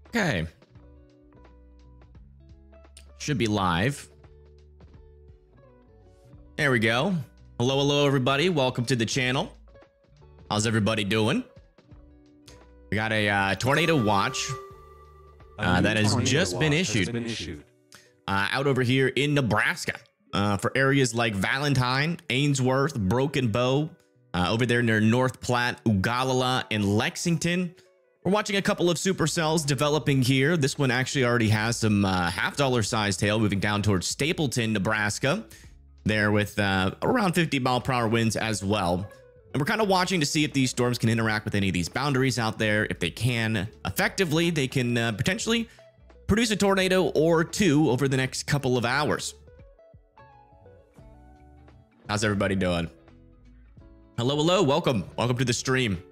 Okay. Should be live. There we go. Hello, everybody. Welcome to the channel. How's everybody doing? We got a tornado watch that has just been issued out over here in Nebraska for areas like Valentine, Ainsworth, Broken Bow, over there near North Platte, Ugalala, and Lexington. We're watching a couple of supercells developing here. This one actually already has some half-dollar sized hail moving down towards Stapleton, Nebraska, there with around 50-mile-per-hour winds as well. And we're kind of watching to see if these storms can interact with any of these boundaries out there. If they can effectively, they can potentially produce a tornado or two over the next couple of hours. How's everybody doing? Hello, welcome to the stream.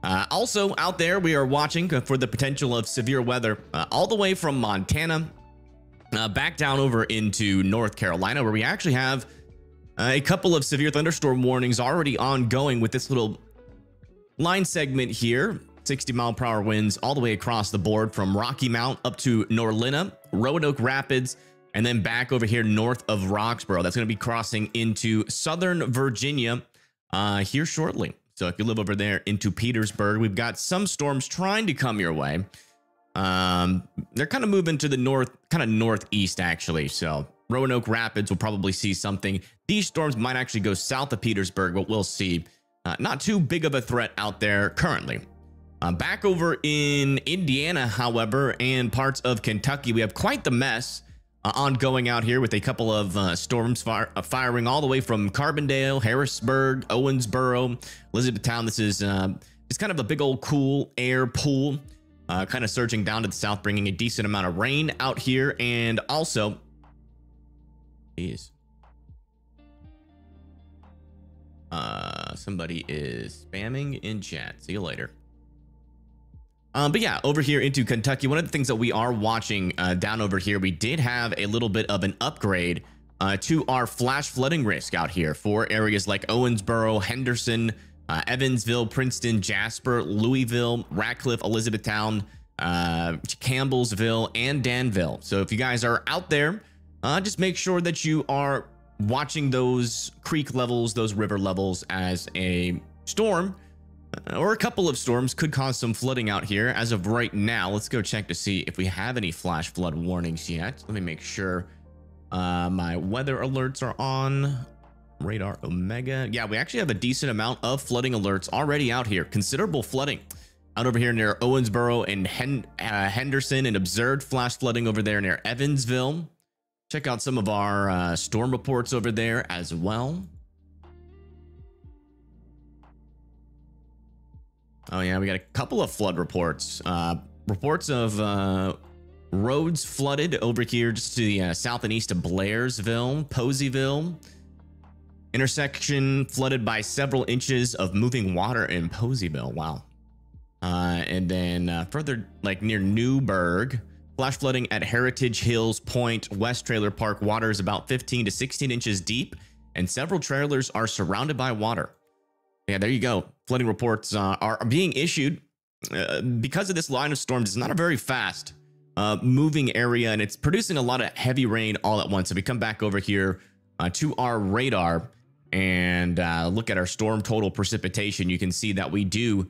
Also out there, we are watching for the potential of severe weather all the way from Montana back down over into North Carolina, where we actually have a couple of severe thunderstorm warnings already ongoing with this little line segment here. 60-mile-per-hour winds all the way across the board from Rocky Mount up to Norlina, Roanoke Rapids, and then back over here north of Roxborough. That's going to be crossing into southern Virginia here shortly. So if you live over there into Petersburg, we've got some storms trying to come your way. They're kind of moving to the north, kind of northeast actually. So Roanoke Rapids will probably see something. These storms might actually go south of Petersburg, but we'll see. Not too big of a threat out there currently. Back over in Indiana, however, and parts of Kentucky, we have quite the mess ongoing out here with a couple of storms firing all the way from Carbondale, Harrisburg, Owensboro, Elizabethtown. This is it's kind of a big old cool air pool kind of surging down to the south, bringing a decent amount of rain out here. And also, geez, somebody is spamming in chat. See you later. But yeah, over here into Kentucky, one of the things that we are watching down over here, we did have a little bit of an upgrade to our flash flooding risk out here for areas like Owensboro, Henderson, Evansville, Princeton, Jasper, Louisville, Ratcliffe, Elizabethtown, Campbellsville, and Danville. So if you guys are out there, just make sure that you are watching those creek levels, those river levels, as a storm or a couple of storms could cause some flooding out here. As of right now, let's go check to see if we have any flash flood warnings yet. Let me make sure my weather alerts are on. Radar Omega. Yeah, we actually have a decent amount of flooding alerts already out here. Considerable flooding out over here near Owensboro and Henderson, and observed flash flooding over there near Evansville. Check out some of our storm reports over there as well. Oh yeah, we got a couple of flood reports. Reports of roads flooded over here just to the south and east of Blairsville, Poseyville. Intersection flooded by several inches of moving water in Poseyville. Wow. And then further, like near Newburgh, flash flooding at Heritage Hills Point West Trailer Park. Water is about 15 to 16 inches deep, and several trailers are surrounded by water. Yeah, there you go. Flooding reports are being issued because of this line of storms. It's not a very fast moving area, and it's producing a lot of heavy rain all at once. If we come back over here to our radar and look at our storm total precipitation, you can see that we do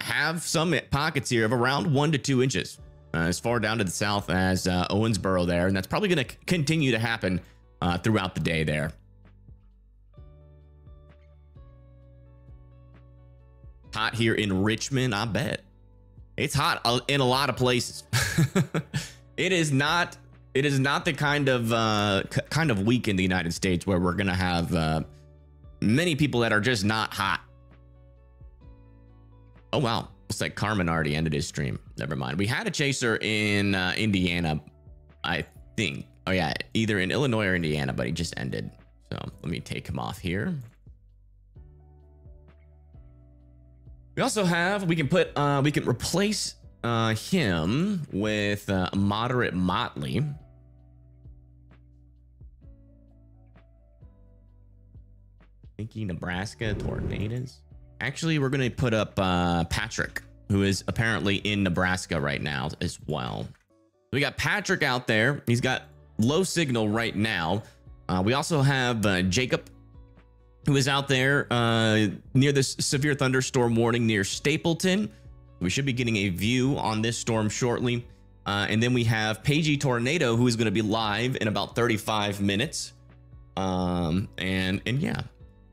have some pockets here of around 1 to 2 inches as far down to the south as Owensboro there, and that's probably going to continue to happen throughout the day there. Hot here in Richmond, I bet. It's hot in a lot of places. It is not the kind of week in the United States where we're gonna have many people that are just not hot. Oh wow, looks like Carmen already ended his stream. Never mind. We had a chaser in Indiana, I think. Oh yeah, either in Illinois or Indiana, but he just ended. So let me take him off here. We also have, we can replace him with a moderate Motley. Thinking Nebraska tornadoes. Actually, we're going to put up Patrick who is apparently in Nebraska right now as well. We got Patrick out there. He's got low signal right now. We also have Jacob, who is out there near this severe thunderstorm warning near Stapleton. We should be getting a view on this storm shortly. And then we have Pagey Tornado, who is going to be live in about 35 minutes. And yeah,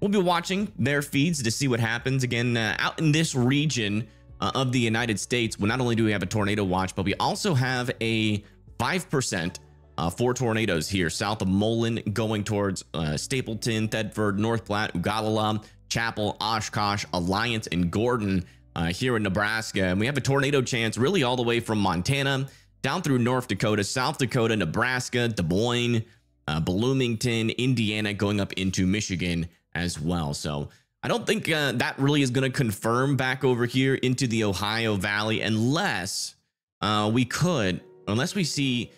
we'll be watching their feeds to see what happens. Again, out in this region of the United States, well, not only do we have a tornado watch, but we also have a 5% for tornadoes here south of Mullen, going towards Stapleton, Thedford, North Platte, Ugalala, Chapel, Oshkosh, Alliance, and Gordon here in Nebraska. And we have a tornado chance really all the way from Montana down through North Dakota, South Dakota, Nebraska, Des Moines, Bloomington, Indiana, going up into Michigan as well. So I don't think that really is going to confirm back over here into the Ohio Valley unless unless we see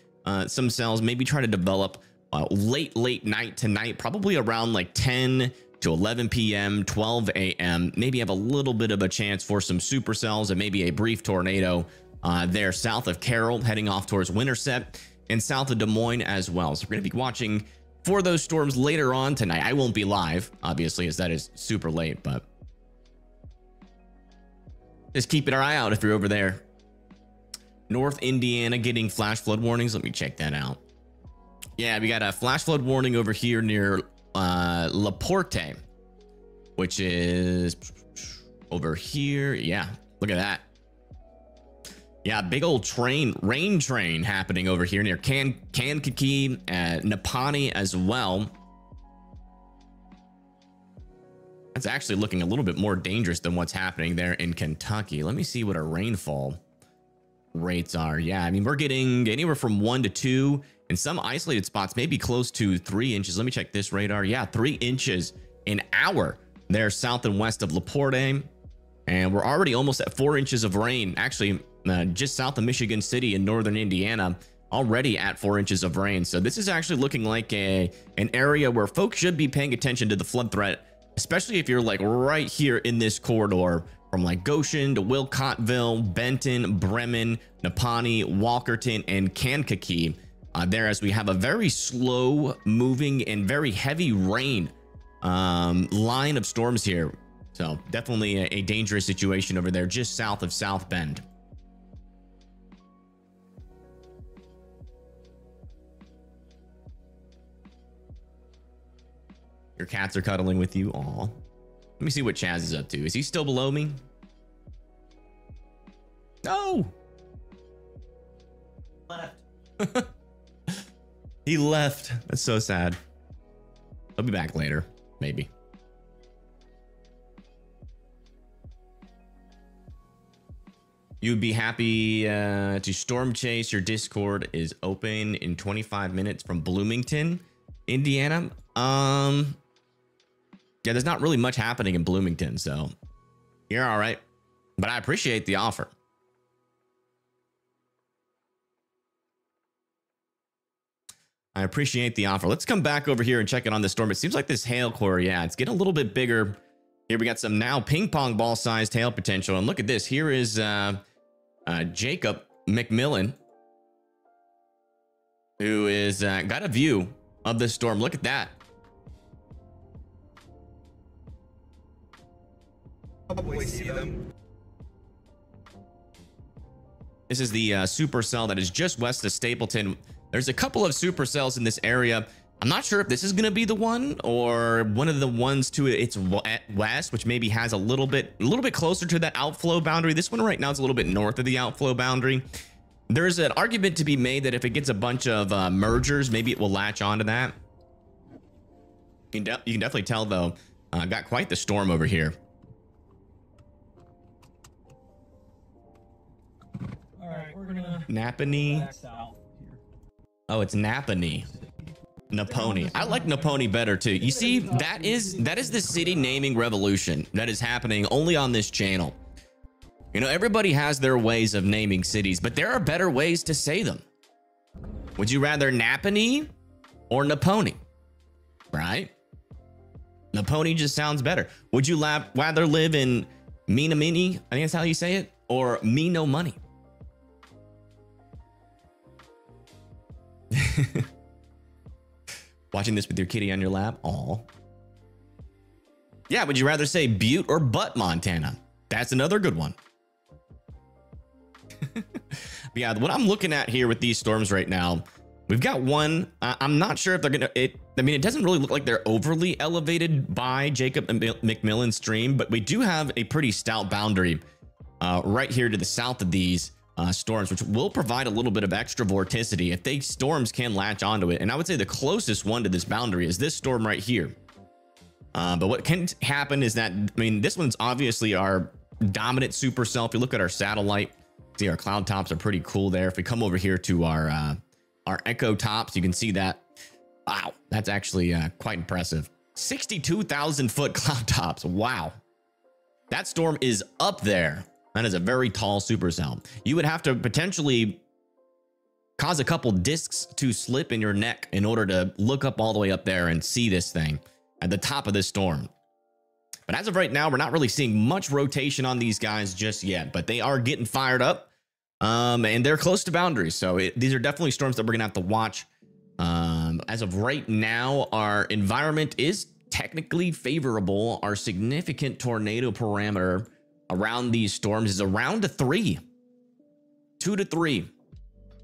some cells maybe try to develop late night tonight, probably around like 10 to 11 p.m., 12 a.m. Maybe have a little bit of a chance for some supercells and maybe a brief tornado there south of Carroll, heading off towards Winterset, and south of Des Moines as well. So we're going to be watching for those storms later on tonight. I won't be live, obviously, as that is super late, but just keeping our eye out if you're over there. North Indiana getting flash flood warnings. Let me check that out. Yeah, we got a flash flood warning over here near LaPorte, which is over here. Yeah, look at that. Yeah, big old rain train happening over here near Kankakee, Napani as well. That's actually looking a little bit more dangerous than what's happening there in Kentucky. Let me see what our rainfall rates are. Yeah, I mean, we're getting anywhere from 1 to 2, and some isolated spots maybe close to 3 inches. Let me check this radar. Yeah, 3 inches an hour there south and west of LaPorte, and we're already almost at 4 inches of rain. Actually, just south of Michigan City in northern Indiana, already at 4 inches of rain. So this is actually looking like an area where folks should be paying attention to the flood threat, especially if you're like right here in this corridor from like Goshen to Wilcottville, Benton, Bremen, Napani, Walkerton, and Kankakee there, as we have a very slow moving and very heavy rain line of storms here. So definitely a dangerous situation over there just south of South Bend. Your cats are cuddling with you. Aw. Let me see what Chaz is up to. Is he still below me? No. Left. He left. That's so sad. I'll be back later, maybe. You'd be happy to storm chase. Your Discord is open in 25 minutes from Bloomington, Indiana. Yeah, there's not really much happening in Bloomington, so you're all right. But I appreciate the offer. I appreciate the offer. Let's come back over here and check it on the storm. It seems like this hail core, yeah, it's getting a little bit bigger. Here we got some now ping pong ball sized hail potential. And look at this. Here is Jacob McMillan, who is got a view of this storm. Look at that. Probably see them. This is the supercell that is just west of Stapleton. There's a couple of supercells in this area. I'm not sure if this is going to be the one or one of the ones to its west, which maybe has a little bit closer to that outflow boundary. This one right now is a little bit north of the outflow boundary. There's an argument to be made that if it gets a bunch of mergers, maybe it will latch onto that. You can definitely tell, though, got quite the storm over here. All right, we're gonna Napani. Oh, it's Napani. Naponi. I like Naponi better too. You see, that is the city naming revolution that is happening only on this channel. You know, everybody has their ways of naming cities, but there are better ways to say them. Would you rather Napani or Naponi? Right? Naponi just sounds better. Would you rather live in Minamini? I think that's how you say it. or me no money. Watching this with your kitty on your lap. Aw. Yeah, would you rather say Butte or Butt, Montana? That's another good one. But yeah, what I'm looking at here with these storms right now, we've got one. I'm not sure if they're gonna. I mean, it doesn't really look like they're overly elevated by Jacob and McMillan's stream, but we do have a pretty stout boundary right here to the south of these storms, which will provide a little bit of extra vorticity if they storms can latch onto it. And I would say the closest one to this boundary is this storm right here. But what can happen is that, I mean, this one's obviously our dominant supercell. If you look at our satellite, see our cloud tops are pretty cool there. If we come over here to our echo tops, you can see that. Wow, that's actually quite impressive. 62,000 foot cloud tops. Wow. That storm is up there. That is a very tall supercell. You would have to potentially cause a couple discs to slip in your neck in order to look up all the way up there and see this thing at the top of this storm. But as of right now, we're not really seeing much rotation on these guys just yet, but they are getting fired up. And they're close to boundaries. So these are definitely storms that we're going to have to watch. As of right now, our environment is technically favorable. Our significant tornado parameter around these storms is around a 3. 2 to 3.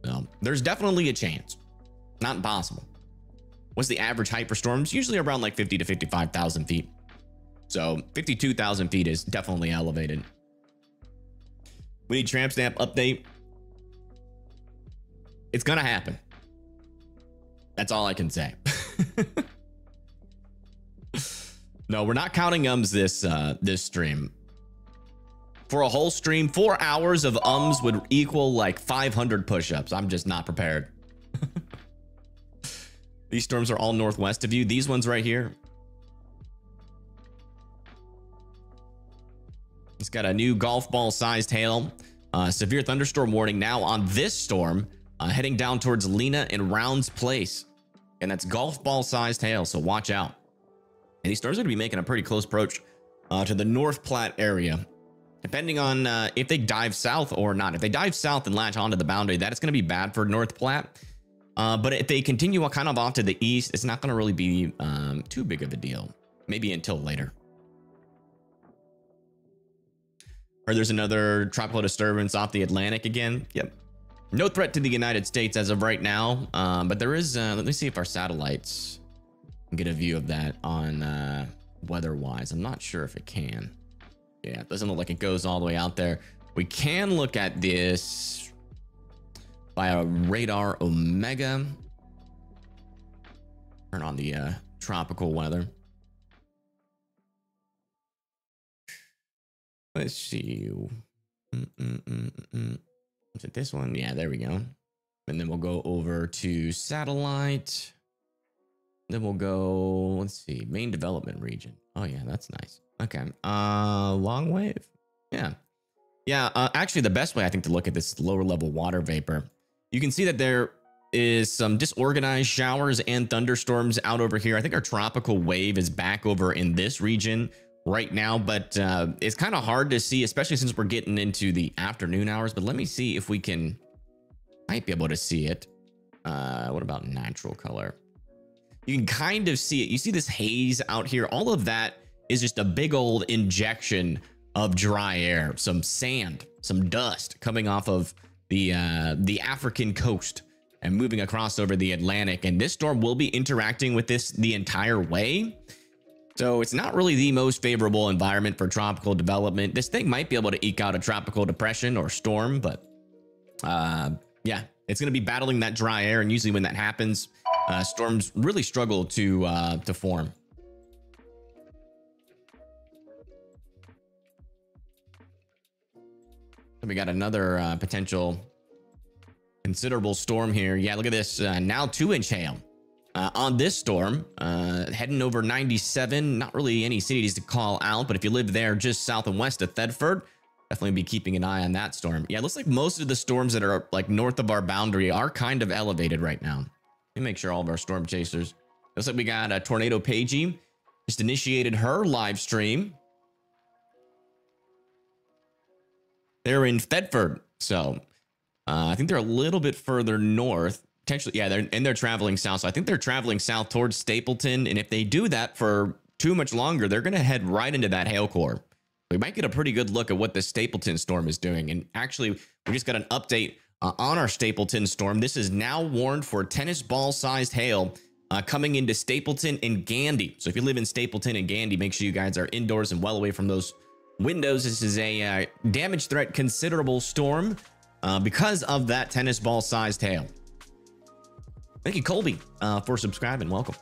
So there's definitely a chance. Not impossible. What's the average height for storms? Usually around like 50 to 55,000 feet. So 52,000 feet is definitely elevated. We need tramp stamp update. It's gonna happen. That's all I can say. No, we're not counting ums this stream. For a whole stream, 4 hours of ums would equal like 500 push-ups. I'm just not prepared. These storms are all northwest of you. These ones right here. It's got a new golf ball sized hail. Severe thunderstorm warning now on this storm, heading down towards Lena and Rounds Place. And that's golf ball sized hail, so watch out. And these storms are going to be making a pretty close approach to the North Platte area, depending on if they dive south or not. If they dive south and latch onto the boundary, that is going to be bad for North Platte. But if they continue kind of off to the east, it's not going to really be too big of a deal. Maybe until later. Or there's another tropical disturbance off the Atlantic again. Yep. No threat to the United States as of right now. But there is, let me see if our satellites can get a view of that on weather-wise. I'm not sure if it can. Yeah, it doesn't look like it goes all the way out there. We can look at this by a radar Omega. Turn on the tropical weather. Let's see. Is it this one? Yeah, there we go. And then we'll go over to satellite. Then we'll go, let's see, main development region. Oh yeah, that's nice. Okay. Long wave. Yeah. Yeah, actually the best way I think to look at this lower level water vapor, you can see that there is some disorganized showers and thunderstorms out over here. I think our tropical wave is back over in this region right now, but it's kind of hard to see, especially since we're getting into the afternoon hours. But let me see if we might be able to see it. What about natural color? You can kind of see it. You see this haze out here. All of that is just a big old injection of dry air, some sand, some dust coming off of the African coast and moving across over the Atlantic. And this storm will be interacting with this the entire way. So it's not really the most favorable environment for tropical development. This thing might be able to eke out a tropical depression or storm, but yeah, it's going to be battling that dry air. And usually when that happens, storms really struggle to form. So we got another potential considerable storm here. Yeah, look at this. Now 2-inch hail. On this storm, heading over 97, not really any cities to call out, but if you live there just south and west of Thetford, definitely be keeping an eye on that storm. Yeah, it looks like most of the storms that are like north of our boundary are kind of elevated right now. Let me make sure all of our storm chasers. Looks like we got a Tornado Pagey just initiated her live stream. They're in Thetford. So I think they're a little bit further north. Potentially, yeah, they're traveling south. So I think they're traveling south towards Stapleton. And if they do that for too much longer, they're going to head right into that hail core. We might get a pretty good look at what the Stapleton storm is doing. And actually, we just got an update on our Stapleton storm. This is now warned for tennis ball sized hail coming into Stapleton and Gandy. So if you live in Stapleton and Gandy, make sure you guys are indoors and well away from those windows. This is a damage threat considerable storm because of that tennis ball sized hail. Thank you, Colby, for subscribing. Welcome.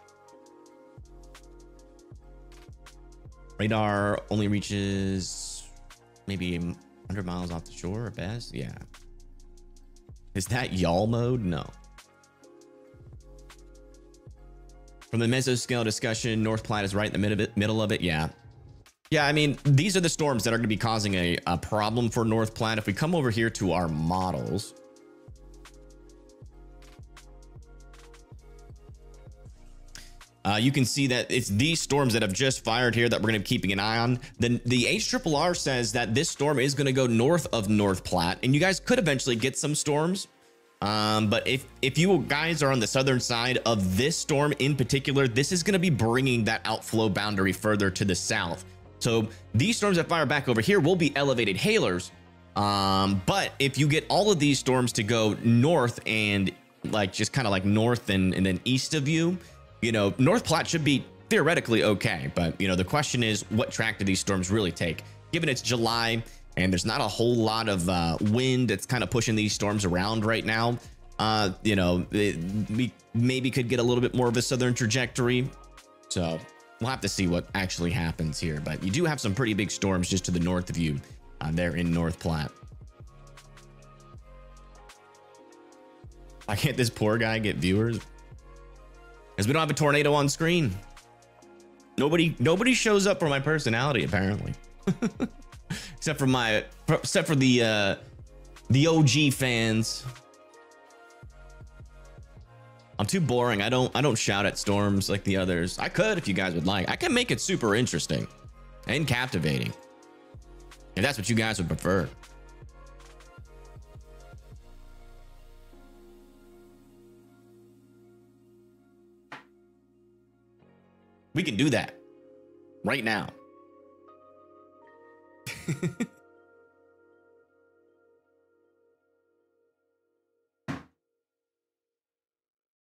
Radar only reaches maybe 100 miles off the shore at best. Yeah. Is that y'all mode? No. From the mesoscale discussion, North Platte is right in the middle of it. Yeah. Yeah, I mean, these are the storms that are going to be causing a problem for North Platte. If we come over here to our models, you can see that it's these storms that have just fired here that we're going to be keeping an eye on. Then the HRRR says that this storm is going to go north of North Platte, and you guys could eventually get some storms. But if you guys are on the southern side of this storm in particular, this is going to be bringing that outflow boundary further to the south. So these storms that fire back over here will be elevated hailers. But if you get all of these storms to go north and like just kind of like north and then east of you, you know, North Platte should be theoretically okay. But, you know, the question is, what track do these storms really take? Given it's July and there's not a whole lot of wind that's kind of pushing these storms around right now, you know, we maybe could get a little bit more of a southern trajectory. So we'll have to see what actually happens here. But you do have some pretty big storms just to the north of you there in North Platte. Why can't this poor guy get viewers? Because we don't have a tornado on screen. Nobody shows up for my personality, apparently. except for the OG fans. I'm too boring. I don't shout at storms like the others. I could if you guys would like. I can make it super interesting and captivating, if that's what you guys would prefer. We can do that right now.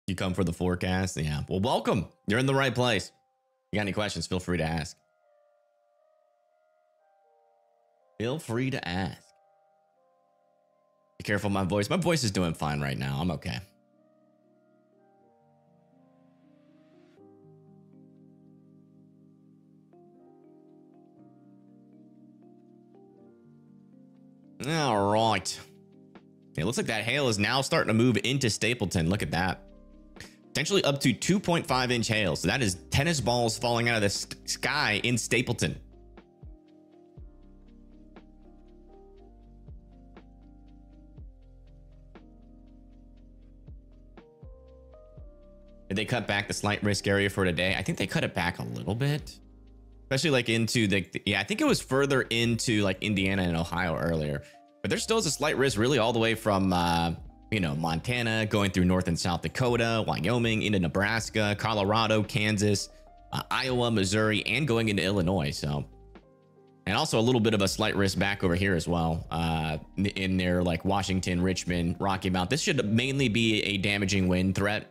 You come for the forecast? Yeah. Well, welcome. You're in the right place. You got any questions? Feel free to ask. Feel free to ask. Be careful of my voice. My voice is doing fine right now. I'm okay. All right. It looks like that hail is now starting to move into Stapleton. Look at that. Potentially up to 2.5-inch hail. So that is tennis balls falling out of the sky in Stapleton. Did they cut back the slight risk area for today? I think they cut it back a little bit. Especially like into the, yeah, I think it was further into like Indiana and Ohio earlier, but there still is a slight risk really all the way from, you know, Montana, going through North and South Dakota, Wyoming, into Nebraska, Colorado, Kansas, Iowa, Missouri, and going into Illinois. So, and also a little bit of a slight risk back over here as well, in there like Washington, Richmond, Rocky Mount. This should mainly be a damaging wind threat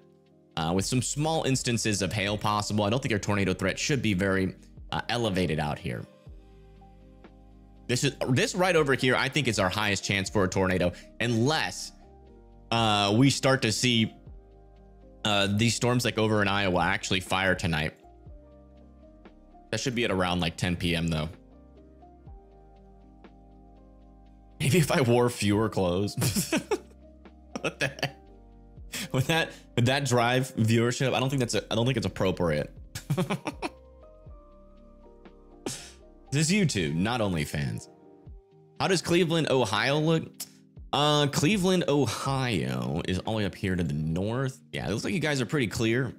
with some small instances of hail possible. I don't think our tornado threat should be very elevated out here. This right over here, I think, is our highest chance for a tornado, unless we start to see these storms like over in Iowa actually fire tonight. That should be at around like 10 p.m. though. Maybe if I wore fewer clothes. What the heck? With that drive viewership, I don't think it's appropriate. This is YouTube, not OnlyFans. How does Cleveland, Ohio look? Cleveland, Ohio is all the way up here to the north. Yeah, it looks like you guys are pretty clear.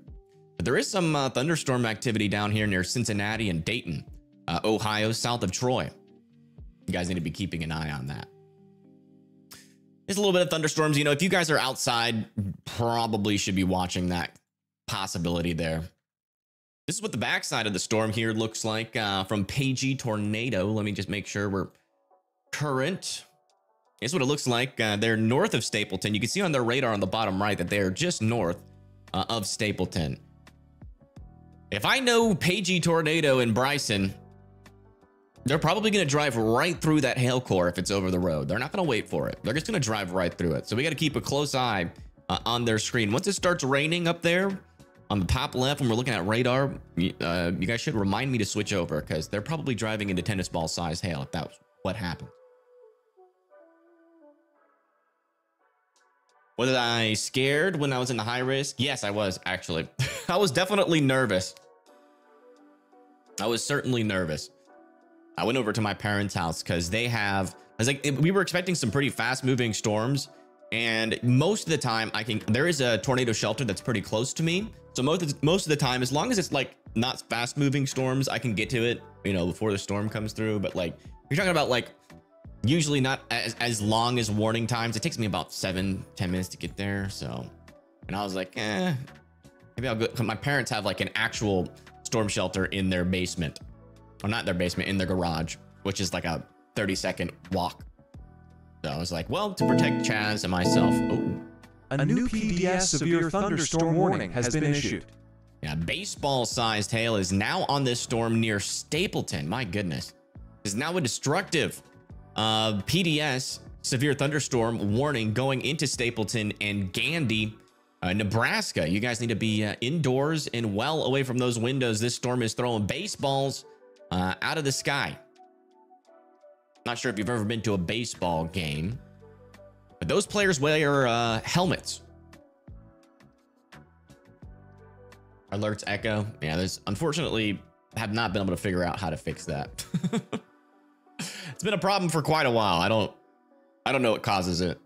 But there is some thunderstorm activity down here near Cincinnati and Dayton, Ohio, south of Troy. You guys need to be keeping an eye on that. Just a little bit of thunderstorms. You know, if you guys are outside, probably should be watching that possibility there. This is what the backside of the storm here looks like from Pagey Tornado. Let me just make sure we're current. Here's what it looks like. They're north of Stapleton. You can see on their radar on the bottom right that they're just north of Stapleton. If I know Pagey Tornado and Bryson, they're probably going to drive right through that hail core if it's over the road. They're not going to wait for it. They're just going to drive right through it. So we got to keep a close eye on their screen. Once it starts raining up there on the top left, when we're looking at radar, you guys should remind me to switch over because they're probably driving into tennis ball size hail if that's what happened. Was I scared when I was in the high risk? Yes, I was actually. I was definitely nervous. I was certainly nervous. I went over to my parents' house because they have, we were expecting some pretty fast moving storms. And most of the time there is a tornado shelter that's pretty close to me. So most of the time, as long as it's like not fast moving storms, I can get to it, you know, before the storm comes through. But like, you're talking about like, usually not as long as warning times. It takes me about 7-10 minutes to get there. So, and I was like, maybe I'll go. My parents have like an actual storm shelter in their basement, or not their basement, in their garage, which is like a 30-second walk. So I was like, well, to protect Chaz and myself. Oh, a new PDS severe thunderstorm warning has been issued. Yeah, baseball-sized hail is now on this storm near Stapleton. My goodness, is now a destructive PDS severe thunderstorm warning going into Stapleton and Gandy, Nebraska. You guys need to be indoors and well away from those windows. This storm is throwing baseballs out of the sky. Not sure if you've ever been to a baseball game, but those players wear helmets. Alerts echo. Yeah, there's unfortunately have not been able to figure out how to fix that. It's been a problem for quite a while. I don't know what causes it.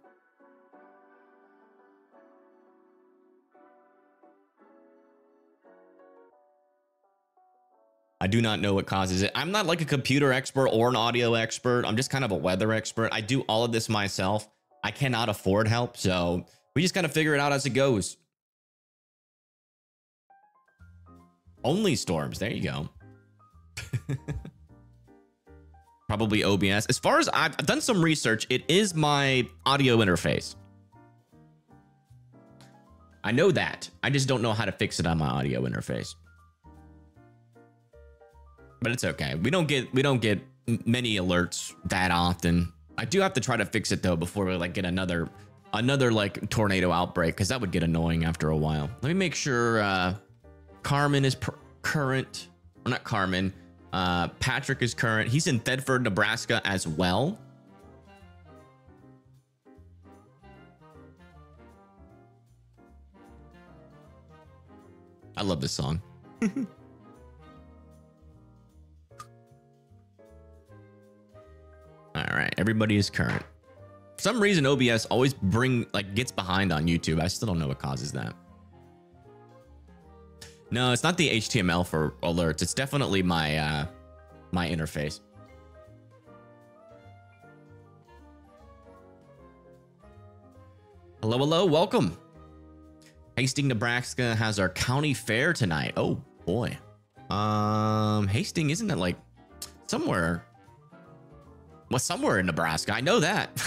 I do not know what causes it. I'm not like a computer expert or an audio expert. I'm just kind of a weather expert. I do all of this myself. I cannot afford help, so we just gotta figure it out as it goes. Only storms. There you go. Probably OBS. As far as I've done some research, it is my audio interface. I know that. I just don't know how to fix it on my audio interface. But it's okay. We don't get many alerts that often. I do have to try to fix it though before we like get another like tornado outbreak, because that would get annoying after a while. Let me make sure Carmen is current. Or not Carmen. Patrick is current. He's in Thedford, Nebraska as well. I love this song. All right, everybody is current. For some reason, OBS always gets behind on YouTube. I still don't know what causes that. No, it's not the HTML for alerts. It's definitely my my interface. Hello, hello, welcome. Hastings, Nebraska has our county fair tonight. Oh boy. Hastings, isn't it like somewhere? Well, somewhere in Nebraska. I know that.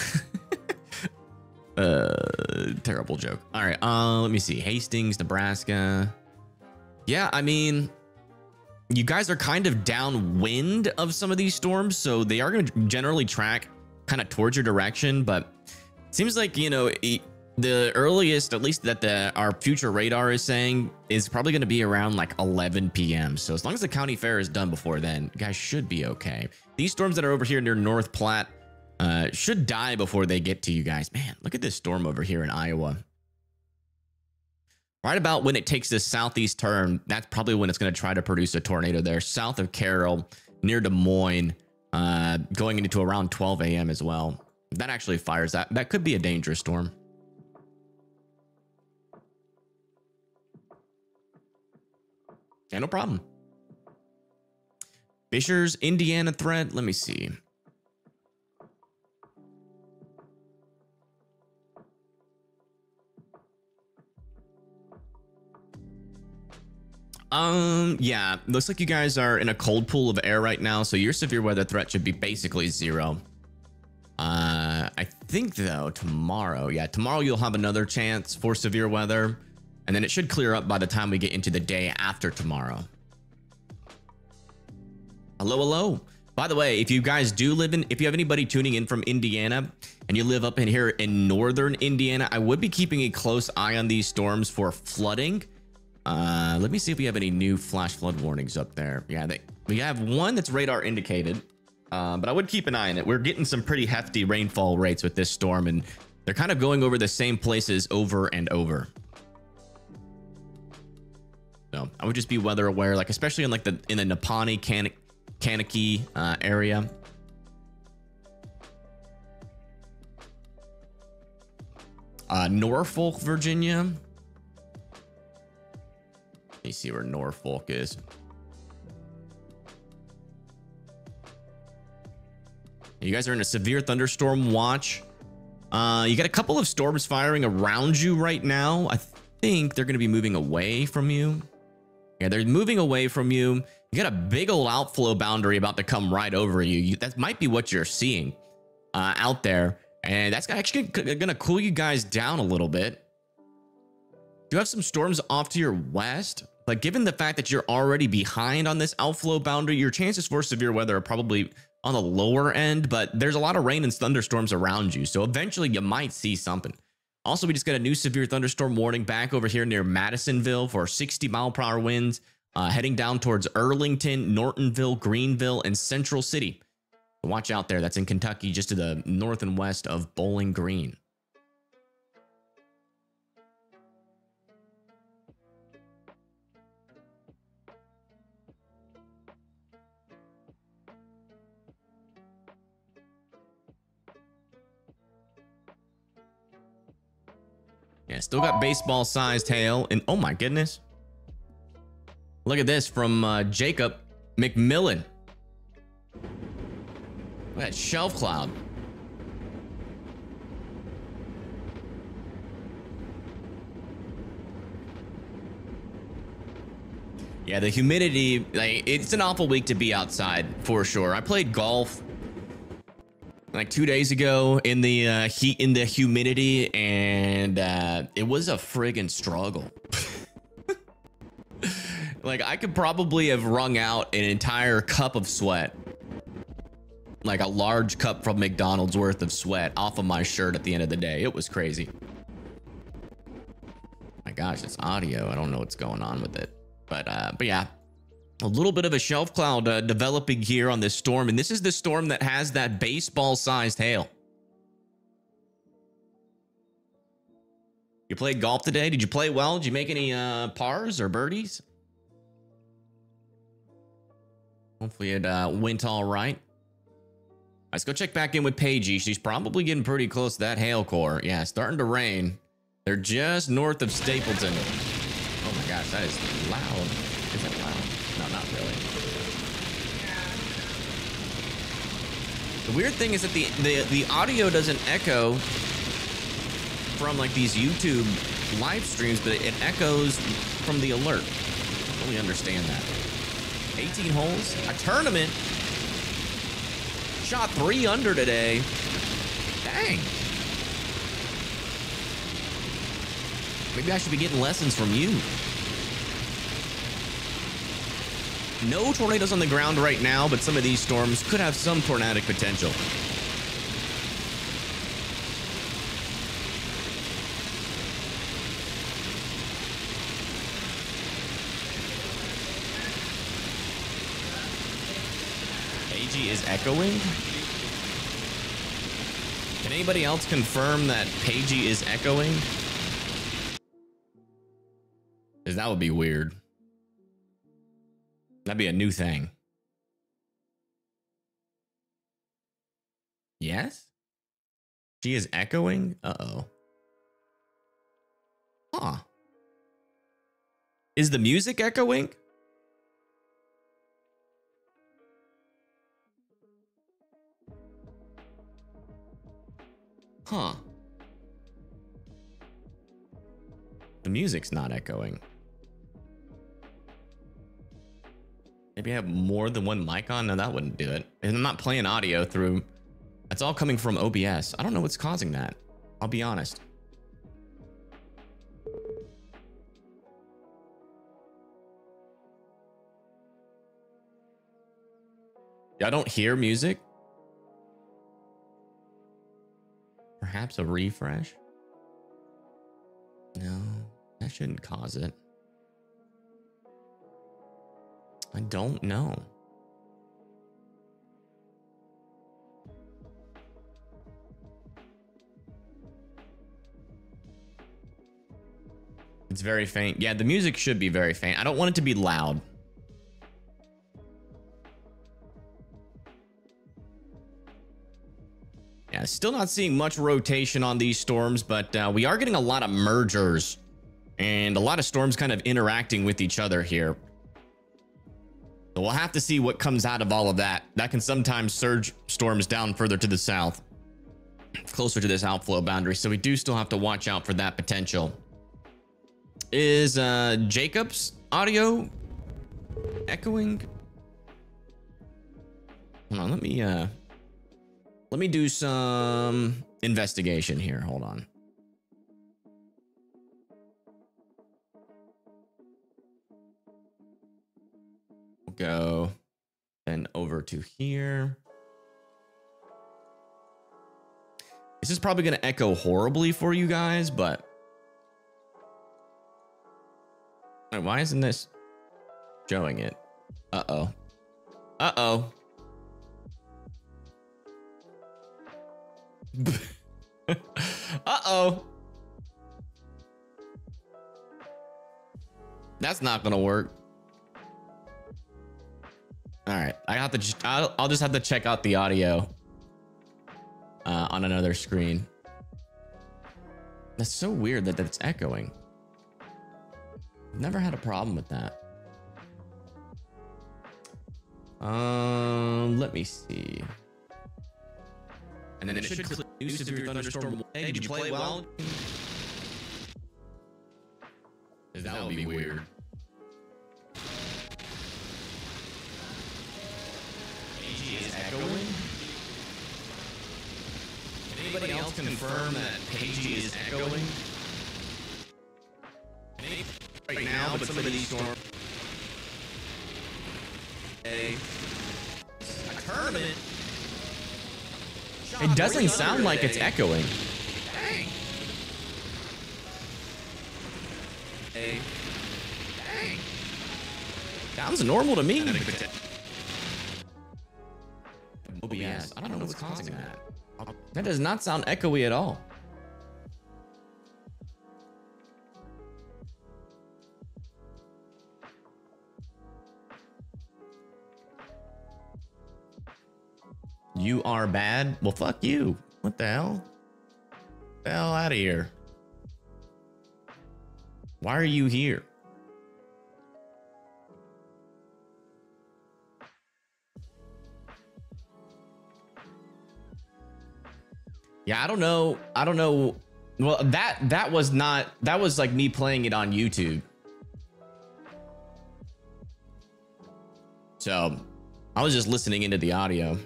Terrible joke. All right. Let me see. Hastings, Nebraska. Yeah, I mean, you guys are kind of downwind of some of these storms, so they are going to generally track kind of towards your direction. But it seems like, you know, the earliest, at least that our future radar is saying, is probably going to be around like 11 p.m. So as long as the county fair is done before then, you guys should be okay. These storms that are over here near North Platte should die before they get to you guys. Man, look at this storm over here in Iowa. Right about when it takes this southeast turn, that's probably when it's going to try to produce a tornado there. South of Carroll, near Des Moines, going into around 12 a.m. as well. That actually fires that. That could be a dangerous storm. Yeah, no problem. Fisher's Indiana threat. Let me see. Yeah, looks like you guys are in a cold pool of air right now, so your severe weather threat should be basically 0. I think though tomorrow you'll have another chance for severe weather, and then it should clear up by the time we get into the day after tomorrow. Hello. By the way, if you guys do live in, if you have anybody tuning in from Indiana and you live up in here in northern Indiana, I would be keeping a close eye on these storms for flooding. Let me see if we have any new flash flood warnings up there. Yeah, we have one that's radar indicated, but I would keep an eye on it. We're getting some pretty hefty rainfall rates with this storm, and they're kind of going over the same places over and over. So I would just be weather aware, like especially in like in the Napani, Kankakee area. Norfolk, Virginia. Let me see where Norfolk is. You guys are in a severe thunderstorm watch. You got a couple of storms firing around you right now. I think they're going to be moving away from you. Yeah, they're moving away from you. You got a big old outflow boundary about to come right over you. That might be what you're seeing out there. And that's actually going to cool you guys down a little bit. You have some storms off to your west, but given the fact that you're already behind on this outflow boundary, your chances for severe weather are probably on the lower end, but there's a lot of rain and thunderstorms around you. So eventually you might see something. Also, we just got a new severe thunderstorm warning back over here near Madisonville for 60-mile-per-hour winds, heading down towards Arlington, Nortonville, Greenville, and Central City. So watch out there. That's in Kentucky, just to the north and west of Bowling Green. Yeah, still got baseball-sized hail, and oh my goodness. Look at this from Jacob McMillan. Look at that shelf cloud. Yeah, the humidity, like, it's an awful week to be outside for sure. I played golf like 2 days ago in the heat, in the humidity, and it was a friggin' struggle. Like, I could probably have wrung out an entire cup of sweat, like a large cup from McDonald's worth of sweat off of my shirt at the end of the day. It was crazy. My gosh, it's audio. I don't know what's going on with it, but yeah. A little bit of a shelf cloud developing here on this storm, and this is the storm that has that baseball-sized hail. You played golf today? Did you play well? Did you make any pars or birdies? Hopefully it went all right. Let's go check back in with Paigey. She's probably getting pretty close to that hail core. Yeah, starting to rain. They're just north of Stapleton. Oh my gosh, that is loud. Is that loud? No, not really. The weird thing is that the audio doesn't echo from like these YouTube live streams, but it echoes from the alert. I don't really understand that. 18 holes, a tournament. Shot 3 under today. Dang. Maybe I should be getting lessons from you. No tornadoes on the ground right now, but some of these storms could have some tornadic potential. AG is echoing? Can anybody else confirm that Paigey is echoing? Because that would be weird. That'd be a new thing. Yes? She is echoing? Uh-oh. Huh. Is the music echoing? Huh. The music's not echoing. Maybe I have more than one mic on? No, that wouldn't do it. And I'm not playing audio through. That's all coming from OBS. I don't know what's causing that. I'll be honest. I don't hear music. Perhaps a refresh? No, that shouldn't cause it. I don't know. It's very faint. Yeah, the music should be very faint. I don't want it to be loud. Yeah, still not seeing much rotation on these storms, but we are getting a lot of mergers and a lot of storms kind of interacting with each other here. So we'll have to see what comes out of all of that. That can sometimes surge storms down further to the south, closer to this outflow boundary. So we do still have to watch out for that potential. Is Jacob's audio echoing? Hold on, let me do some investigation here. Hold on. We'll go then over to here. This is probably going to echo horribly for you guys, but wait, why isn't this showing it? Uh-oh. Uh-oh. Uh-oh. That's not gonna work. All right, I'll just have to check out the audio on another screen. That's so weird that it's echoing. I've never had a problem with that. Let me see. And then it should click new severe thunderstorm. Hey, did you play well? That would be weird. PG is echoing? Anybody else confirm that PG is echoing? Right now, but some of these storms. A tournament. It doesn't sound like it's echoing. Sounds normal to me. OBS. I don't know what's causing that. That does not sound echoey at all. You are bad? Well, fuck you. What the hell? Get the hell out of here. Why are you here? Yeah, I don't know. I don't know. Well, that was like me playing it on YouTube. So I was just listening into the audio.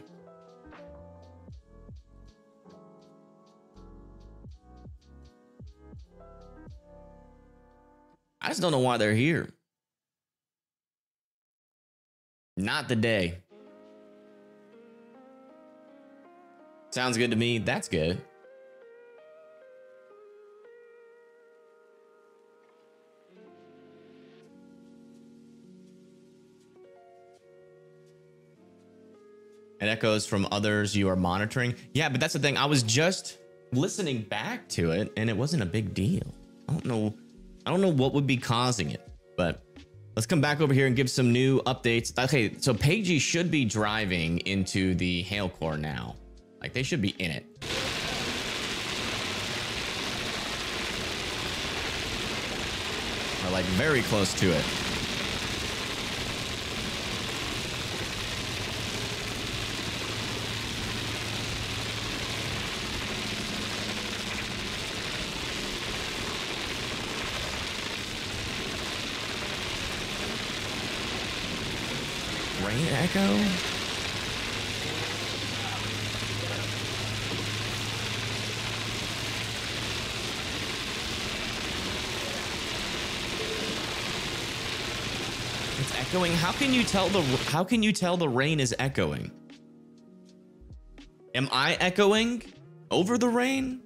I just don't know why they're here. Not the day. Sounds good to me. That's good. It echoes from others you are monitoring. Yeah, but that's the thing. I was just listening back to it and it wasn't a big deal. I don't know what would be causing it, but let's come back over here and give some new updates. Okay, so Pagey should be driving into the hail core now. Like they should be in it. Or like very close to it. rain echo? It's echoing. How can you tell the rain is echoing? Am I echoing over the rain?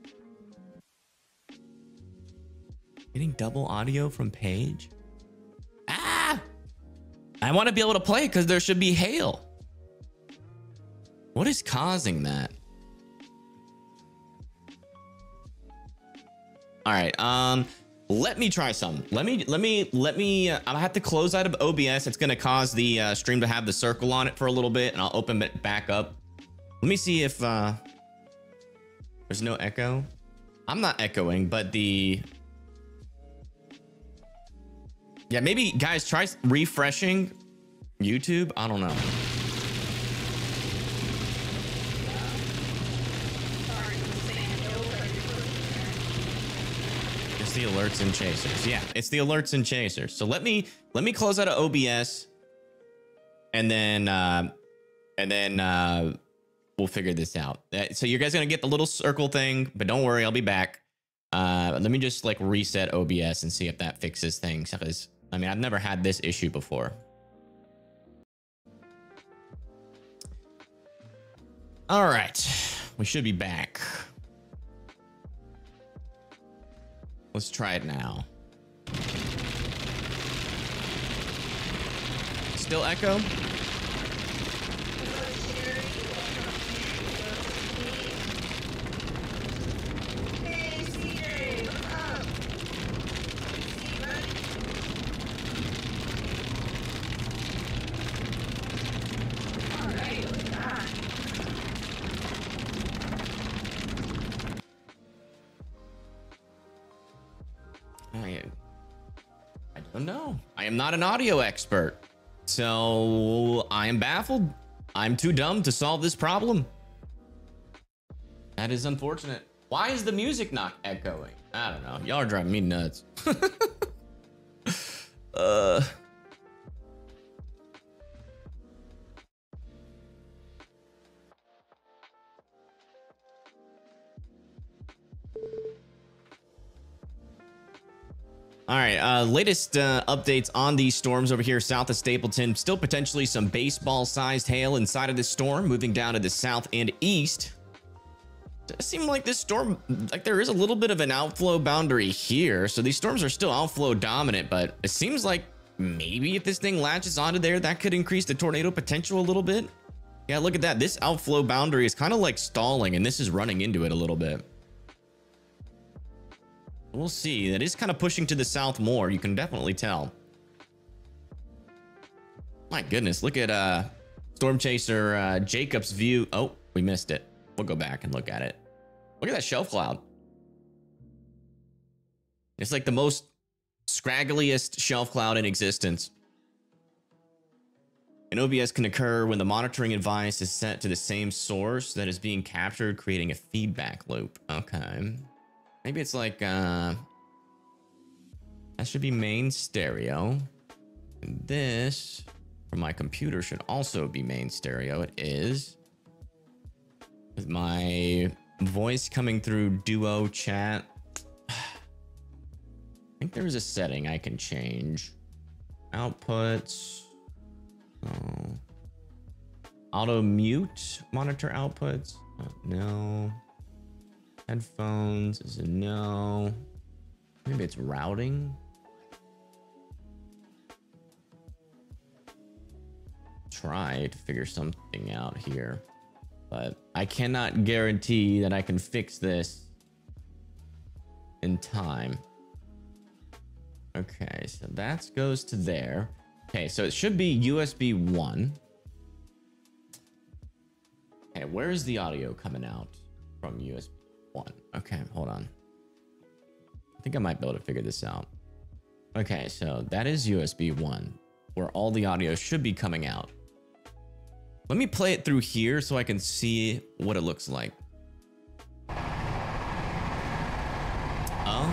Getting double audio from Paige? Ah! I want to be able to play because there should be hail. What is causing that? All right, let me try some. Let me, I have to close out of OBS. It's gonna cause the stream to have the circle on it for a little bit, and I'll open it back up. Let me see if there's no echo. I'm not echoing, but yeah, maybe guys try refreshing YouTube. I don't know. It's the alerts and chasers. Yeah, it's the alerts and chasers. So let me close out of OBS, and then we'll figure this out. So you guys are gonna get the little circle thing, but don't worry, I'll be back. Let me just like reset OBS and see if that fixes things, because I mean, I've never had this issue before. All right, we should be back. Let's try it now. Still echo? I don't know. I am not an audio expert, so I am baffled. I'm too dumb to solve this problem. That is unfortunate. Why is the music not echoing? I don't know. Y'all are driving me nuts. All right, latest updates on these storms over here south of Stapleton. Still potentially some baseball-sized hail inside of this storm, moving down to the south and east. Does seem like this storm, like there is a little bit of an outflow boundary here. So these storms are still outflow dominant, but it seems like maybe if this thing latches onto there, that could increase the tornado potential a little bit. Yeah, look at that. This outflow boundary is kind of like stalling, and this is running into it a little bit. We'll see. That is kind of pushing to the south more. You can definitely tell. My goodness, look at Storm Chaser Jacob's view. Oh, we missed it. We'll go back and look at it. Look at that shelf cloud. It's like the most scraggliest shelf cloud in existence. An OBS can occur when the monitoring device is set to the same source that is being captured, creating a feedback loop. Okay. Maybe it's like, that should be main stereo. And this, from my computer, should also be main stereo. It is. With my voice coming through Duo chat. I think there is a setting I can change. Outputs. Oh. Auto mute monitor outputs. No. Headphones is a no. Maybe it's routing. Try to figure something out here, but I cannot guarantee that I can fix this in time. Okay, so that goes to there. Okay, so it should be USB 1. Okay, where is the audio coming out from USB 1? Okay, hold on. I think I might be able to figure this out. Okay, so that is USB 1, where all the audio should be coming out. Let me play it through here so I can see what it looks like. Oh.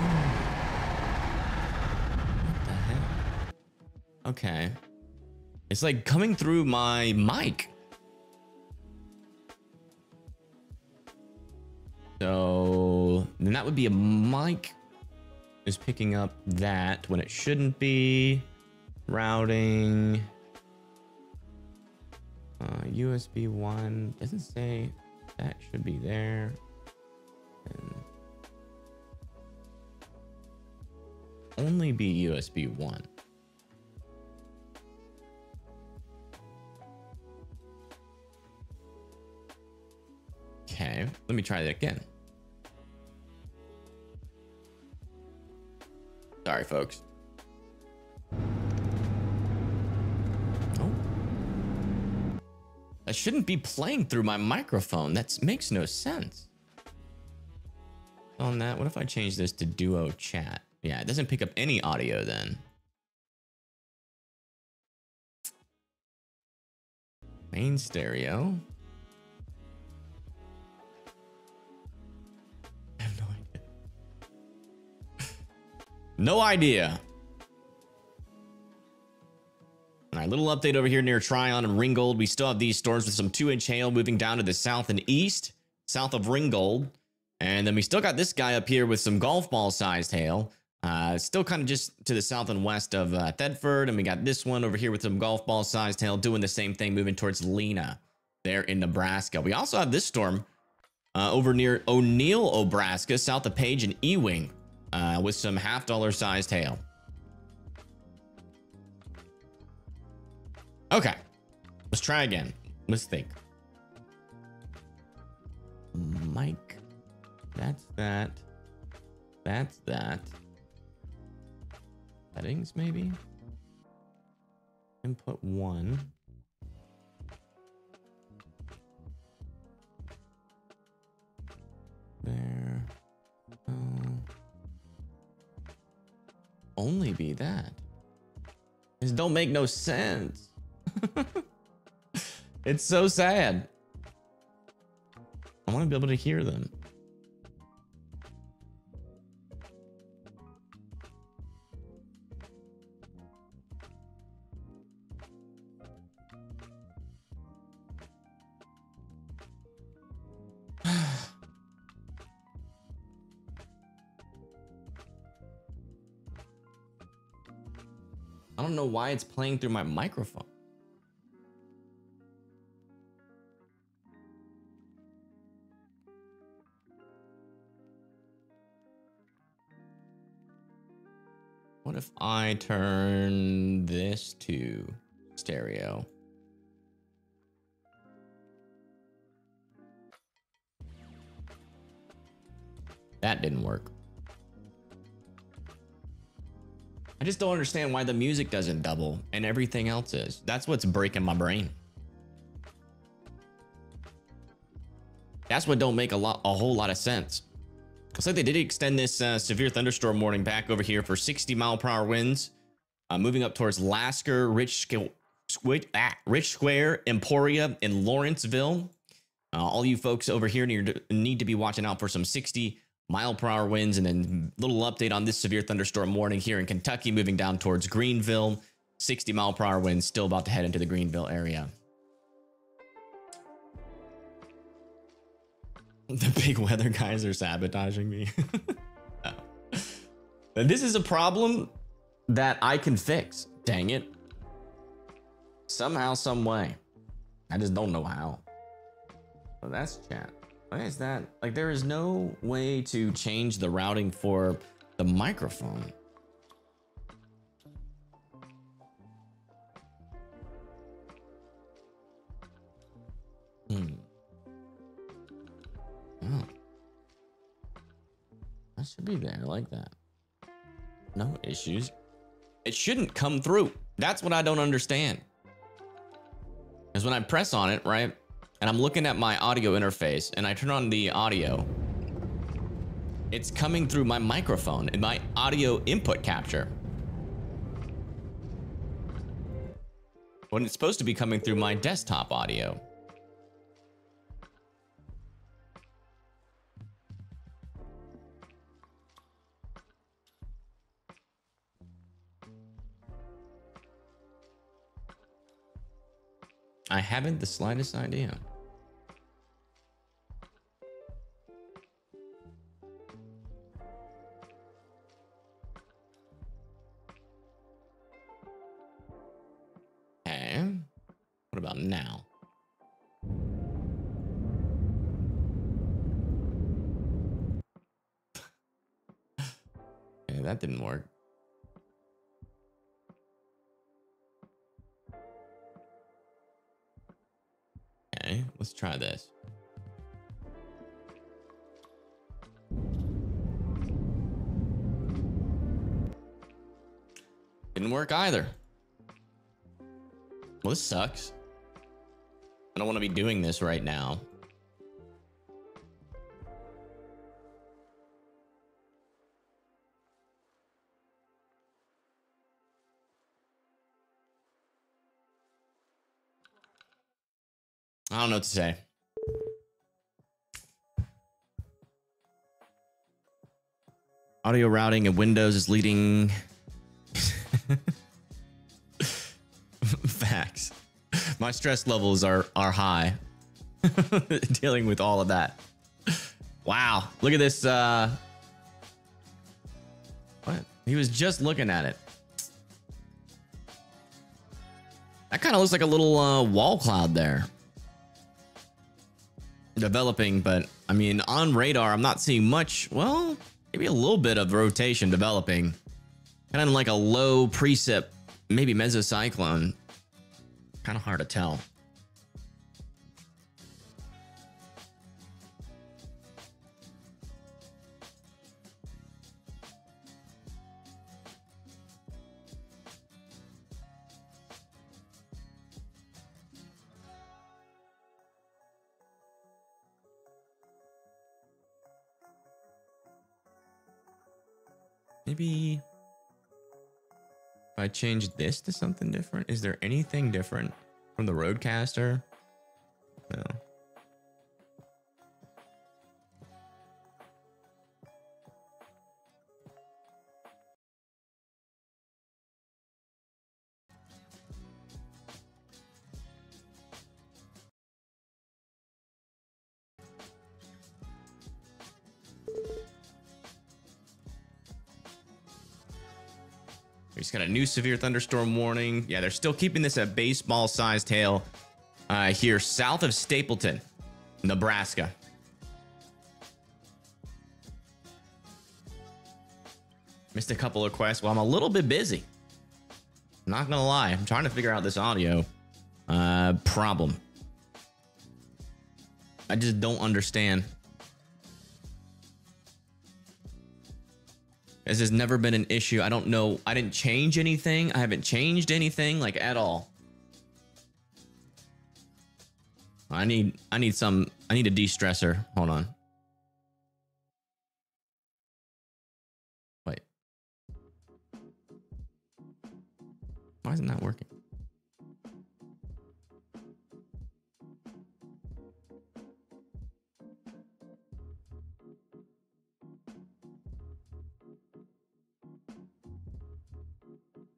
What the heck? Okay. It's like coming through my mic. So then that would be a mic is picking up that when it shouldn't be. Routing. USB 1 doesn't say that should be there. And only be USB 1. Okay, let me try that again. Sorry, folks. Oh. That shouldn't be playing through my microphone. That makes no sense. On that, what if I change this to Duo Chat? Yeah, it doesn't pick up any audio then. Main stereo. I have no idea. No idea. All right, little update over here near Tryon and Ringgold. We still have these storms with some 2-inch hail moving down to the south and east, south of Ringgold. And then we still got this guy up here with some golf ball sized hail. Still kind of just to the south and west of Thetford. And we got this one over here with some golf ball sized hail doing the same thing, moving towards Lena there in Nebraska. We also have this storm over near O'Neill, Nebraska, south of Page and Ewing with some $50 sized hail. Okay, let's try again. Let's think. Mike, that's that. That's that. Settings, maybe? Input 1. There. Only be that. This don't make no sense. It's so sad. I want to be able to hear them. I don't know why it's playing through my microphone. What if I turn this to stereo? That didn't work. I just don't understand why the music doesn't double and everything else is. That's what's breaking my brain. That's what don't make a whole lot of sense. Looks like they did extend this severe thunderstorm warning back over here for 60-mile-per-hour winds, moving up towards Lasker, Rich Square, Emporia, and Lawrenceville. All you folks over here need to be watching out for some 60-mile-per-hour winds, and then little update on this severe thunderstorm warning here in Kentucky, moving down towards Greenville. 60-mile-per-hour winds still about to head into the Greenville area. The big weather guys are sabotaging me. This is a problem that I can fix. Dang it. Somehow, some way. I just don't know how. So that's chat. Why is that? Like, there is no way to change the routing for the microphone. Oh. That should be there like that. No issues. It shouldn't come through. That's what I don't understand. Because when I press on it, right, and I'm looking at my audio interface and I turn on the audio, it's coming through my microphone and my audio input capture, when it's supposed to be coming through my desktop audio. I haven't the slightest idea. Okay. What about now? Okay, that didn't work. Okay, let's try this. Didn't work either. Well, this sucks. I don't want to be doing this right now. I don't know what to say. Audio routing in Windows is leading. Facts. My stress levels are high. Dealing with all of that. Wow. Look at this. What? He was just looking at it. That kind of looks like a little wall cloud there. Developing, but I mean, on radar, I'm not seeing much. Well, maybe a little bit of rotation developing. Kind of like a low precip, maybe mesocyclone. Kind of hard to tell. Maybe if I change this to something different, is there anything different from the Rodecaster? No. We just got a new severe thunderstorm warning. Yeah, they're still keeping this a baseball-sized hail here south of Stapleton, Nebraska. Missed a couple of requests. Well, I'm a little bit busy. Not gonna lie. I'm trying to figure out this audio problem. I just don't understand. This has never been an issue. I don't know. I didn't change anything. I haven't changed anything like at all. I need a de-stressor. Hold on. Wait. Why isn't that working?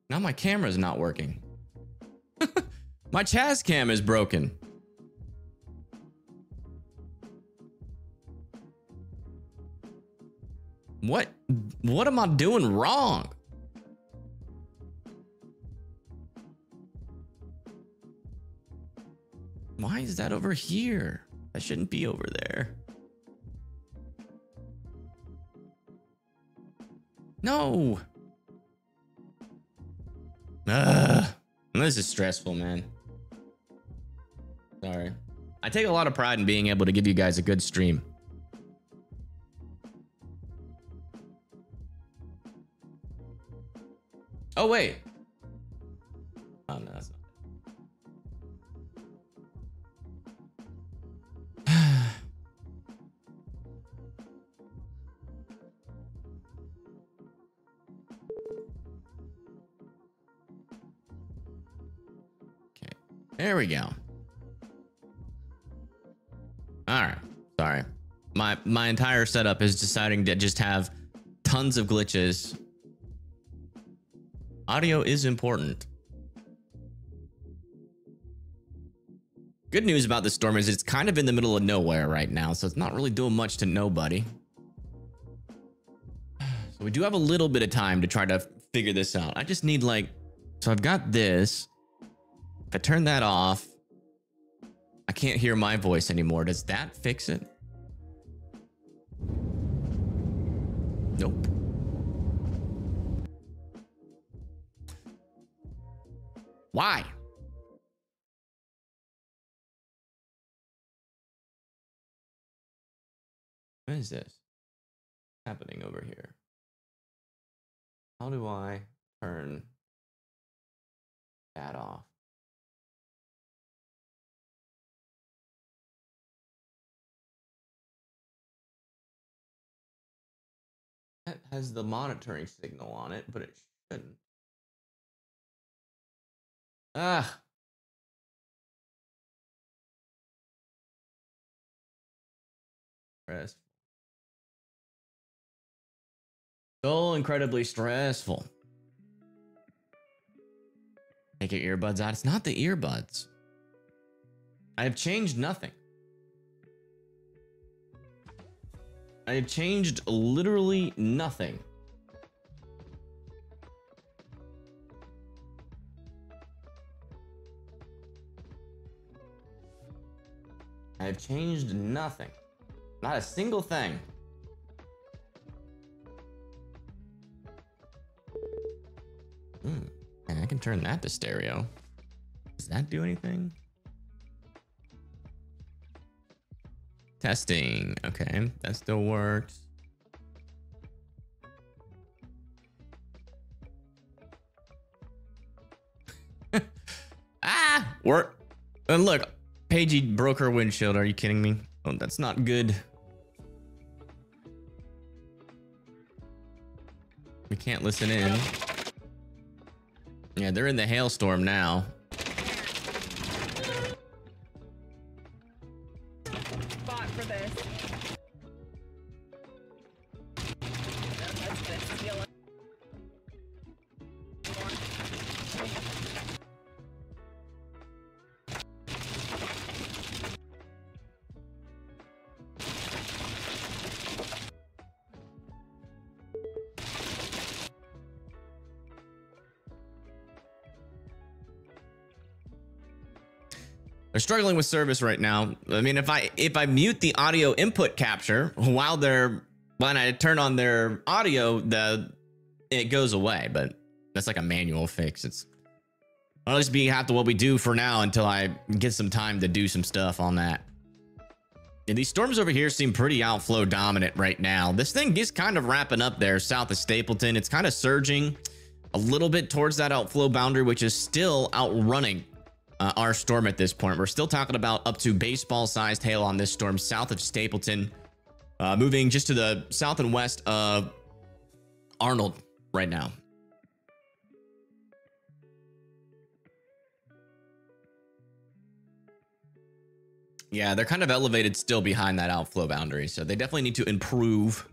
Now my camera's not working. My Chaz cam is broken. What am I doing wrong? Why is that over here? That shouldn't be over there. No. This is stressful, man. Sorry. I take a lot of pride in being able to give you guys a good stream. Oh, wait. Oh, no, that's not it. Okay. There we go. All right. Sorry. My entire setup is deciding to just have tons of glitches. Audio is important. Good news about this storm is it's kind of in the middle of nowhere right now, so it's not really doing much to nobody. So we do have a little bit of time to try to figure this out. I just need like, so I've got this. If I turn that off, I can't hear my voice anymore. Does that fix it? Nope. Why? What is this happening over here? How do I turn that off? That has the monitoring signal on it, but it shouldn't. Ah. Stressful. So incredibly stressful. Take your earbuds out. It's not the earbuds. I have changed nothing. I have changed literally nothing. I have changed nothing. Not a single thing. And I can turn that to stereo. Does that do anything? Testing. Okay, that still works. Work. And look, Paigey broke her windshield. Are you kidding me? Oh, that's not good. We can't listen in. Yeah, they're in the hailstorm now. Spot for this. They're struggling with service right now. I mean, if I mute the audio input capture while when I turn on their audio, it goes away. But that's like a manual fix. I'll just be half to what we do for now until I get some time to do some stuff on that. And these storms over here seem pretty outflow dominant right now. This thing is kind of wrapping up there south of Stapleton. It's kind of surging a little bit towards that outflow boundary, which is still outrunning our storm at this point. We're still talking about up to baseball-sized hail on this storm south of Stapleton, moving just to the south and west of Arnold right now. Yeah, they're kind of elevated still behind that outflow boundary, so they definitely need to improve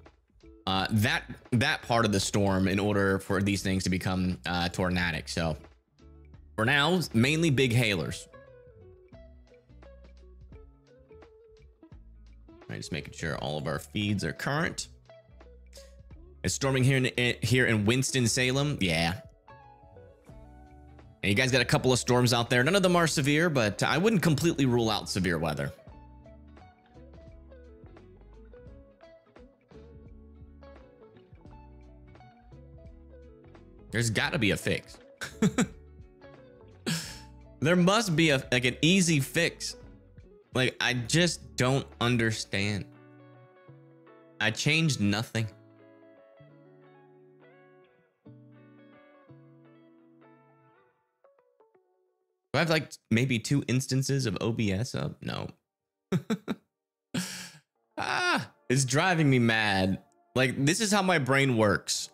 that part of the storm in order for these things to become tornadic. So for now, mainly big hailers. Right, just making sure all of our feeds are current. It's storming here in Winston-Salem. Yeah. And you guys got a couple of storms out there. None of them are severe, but I wouldn't completely rule out severe weather. There's got to be a fix. There must be like an easy fix. Like, I just don't understand. I changed nothing. Do I have like maybe 2 instances of OBS up? No. It's driving me mad. Like, this is how my brain works.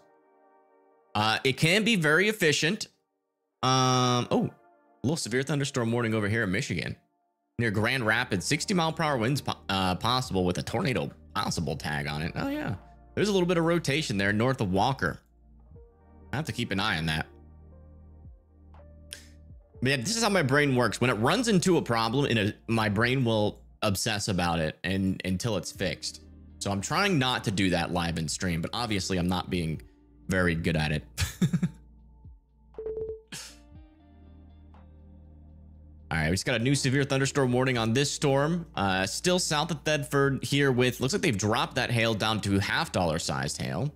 It can be very efficient. Oh, a little severe thunderstorm warning over here in Michigan near Grand Rapids. 60-mile-per-hour winds possible with a tornado possible tag on it. Oh yeah, there's a little bit of rotation there north of Walker. I have to keep an eye on that. Yeah, this is how my brain works. When it runs into a problem, my brain will obsess about it and until it's fixed. So I'm trying not to do that live in stream, but obviously I'm not being very good at it. All right, we just got a new severe thunderstorm warning on this storm. Still south of Thedford here with, looks like they've dropped that hail down to $half sized hail.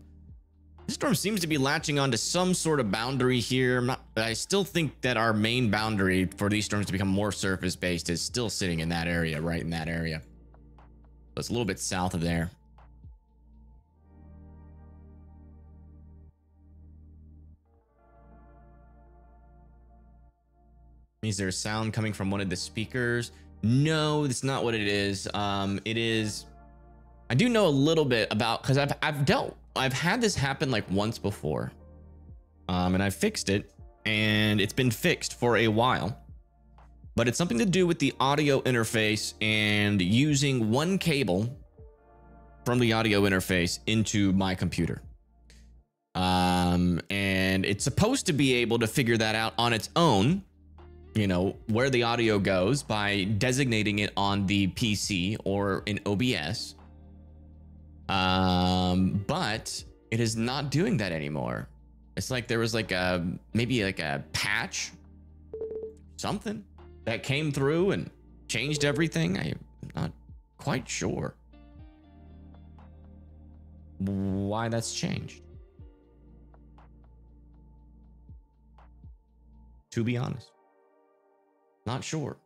This storm seems to be latching onto some sort of boundary here. I still think that our main boundary for these storms to become more surface based is still sitting in that area, right in that area. So it's a little bit south of there. Is there a sound coming from one of the speakers? No, that's not what it is. It is, I do know a little bit about, because I've had this happen like once before. And I fixed it, and it's been fixed for a while. But it's something to do with the audio interface and using one cable from the audio interface into my computer. And it's supposed to be able to figure that out on its own, you know, where the audio goes by designating it on the PC or in OBS. But it is not doing that anymore. It's like there was like maybe like a patch, something that came through and changed everything. I'm not quite sure why that's changed, to be honest. Not sure.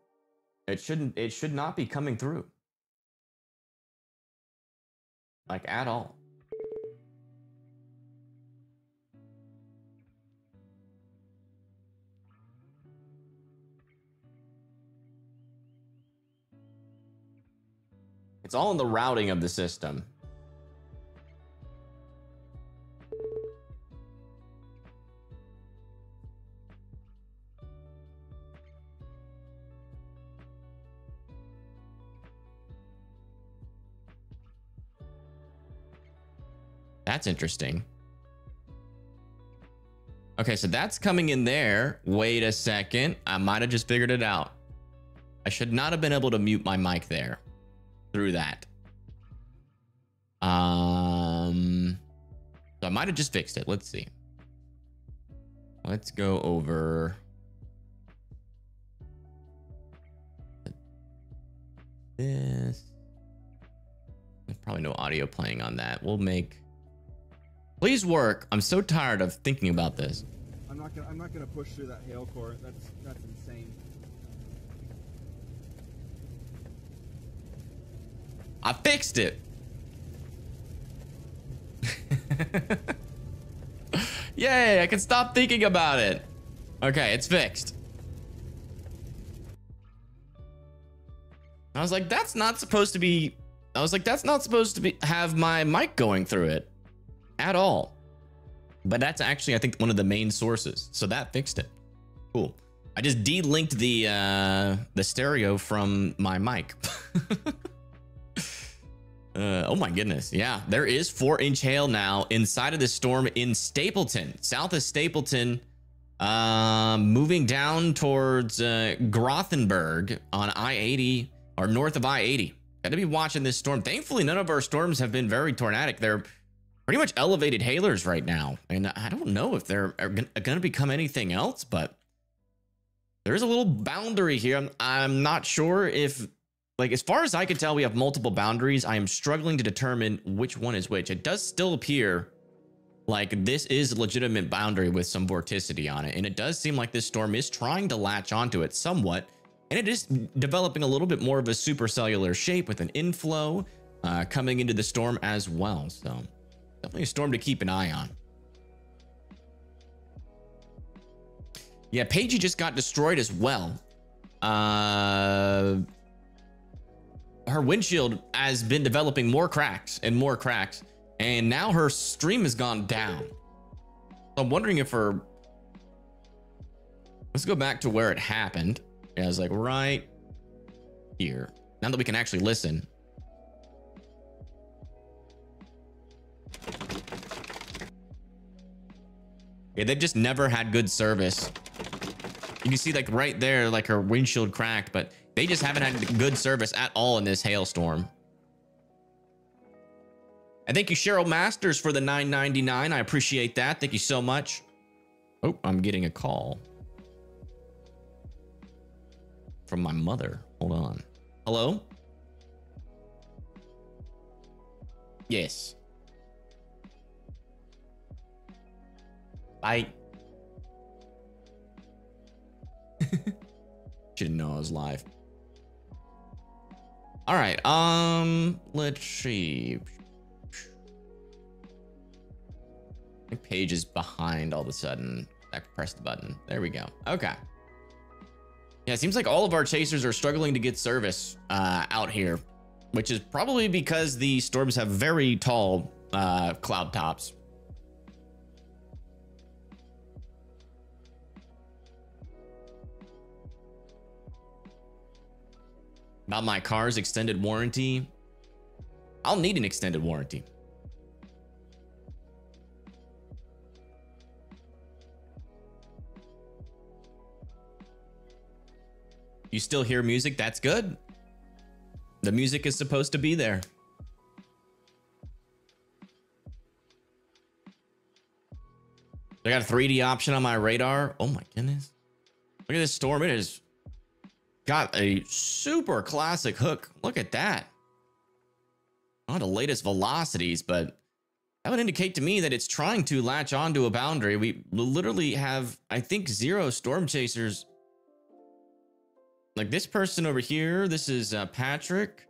It should not be coming through. Like at all. It's all in the routing of the system. That's interesting. Okay, so that's coming in there. Wait a second. I might have just figured it out. I should not have been able to mute my mic there through that. So I might have just fixed it. Let's see. Let's go over this. There's probably no audio playing on that. We'll make, please work. I'm so tired of thinking about this. I'm not gonna push through that hail core. That's insane. I fixed it. Yay, I can stop thinking about it. Okay, it's fixed. I was like, that's not supposed to be, have my mic going through it at all. But that's actually, I think, one of the main sources. So that fixed it. Cool. I just de-linked the stereo from my mic. Oh my goodness. Yeah, there is 4-inch hail now inside of this storm in Stapleton, south of Stapleton, moving down towards Grothenburg on I-80 or north of I-80. Got to be watching this storm. Thankfully, none of our storms have been very tornadic. They're pretty much elevated hailers right now. And I don't know if they're going to become anything else, but there's a little boundary here. I'm not sure if, like, as far as I can tell, we have multiple boundaries. I am struggling to determine which one is which. It does still appear like this is a legitimate boundary with some vorticity on it. And it does seem like this storm is trying to latch onto it somewhat. And it is developing a little bit more of a supercellular shape with an inflow coming into the storm as well. So definitely a storm to keep an eye on. Yeah, Pagey just got destroyed as well. Her windshield has been developing more cracks, and now her stream has gone down. So I'm wondering if her, let's go back to where it happened. Yeah, it's like right here. Now that we can actually listen. Yeah, they've just never had good service. You can see like right there, like her windshield cracked, but they just haven't had good service at all in this hailstorm. And thank you, Cheryl Masters, for the $9.99. I appreciate that. Thank you so much. Oh, I'm getting a call from my mother. Hold on. Hello? Yes. Bye. She didn't know I was live. All right. Let's see. My page is behind all of a sudden. I press the button. There we go. Okay. Yeah, it seems like all of our chasers are struggling to get service out here, which is probably because the storms have very tall cloud tops. About my car's extended warranty. I'll need an extended warranty. You still hear music? That's good. The music is supposed to be there. I got a 3D option on my radar. Oh my goodness. Look at this storm. It has got a super classic hook. Look at that. Not the latest velocities, but that would indicate to me that it's trying to latch onto a boundary. We literally have, I think, 0 storm chasers. Like this person over here, this is Patrick.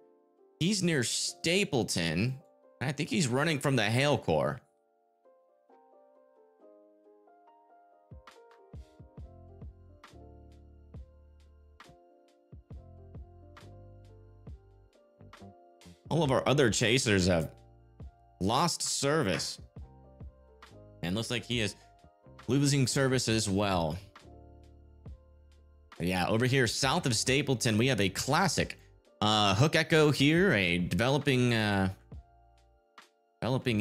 He's near Stapleton. I think he's running from the hail core. All of our other chasers have lost service. And looks like he is losing service as well. Yeah, over here south of Stapleton, we have a classic hook echo here, a developing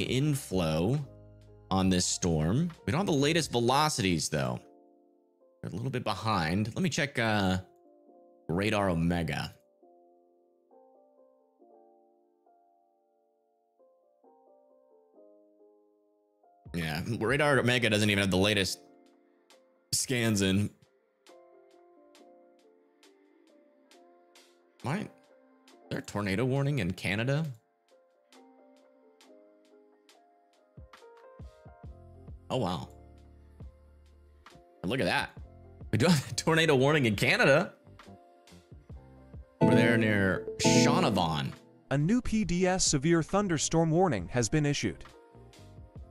inflow on this storm. We don't have the latest velocities though. We're a little bit behind. Let me check Radar Omega. Yeah, Radar Omega doesn't even have the latest scans in. Is there a tornado warning in Canada? Oh, wow. Look at that. We do have a tornado warning in Canada. Over there near Shaunavon. A new PDS severe thunderstorm warning has been issued.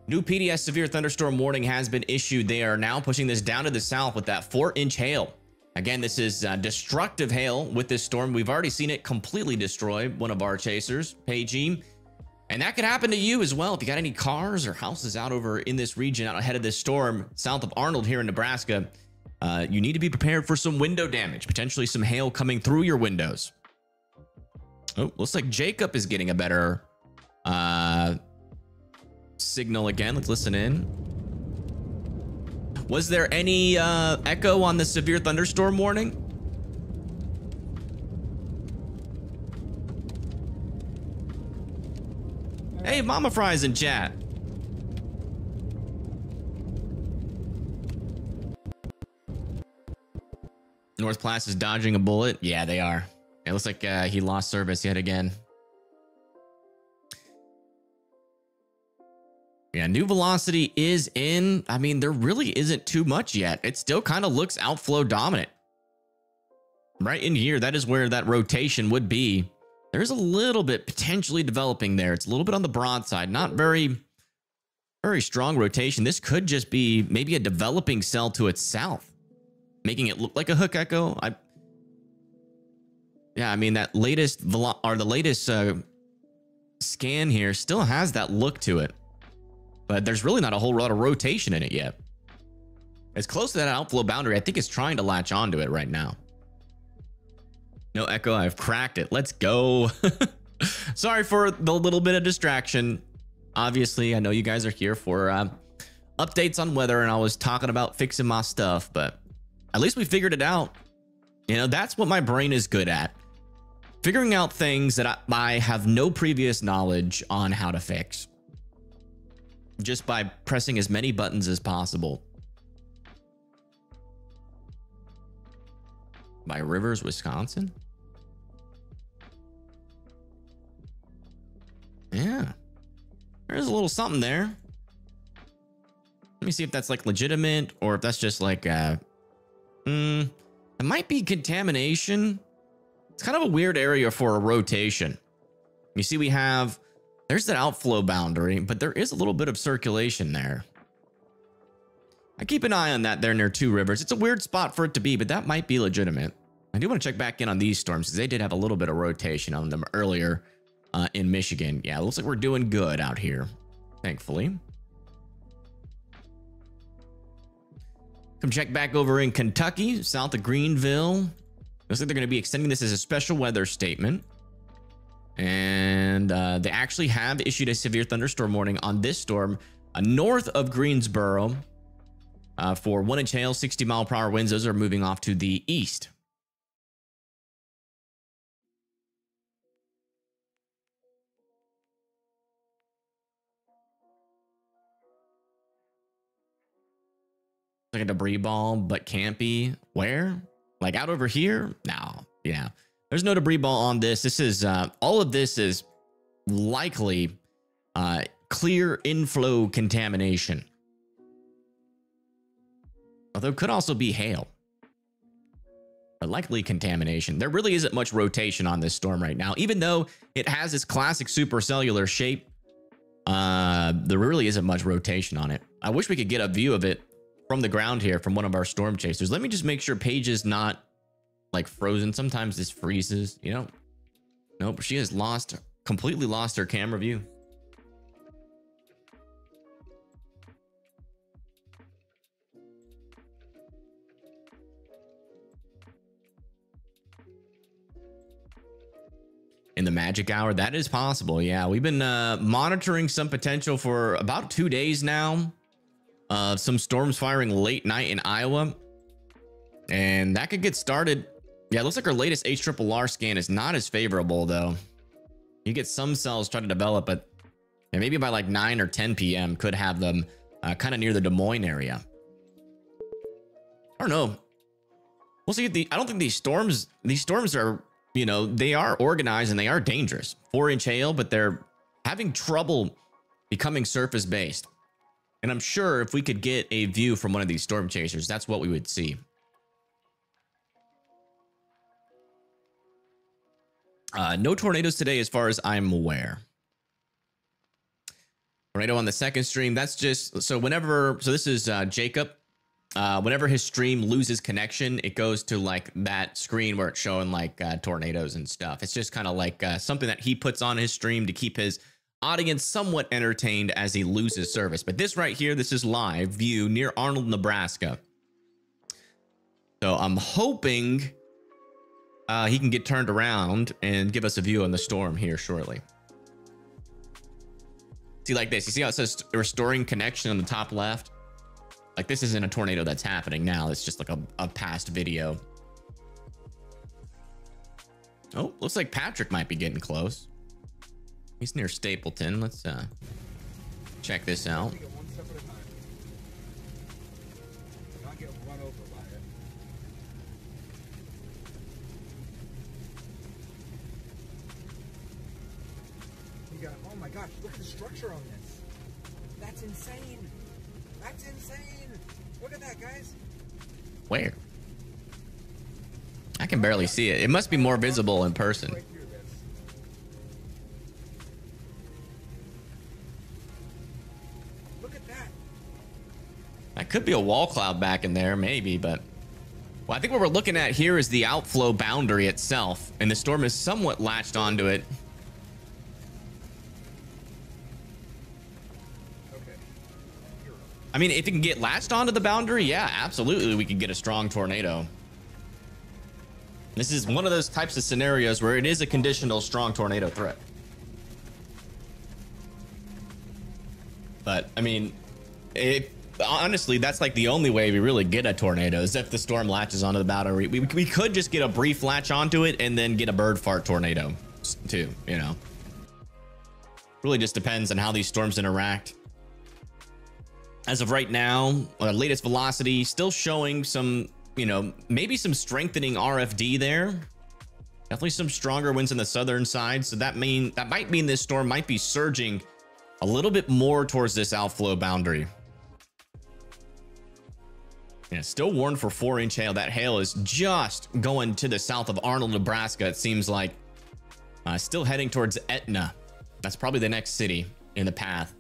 New PDS severe thunderstorm warning has been issued. They are now pushing this down to the south with that 4-inch hail. Again, this is destructive hail with this storm. We've already seen it completely destroy one of our chasers, Pagey. And that could happen to you as well. If you got any cars or houses out over in this region out ahead of this storm, south of Arnold here in Nebraska, you need to be prepared for some window damage, potentially some hail coming through your windows. Oh, looks like Jacob is getting a better signal again. Let's listen in. Was there any echo on the severe thunderstorm warning? Hey, Mama Fry's in chat. North Class is dodging a bullet. Yeah, they are. It looks like he lost service yet again. Yeah, new velocity is in. I mean, there really isn't too much yet. It still kind of looks outflow dominant. Right in here, that is where that rotation would be. There's a little bit potentially developing there. It's a little bit on the broadside, not very strong rotation. This could just be maybe a developing cell to its south, making it look like a hook echo. Yeah, I mean, that latest scan here still has that look to it. But there's really not a whole lot of rotation in it yet. It's close to that outflow boundary. I think it's trying to latch onto it right now. No echo. I've cracked it. Let's go. Sorry for the little bit of distraction. Obviously, I know you guys are here for updates on weather, and I was talking about fixing my stuff, but at least we figured it out. You know, that's what my brain is good at. Figuring out things that I have no previous knowledge on how to fix. Just by pressing as many buttons as possible. By Rivers, Wisconsin? Yeah. There's a little something there. Let me see if that's like legitimate or if that's just like it might be contamination. It's kind of a weird area for a rotation. You see there's that outflow boundary, but there is a little bit of circulation there. I keep an eye on that there near Two Rivers. It's a weird spot for it to be, but that might be legitimate. I do want to check back in on these storms because they did have a little bit of rotation on them earlier in Michigan. Yeah, it looks like we're doing good out here, thankfully. Come check back over in Kentucky, south of Greenville. Looks like they're going to be extending this as a special weather statement. And they actually have issued a severe thunderstorm warning on this storm north of Greensboro for 1-inch hail, 60-mile-per-hour winds. Those are moving off to the east. Like a debris ball, but can't be. Where? Like out over here? No. Yeah. There's no debris ball on this. This is all of this is likely clear inflow contamination. Although it could also be hail. But likely contamination. There really isn't much rotation on this storm right now. Even though it has its classic supercellular shape, there really isn't much rotation on it. I wish we could get a view of it from the ground here from one of our storm chasers. Let me just make sure Paige is not like frozen. Sometimes this freezes, you know. Nope, she has completely lost her camera view. In the magic hour, that is possible. Yeah, we've been monitoring some potential for about 2 days now. Some storms firing late night in Iowa, and that could get started. Yeah, it looks like our latest HRRR scan is not as favorable though. You get some cells trying to develop, but yeah, maybe by like 9 or 10 p.m. could have them kind of near the Des Moines area. I don't know. We'll see. I don't think these storms are, you know, they are organized and they are dangerous. 4-inch hail, but they're having trouble becoming surface based. And I'm sure if we could get a view from one of these storm chasers, that's what we would see. No tornadoes today as far as I'm aware. Tornado on the second stream. That's just, so this is Jacob. Whenever his stream loses connection, it goes to like that screen where it's showing like tornadoes and stuff. It's just kind of like something that he puts on his stream to keep his audience somewhat entertained as he loses service. But this right here, this is live view near Arnold, Nebraska. So I'm hoping he can get turned around and give us a view on the storm here shortly. See, like this, you see how it says restoring connection on the top left? Like this isn't a tornado that's happening now. It's just like a past video. Oh, looks like Patrick might be getting close. He's near Stapleton. Let's check this out. Oh my gosh, look at the structure on this. That's insane. That's insane. Look at that, guys. Where? I can barely see it. It must be more visible in person. That could be a wall cloud back in there, maybe, but well, I think what we're looking at here is the outflow boundary itself, and the storm is somewhat latched onto it. I mean, if it can get latched onto the boundary, yeah, absolutely, we could get a strong tornado. This is one of those types of scenarios where it is a conditional strong tornado threat. But I mean, honestly, that's like the only way we really get a tornado is if the storm latches onto the boundary. We could just get a brief latch onto it and then get a bird fart tornado too, you know. Really just depends on how these storms interact. As of right now, latest velocity still showing some, you know, maybe some strengthening RFD there. Definitely some stronger winds on the southern side. So that might mean this storm might be surging a little bit more towards this outflow boundary. Yeah, still warned for 4-inch hail. That hail is just going to the south of Arnold, Nebraska. It seems like still heading towards Etna. That's probably the next city in the path.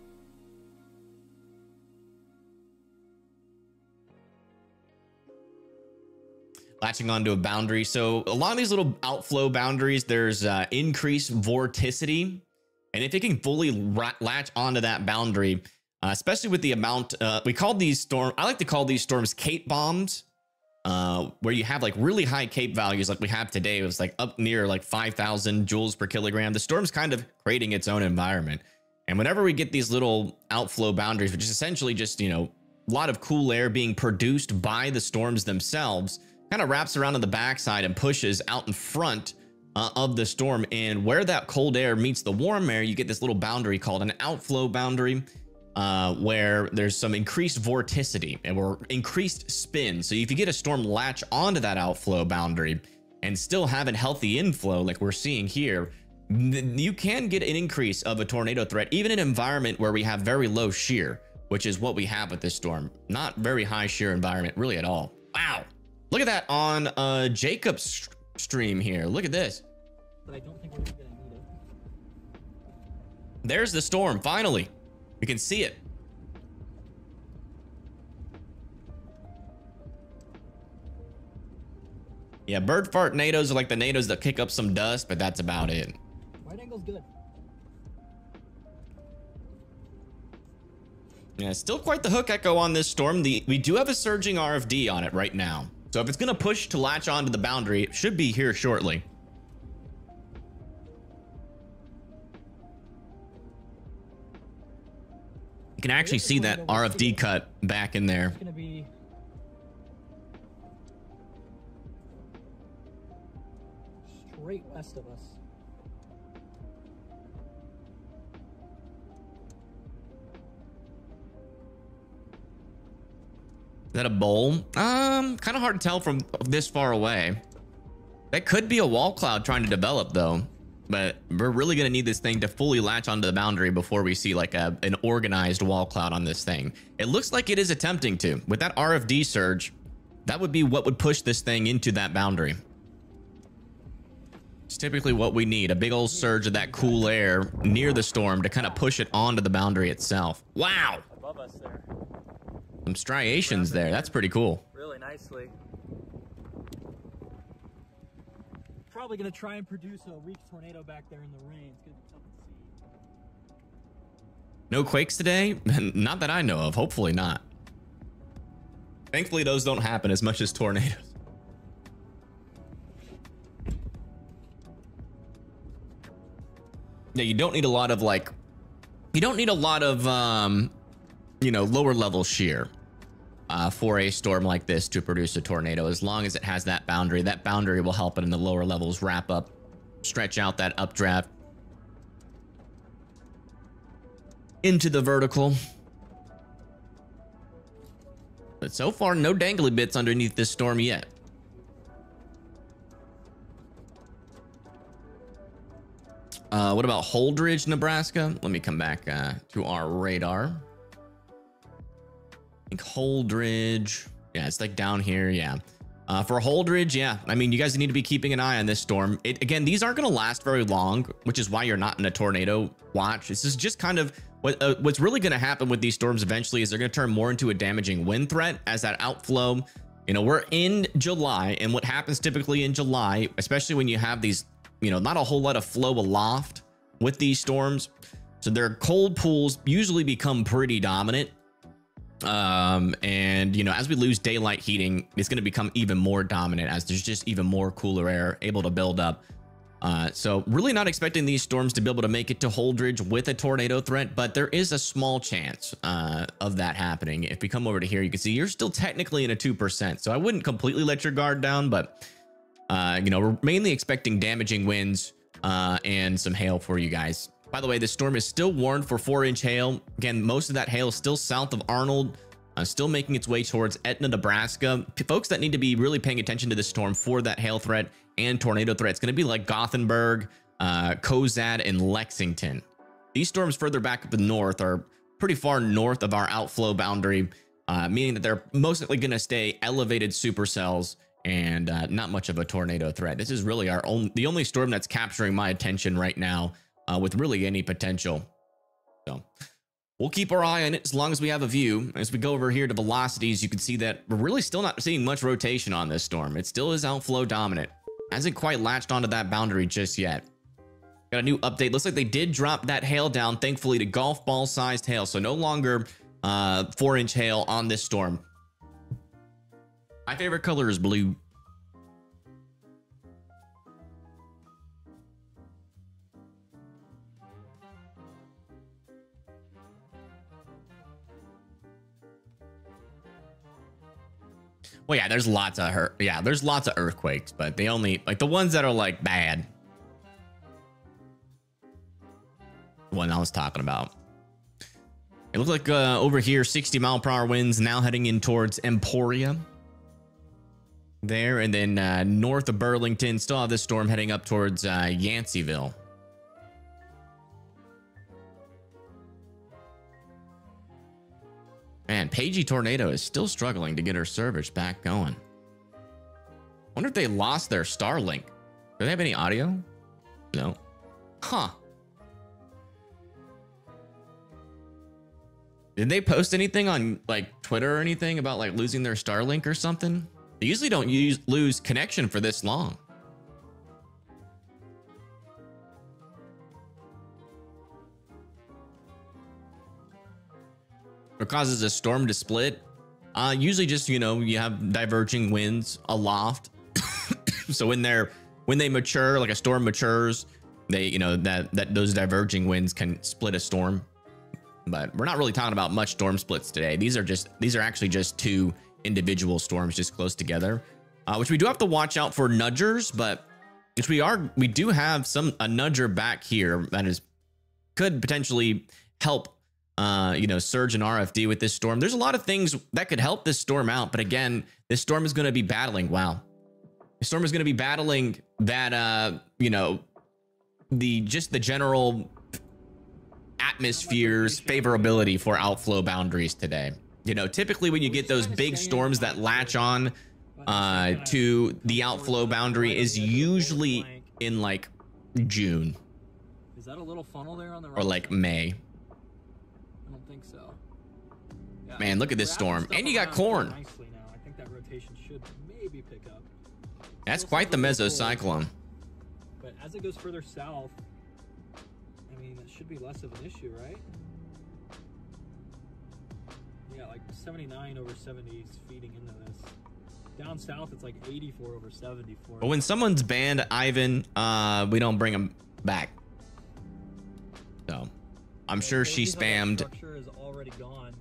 Latching onto a boundary. So a lot of these little outflow boundaries, there's increased vorticity. And if it can fully latch onto that boundary, especially with the amount, we call these storms, I like to call these storms Cape bombs, where you have like really high Cape values like we have today. It was like up near like 5,000 joules per kilogram. The storm's kind of creating its own environment. And whenever we get these little outflow boundaries, which is essentially just, you know, a lot of cool air being produced by the storms themselves, kind of wraps around on the backside and pushes out in front of the storm. And where that cold air meets the warm air, you get this little boundary called an outflow boundary, where there's some increased vorticity or increased spin. So if you get a storm latch onto that outflow boundary and still have a healthy inflow like we're seeing here, you can get an increase of a tornado threat, even in an environment where we have very low shear, which is what we have with this storm. Not very high shear environment really at all. Wow. Look at that on Jacob's stream here. Look at this. But I don't think we're gonna need it. There's the storm. Finally, we can see it. Yeah, bird fart nados are like the nados that kick up some dust, but that's about it. Wide angle's good. Yeah, still quite the hook echo on this storm. We do have a surging RFD on it right now. So if it's going to push to latch onto the boundary, it should be here shortly. You can actually see that RFD cut back in there. It's gonna be straight west of us. Is that a bowl? Kind of hard to tell from this far away. That could be a wall cloud trying to develop though, but we're really gonna need this thing to fully latch onto the boundary before we see like an organized wall cloud on this thing. It looks like it is attempting to. With that RFD surge, that would be what would push this thing into that boundary. It's typically what we need, a big old surge of that cool air near the storm to kind of push it onto the boundary itself. Wow. Above us there. Some striations there. That's pretty cool. Really nicely. Probably gonna try and produce a weak tornado back there in the rain. It's gonna be tough to see. No quakes today? Not that I know of. Hopefully not. Thankfully, those don't happen as much as tornadoes. Yeah, you don't need a lot of like, you don't need a lot of, you know, lower level shear for a storm like this to produce a tornado. As long as it has that boundary will help it in the lower levels wrap up, stretch out that updraft into the vertical. But so far, no dangly bits underneath this storm yet. What about Holdridge, Nebraska? Let me come back to our radar. I think Holdridge, yeah, it's like down here. Yeah. For Holdridge, yeah, I mean, you guys need to be keeping an eye on this storm. Again, these aren't going to last very long, which is why you're not in a tornado watch. This is just kind of what's really going to happen with these storms eventually is they're going to turn more into a damaging wind threat as that outflow. You know, we're in July, and what happens typically in July, especially when you have these, you know, not a whole lot of flow aloft with these storms. So their cold pools usually become pretty dominant. And you know, as we lose daylight heating, it's going to become even more dominant as there's just even more cooler air able to build up. So really not expecting these storms to be able to make it to Holdridge with a tornado threat, but there is a small chance of that happening. If we come over to here, you can see you're still technically in a 2%. So I wouldn't completely let your guard down, but you know, we're mainly expecting damaging winds and some hail for you guys. By the way, this storm is still warned for 4-inch hail. Again, most of that hail is still south of Arnold, still making its way towards Etna, Nebraska. Folks that need to be really paying attention to this storm for that hail threat and tornado threat, it's going to be like Gothenburg, Cozad, and Lexington. These storms further back up the north are pretty far north of our outflow boundary, meaning that they're most likely going to stay elevated supercells and not much of a tornado threat. This is really the only storm that's capturing my attention right now with really any potential. So we'll keep our eye on it as long as we have a view. As we go over here to velocities, you can see that we're really still not seeing much rotation on this storm. It still is outflow dominant. Hasn't quite latched onto that boundary just yet. Got a new update. Looks like they did drop that hail down, thankfully, to golf ball sized hail. So no longer 4-inch hail on this storm. My favorite color is blue. Well, yeah, there's lots of there's lots of earthquakes, but they only like the ones that are like bad. The one I was talking about. It looks like over here, 60-mile-per-hour winds now heading in towards Emporia. There, and then north of Burlington, still have this storm heading up towards Yanceyville. Man, Pagey Tornado is still struggling to get her service back going. Wonder if they lost their Starlink. Do they have any audio? No. Huh. Did they post anything on like Twitter or anything about like losing their Starlink or something? They usually don't lose connection for this long. What causes a storm to split? Usually just, you know, you have diverging winds aloft. So when they mature, like a storm matures, they, you know, that those diverging winds can split a storm. But we're not really talking about much storm splits today. These are actually just two individual storms just close together, which we do have to watch out for nudgers, but which we do have a nudger back here that could potentially help you know, surge and RFD with this storm. There's a lot of things that could help this storm out, but again, this storm is going to be battling. Wow. The storm is going to be battling that, you know, the general atmosphere's favorability for outflow boundaries today. You know, typically when you get those big storms that latch on to the outflow boundary is usually in like June. Is that a little funnel there on the right? Or like May. I don't think so. Yeah, Man, look at this storm. And you got corn. Nicely now. I think that rotation should maybe pick up. That's quite the mesocyclone. But as it goes further south, I mean, it should be less of an issue, right? Yeah, like 79 over 70 is feeding into this. Down south, it's like 84 over 74. But when someone's banned Ivan, we don't bring him back. So I'm sure she spammed. Structure is already gone.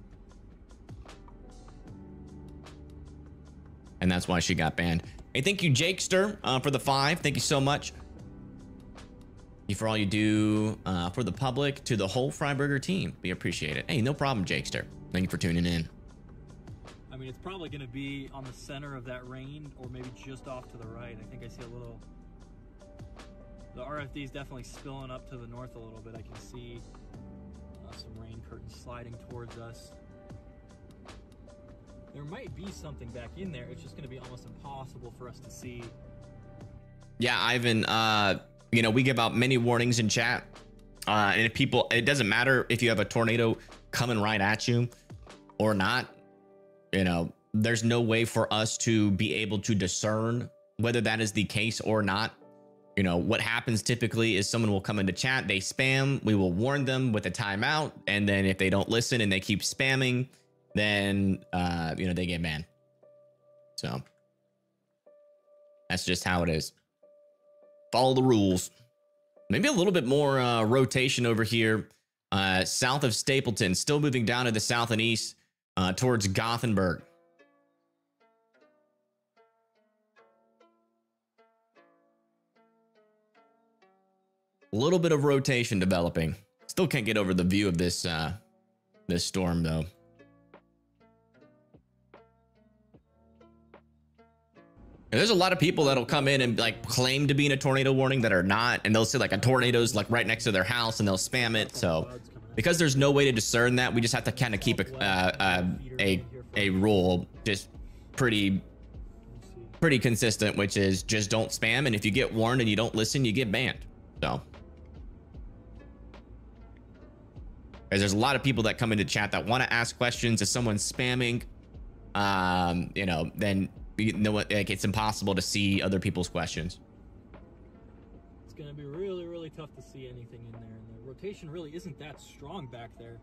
And that's why she got banned. Hey, thank you, Jakester, for the 5. Thank you so much. Thank you for all you do for the public, to the whole Freiburger team. We appreciate it. Hey, no problem, Jakester. Thank you for tuning in. I mean, it's probably going to be on the center of that rain, or maybe just off to the right. I think I see a little... The RFD is definitely spilling up to the north a little bit. I can see some rain curtains sliding towards us. There might be something back in there. It's just going to be almost impossible for us to see. Yeah, Ivan, you know, we give out many warnings in chat. And if people, it doesn't matter if you have a tornado coming right at you or not. You know, there's no way for us to be able to discern whether that is the case or not. You know, what happens typically is someone will come into chat, they spam, we will warn them with a timeout. And then if they don't listen and they keep spamming, then, you know, they get banned. So that's just how it is. Follow the rules. Maybe a little bit more rotation over here south of Stapleton, still moving down to the south and east towards Gothenburg. A little bit of rotation developing. Still can't get over the view of this this storm though. And there's a lot of people that'll come in and like claim to be in a tornado warning that are not, and they'll say like a tornado's like right next to their house and they'll spam it. So because there's no way to discern that, we just have to kind of keep a rule just pretty consistent, which is just don't spam, and if you get warned and you don't listen, you get banned. So because there's a lot of people that come into chat that want to ask questions. If someone's spamming, you know, then you know what, like it's impossible to see other people's questions. It's going to be really, really tough to see anything in there. And the rotation really isn't that strong back there.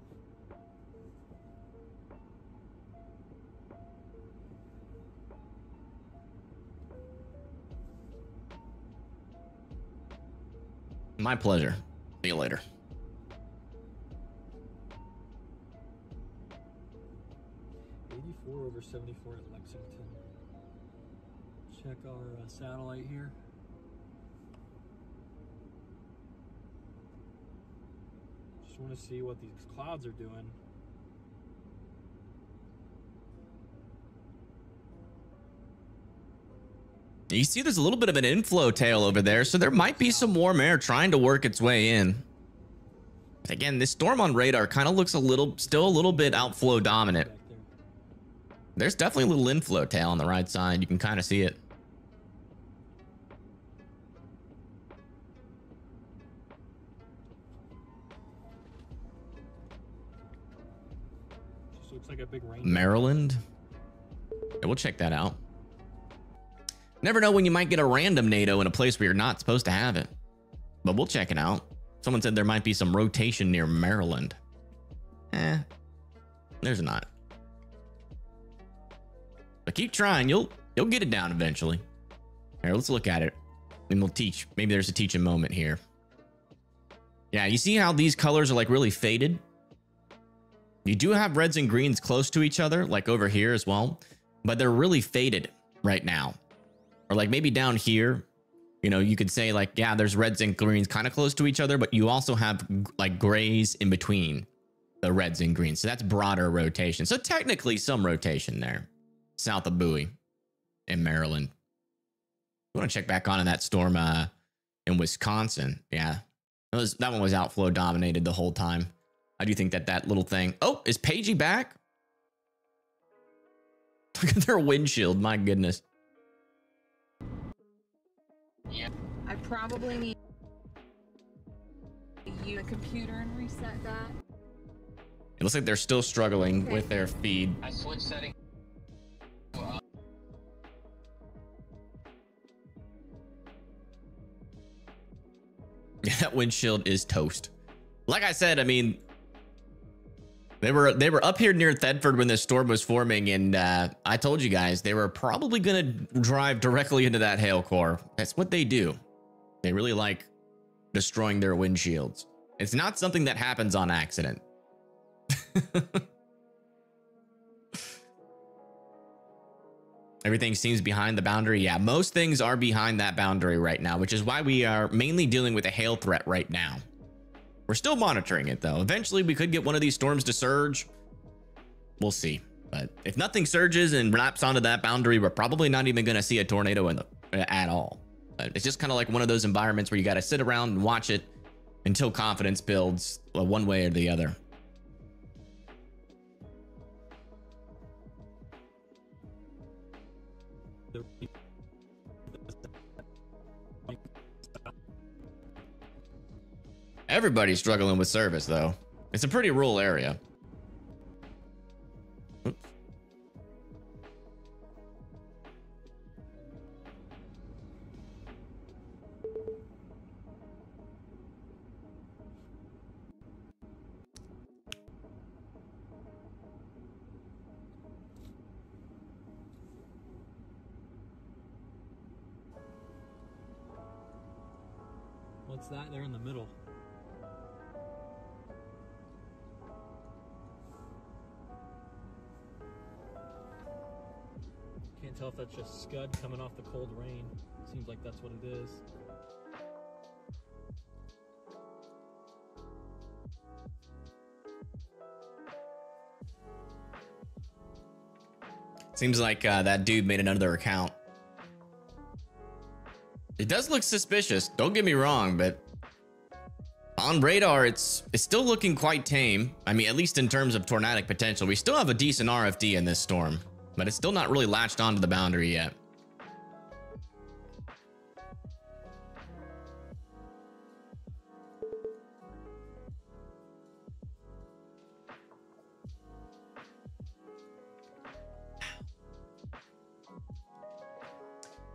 My pleasure. See you later. Over 74 at Lexington. Check our satellite here. Just want to see what these clouds are doing. You see there's a little bit of an inflow tail over there, so there might be some warm air trying to work its way in. But again, this storm on radar kind of looks still a little bit outflow dominant. There's definitely a little inflow tail on the right side. You can kind of see it. Just looks like a big rain. Maryland. Yeah, we'll check that out. Never know when you might get a random NATO in a place where you're not supposed to have it. But we'll check it out. Someone said there might be some rotation near Maryland. There's not. But keep trying. You'll get it down eventually. Here, let's look at it. And we'll teach. Maybe there's a teaching moment here. Yeah, you see how these colors are like really faded? You do have reds and greens close to each other, like over here as well, but they're really faded right now. Or like maybe down here, you know, you could say like, yeah, there's reds and greens kind of close to each other, but you also have like grays in between the reds and greens. So that's broader rotation. So technically some rotation there. South of Bowie in Maryland. I want to check back on that storm in Wisconsin. Yeah, that one was outflow dominated the whole time. I do think that little thing. Oh, is Pagey back? Look at their windshield. My goodness. Yeah. I probably need to use a computer and reset that. It looks like they're still struggling with their feed. I switched settings. Yeah, that windshield is toast. Like I said, I mean, they were up here near Thetford when this storm was forming, and I told you guys they were probably gonna drive directly into that hail core. That's what they do. They really like destroying their windshields. It's not something that happens on accident. Everything seems behind the boundary. Yeah, most things are behind that boundary right now, which is why we are mainly dealing with a hail threat right now. We're still monitoring it though. Eventually we could get one of these storms to surge. We'll see. But if nothing surges and wraps onto that boundary, we're probably not even going to see a tornado at all. But it's just kind of like one of those environments where you got to sit around and watch it until confidence builds one way or the other. Everybody's struggling with service though. It's a pretty rural area. Oops. It's that there in the middle. Can't tell if that's just scud coming off the cold rain. Seems like that's what it is. Seems like that dude made another account. It does look suspicious, don't get me wrong, but on radar, it's still looking quite tame. I mean, at least in terms of tornadic potential. We still have a decent RFD in this storm, but it's still not really latched onto the boundary yet.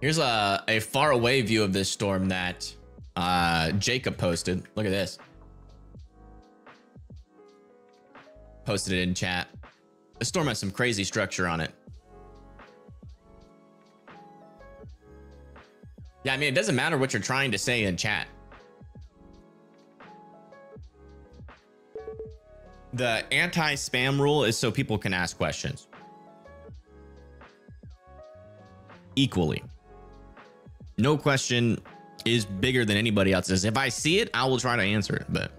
Here's a far away view of this storm that Jacob posted. Look at this. Posted it in chat. The storm has some crazy structure on it. Yeah, I mean, it doesn't matter what you're trying to say in chat. The anti-spam rule is so people can ask questions equally. No question is bigger than anybody else's. If I see it, I will try to answer it, but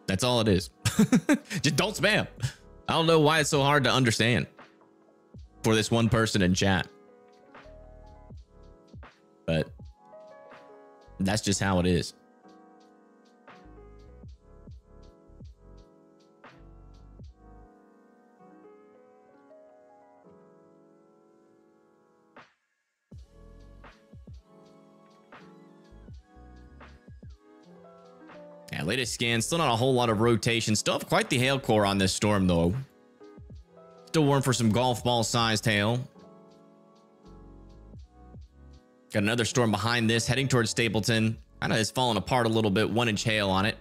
that's all it is. Just don't spam. I don't know why it's so hard to understand for this one person in chat, but that's just how it is. Yeah, latest scan, still not a whole lot of rotation. Still have quite the hail core on this storm, though. Still warm for some golf ball sized hail. Got another storm behind this, heading towards Stapleton. Kind of has fallen apart a little bit, 1-inch hail on it.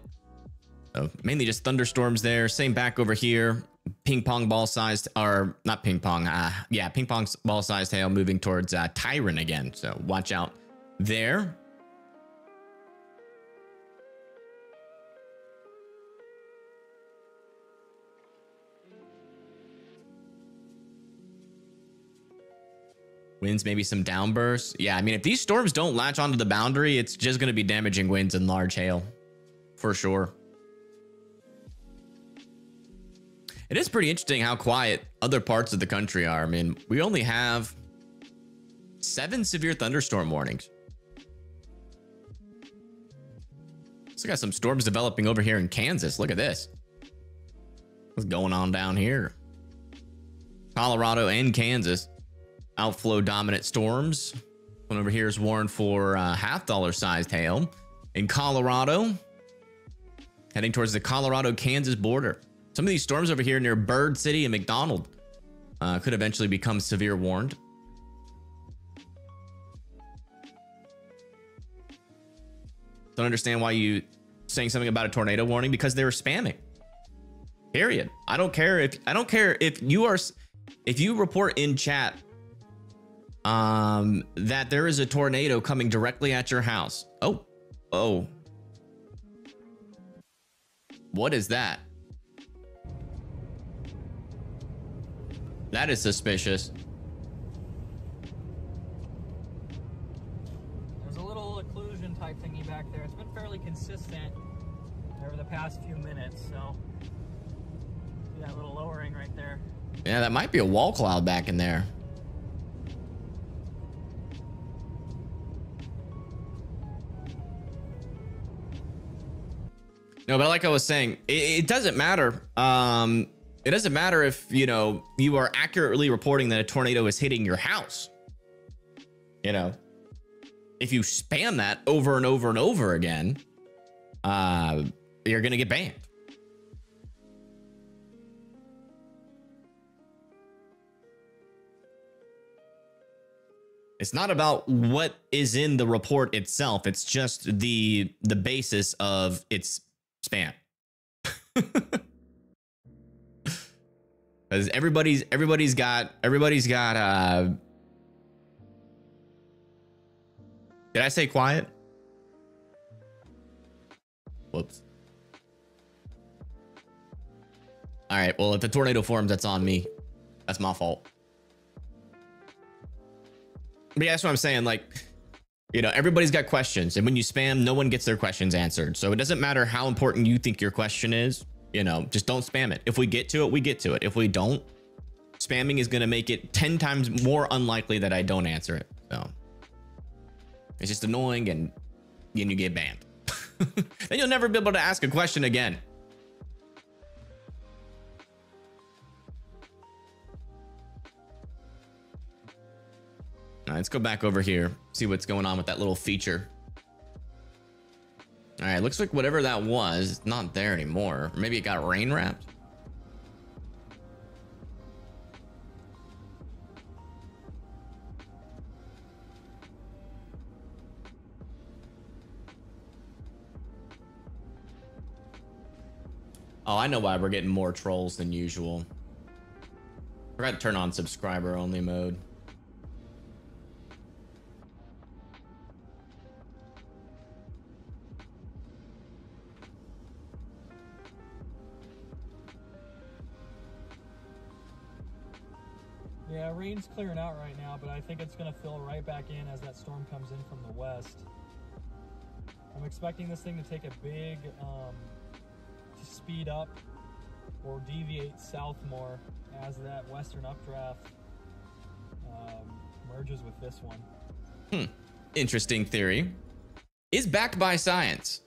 So mainly just thunderstorms there. Same back over here. Ping pong ball sized, or not ping pong. Yeah, ping pong ball sized hail moving towards Tyron again. So watch out there. Winds, maybe some downbursts. Yeah, I mean, if these storms don't latch onto the boundary, it's just going to be damaging winds and large hail for sure. It is pretty interesting how quiet other parts of the country are. I mean, we only have 7 severe thunderstorm warnings. So got some storms developing over here in Kansas. Look at this. What's going on down here? Colorado and Kansas. Outflow dominant storms. One over here is warned for $half sized hail in Colorado, heading towards the Colorado-Kansas border. Some of these storms over here near Bird City and McDonald could eventually become severe warned. Don't understand why you saying something about a tornado warning, because they were spamming. Period. I don't care if you report in chat that there is a tornado coming directly at your house. Oh, what is that? That is suspicious. There's a little occlusion type thingy back there. It's been fairly consistent over the past few minutes, so see that little lowering right there. Yeah, that might be a wall cloud back in there. No, but like I was saying, it doesn't matter. It doesn't matter if, you know, you are accurately reporting that a tornado is hitting your house. You know, if you spam that over and over and over again, you're going to get banned. It's not about what is in the report itself. It's just the basis of its spam. Because everybody's got did I say quiet? Whoops. All right, well, if the tornado forms, that's on me. That's my fault. But yeah, that's what I'm saying. Like, you know, everybody's got questions, and when you spam, no one gets their questions answered. So it doesn't matter how important you think your question is, you know, just don't spam it. If we get to it, we get to it. If we don't, spamming is going to make it 10 times more unlikely that I don't answer it. So it's just annoying, and then you get banned. Then you'll never be able to ask a question again. All right, let's go back over here, see what's going on with that little feature. All right, looks like whatever that was, it's not there anymore. Maybe it got rain wrapped. Oh, I know why we're getting more trolls than usual. Forgot to turn on subscriber only mode. Yeah, rain's clearing out right now, but I think it's going to fill right back in as that storm comes in from the west. I'm expecting this thing to take a big to speed up or deviate south more as that western updraft merges with this one. Interesting theory. Is backed by science.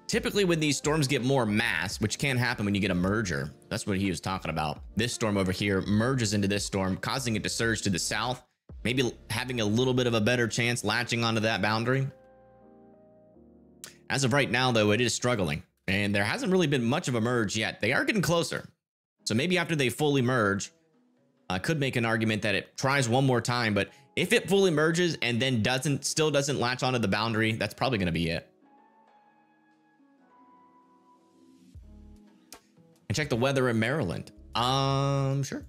Typically when these storms get more mass, which can happen when you get a merger, that's what he was talking about. This storm over here merges into this storm, causing it to surge to the south, maybe having a little bit of a better chance latching onto that boundary. As of right now, though, it is struggling, and there hasn't really been much of a merge yet. They are getting closer. So maybe after they fully merge, I could make an argument that it tries one more time, but if it fully merges and then still doesn't latch onto the boundary, that's probably going to be it. And check the weather in Maryland. Sure.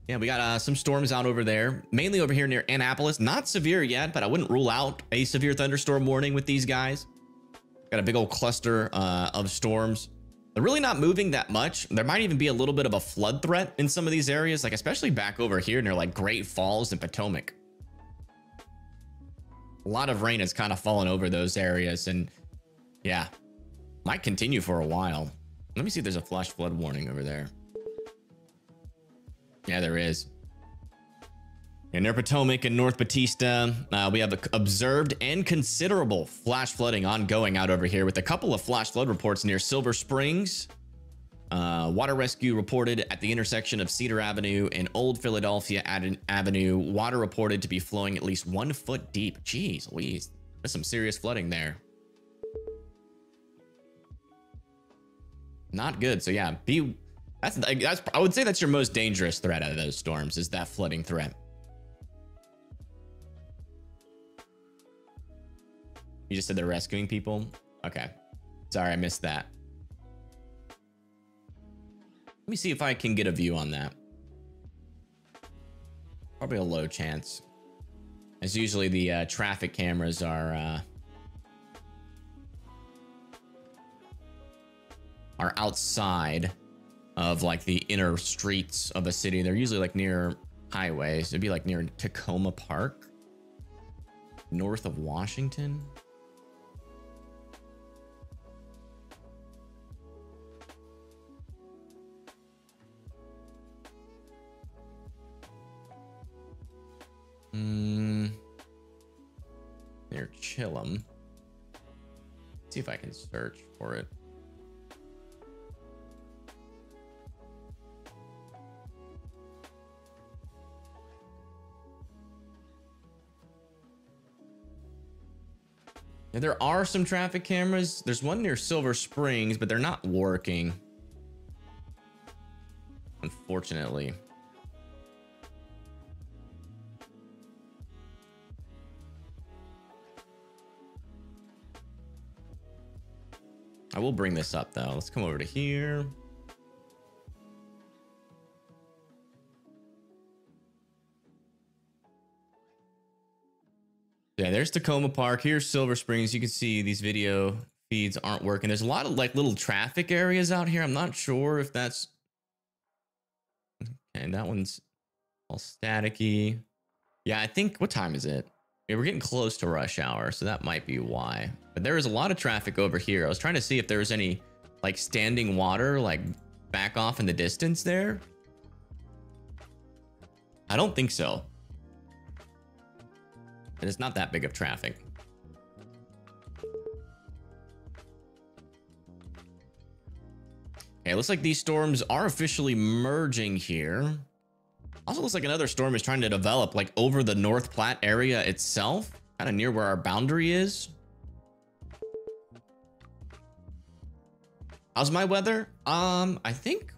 Yeah, we got some storms out over there, mainly over here near Annapolis. Not severe yet, but I wouldn't rule out a severe thunderstorm warning with these guys. Got a big old cluster of storms. They're really not moving that much. There might even be a little bit of a flood threat in some of these areas, like especially back over here near like Great Falls and Potomac. A lot of rain has kind of fallen over those areas, and yeah, might continue for a while. Let me see if there's a flash flood warning over there. Yeah, there is. And near Potomac and North Batista, we have observed and considerable flash flooding ongoing out over here, with a couple of flash flood reports near Silver Springs. Water rescue reported at the intersection of Cedar Avenue and Old Philadelphia Avenue. Water reported to be flowing at least 1 foot deep. Jeez Louise, there's some serious flooding there. Not good. So yeah, that's I would say that's your most dangerous threat out of those storms, is that flooding threat. You just said they're rescuing people? Okay. Sorry, I missed that. Let me see if I can get a view on that. Probably a low chance, as usually the traffic cameras are outside of like the inner streets of a city. They're usually like near highways. It'd be like near Tacoma Park, north of Washington. Near Chillum. See if I can search for it. Yeah, there are some traffic cameras. There's one near Silver Springs, but they're not working, unfortunately. I will bring this up though. Let's come over to here. Yeah, there's Tacoma Park. Here's Silver Springs. You can see these video feeds aren't working. There's a lot of like little traffic areas out here. I'm not sure if that's, and that one's all staticky. Yeah, I think, what time is it? Yeah, we're getting close to rush hour, so that might be why. But there is a lot of traffic over here. I was trying to see if there was any like standing water, like back off in the distance there. I don't think so. And it's not that big of traffic. Okay, it looks like these storms are officially merging here. Also looks like another storm is trying to develop like over the North Platte area itself, kind of near where our boundary is. How's my weather? I think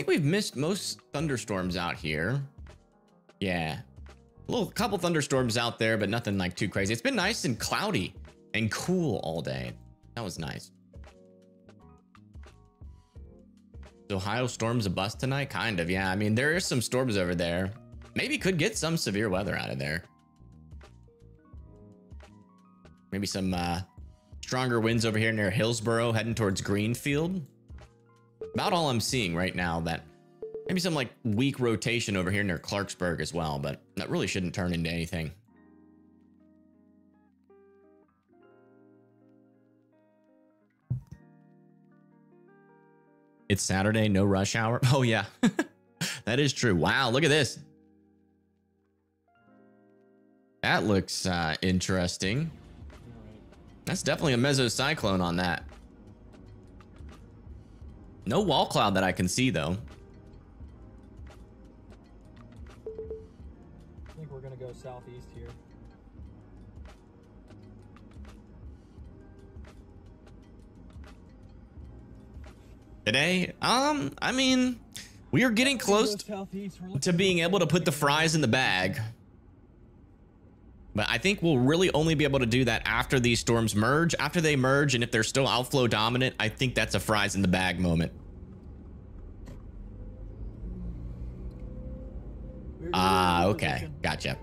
we've missed most thunderstorms out here. Yeah, couple thunderstorms out there, but nothing like too crazy. It's been nice and cloudy and cool all day. That was nice. So Ohio storms a bust tonight? Kind of, yeah. I mean, there are some storms over there. Maybe could get some severe weather out of there. Maybe some stronger winds over here near Hillsboro heading towards Greenfield. About all I'm seeing right now. That maybe some like weak rotation over here near Clarksburg as well, but that really shouldn't turn into anything. It's Saturday, no rush hour. Oh yeah, that is true. Wow, look at this. That looks interesting. That's definitely a mesocyclone on that. No wall cloud that I can see though. I think we're gonna go southeast here. Today, I mean, we are getting close to being able to put the fries in the bag. But I think we'll really only be able to do that after these storms merge. After they merge, and if they're still outflow dominant, I think that's a fries in the bag moment. Okay, gotcha.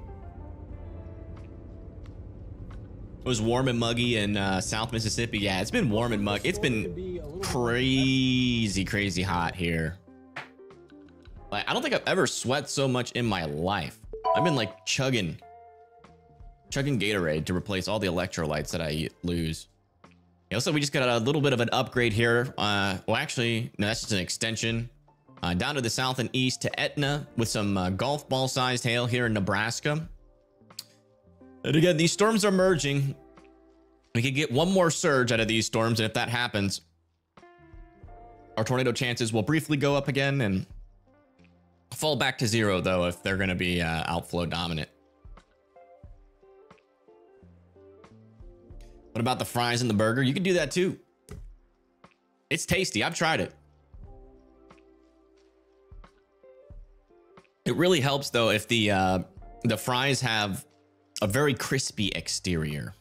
It was warm and muggy in South Mississippi. Yeah, it's been warm and muggy. It's been crazy hot here. Like, I don't think I've ever sweat so much in my life. I've been like chugging Gatorade to replace all the electrolytes that I lose. Yeah, so we just got a little bit of an upgrade here. Well, actually, no, that's just an extension. Down to the south and east to Etna with some golf ball sized hail here in Nebraska. And again, these storms are merging. We could get one more surge out of these storms, and if that happens, our tornado chances will briefly go up again and fall back to zero, though, if they're going to be outflow dominant. What about the fries and the burger? You can do that too. It's tasty. I've tried it. It really helps though if the fries have a very crispy exterior.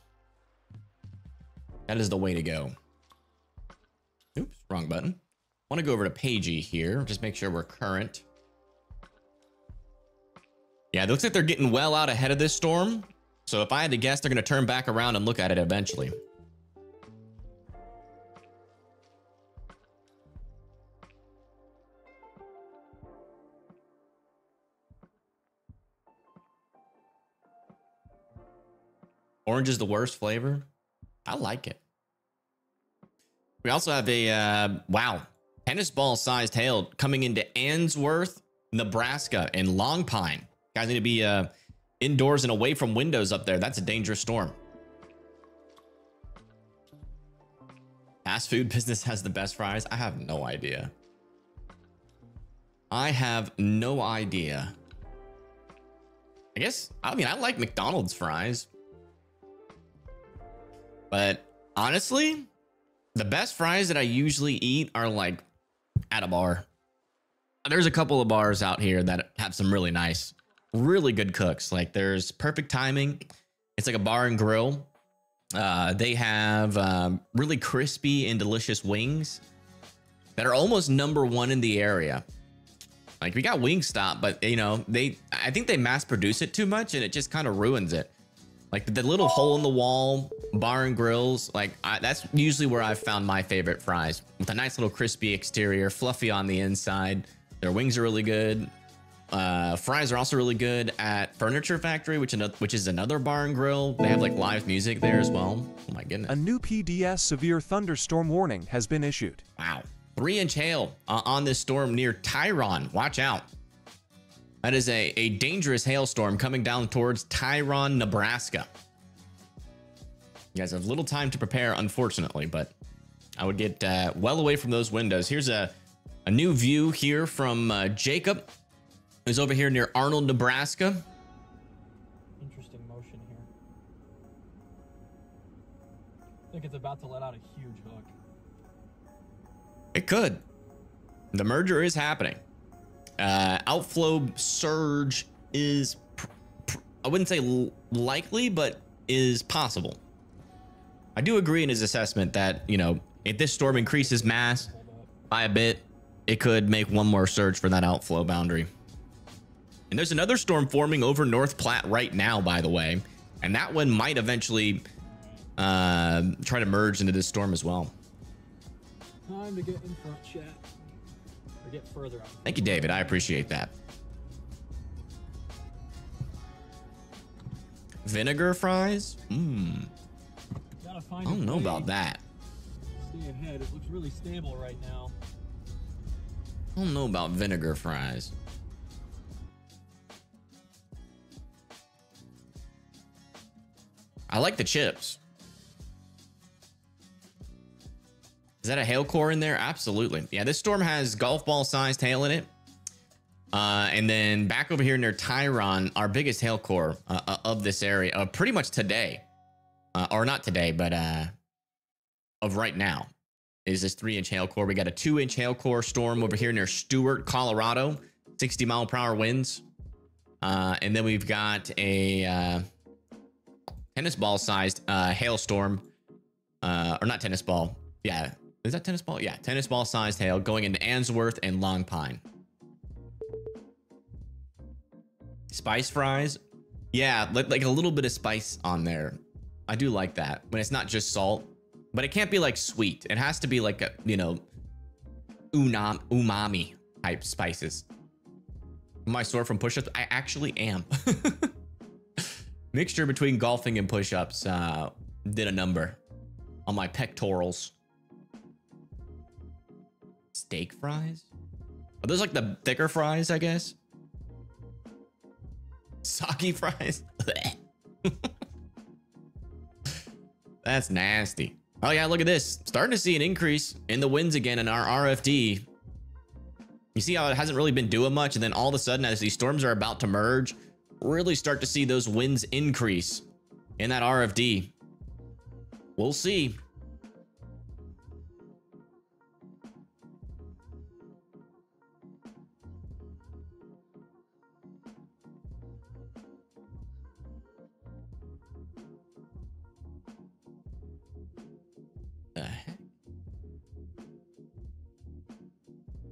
That is the way to go. Oops, wrong button. Want to go over to Pagey here. Just make sure we're current. Yeah, it looks like they're getting well out ahead of this storm. So if I had to guess, they're going to turn back around and look at it eventually. Orange is the worst flavor. I like it. We also have a, wow, tennis ball sized hail coming into Answorth, Nebraska and Long Pine. Guys need to be indoors and away from windows up there. That's a dangerous storm. Fast food business has the best fries. I have no idea. I have no idea. I mean, I like McDonald's fries. But honestly, the best fries that I usually eat are like at a bar. There's a couple of bars out here that have some really nice, really good cooks. Like there's Perfect Timing. It's like a bar and grill. They have really crispy and delicious wings that are almost #1 in the area. Like we got Wingstop, but you know, I think they mass produce it too much and it just kind of ruins it. Like the little hole in the wall bar and grills, like that's usually where I've found my favorite fries, with a nice little crispy exterior, fluffy on the inside. Their wings are really good. Fries are also really good at Furniture Factory, which is another bar and grill. They have like live music there as well. Oh my goodness. A new PDS severe thunderstorm warning has been issued. Wow. 3-inch hail on this storm near Tyrone. Watch out. That is a dangerous hailstorm coming down towards Tyrone, Nebraska. You guys have little time to prepare, unfortunately, but I would get well away from those windows. Here's a new view here from Jacob, who's over here near Arnold, Nebraska. Interesting motion here. I think it's about to let out a huge hook. It could. The merger is happening. Outflow surge is, I wouldn't say likely, but is possible. I do agree in his assessment that, you know, if this storm increases mass by a bit, it could make one more surge for that outflow boundary. And there's another storm forming over North Platte right now, by the way, and that one might eventually try to merge into this storm as well. Time to get in front, chat. Or get further out. Thank you, David. I appreciate that. Vinegar fries? Gotta find I don't know about that. Stay ahead. It looks really stable right now. I don't know about vinegar fries. I like the chips. Is that a hail core in there? Absolutely. Yeah, this storm has golf ball sized hail in it. And then back over here near Tyrone, our biggest hail core of this area, pretty much today, or not today, but of right now, is this 3-inch hail core. We got a 2-inch hail core storm over here near Stewart, Colorado, 60-mile-per-hour winds. And then we've got a tennis ball sized hailstorm, or not tennis ball. Yeah. Is that tennis ball? Yeah. Tennis ball sized hail going into Answorth and Long Pine. Spice fries. Yeah. Like a little bit of spice on there. I do like that when it's not just salt, but it can't be like sweet. It has to be like a, you know, umami type spices. Am I sore from push-ups? I actually am. Mixture between golfing and push-ups did a number on my pectorals. Steak fries? Are those like the thicker fries, I guess? Sake fries? That's nasty. Oh yeah, look at this. Starting to see an increase in the winds again in our RFD. You see how it hasn't really been doing much, and then all of a sudden, as these storms are about to merge, really start to see those winds increase in that RFD. We'll see. The heck?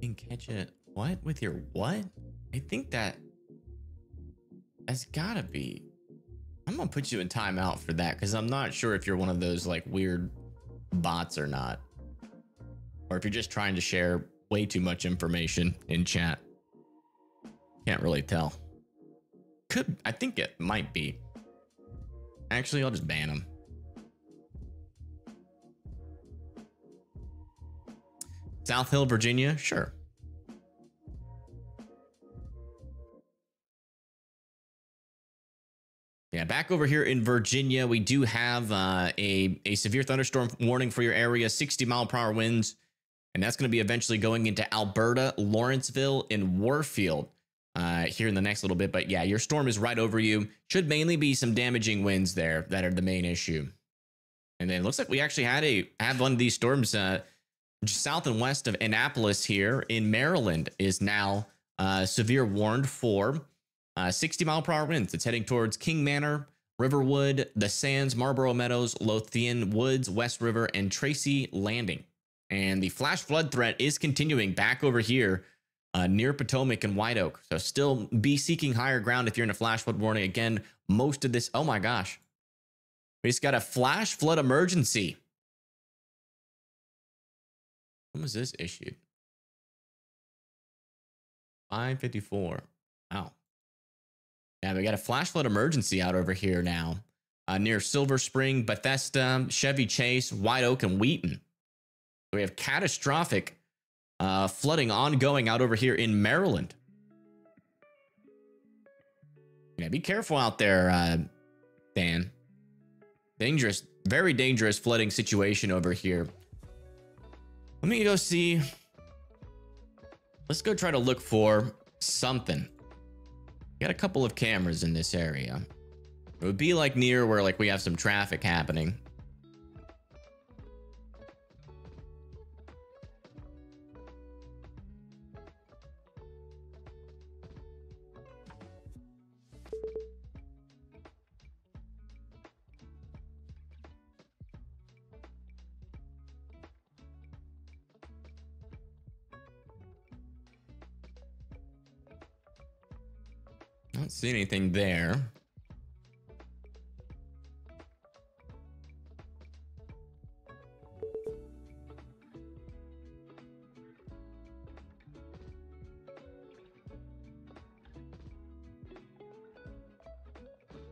You can catch it. What? With your what? I think that's gotta be. I'm gonna put you in timeout for that because I'm not sure if you're one of those like weird bots or not, or if you're just trying to share way too much information in chat. Can't really tell. Could, I think it might be. Actually, I'll just ban him. South Hill, Virginia, sure. Yeah, back over here in Virginia, we do have a severe thunderstorm warning for your area, 60-mile-per-hour winds, and that's going to be eventually going into Alberta, Lawrenceville, and Warfield here in the next little bit. But yeah, your storm is right over you. Should mainly be some damaging winds there that are the main issue. And then it looks like we actually had one of these storms south and west of Annapolis here in Maryland is now severe warned for 60-mile-per-hour winds. It's heading towards King Manor, Riverwood, the Sands, Marlboro Meadows, Lothian Woods, West River, and Tracy Landing. And the flash flood threat is continuing back over here near Potomac and White Oak. So still be seeking higher ground if you're in a flash flood warning. Again, most of this, oh my gosh. We just got a flash flood emergency. When was this issued? 5:54. Wow. Yeah, we got a flash flood emergency out over here now, near Silver Spring, Bethesda, Chevy Chase, White Oak, and Wheaton. We have catastrophic flooding ongoing out over here in Maryland. Yeah, be careful out there, Dan. Dangerous, very dangerous flooding situation over here. Let me go see. Let's go try to look for something. Got a couple of cameras in this area. It would be like near where like we have some traffic happening. I don't see anything there.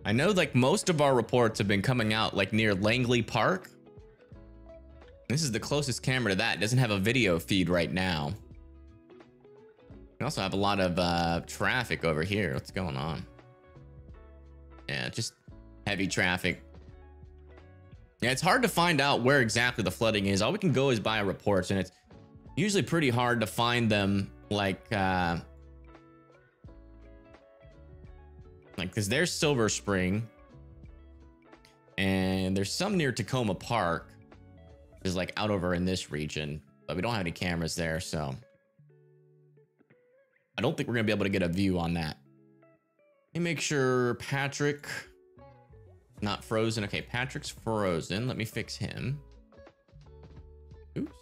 I know like most of our reports have been coming out like near Langley Park. This is the closest camera to that. It doesn't have a video feed right now. We also have a lot of traffic over here. What's going on? Yeah, just heavy traffic. Yeah, it's hard to find out where exactly the flooding is. All we can go is by reports, and it's usually pretty hard to find them like because there's Silver Spring, and there's some near Tacoma Park, which is like out over in this region, but we don't have any cameras there, so I don't think we're gonna be able to get a view on that. Let me make sure Patrick not frozen. Okay, Patrick's frozen. Let me fix him. Oops.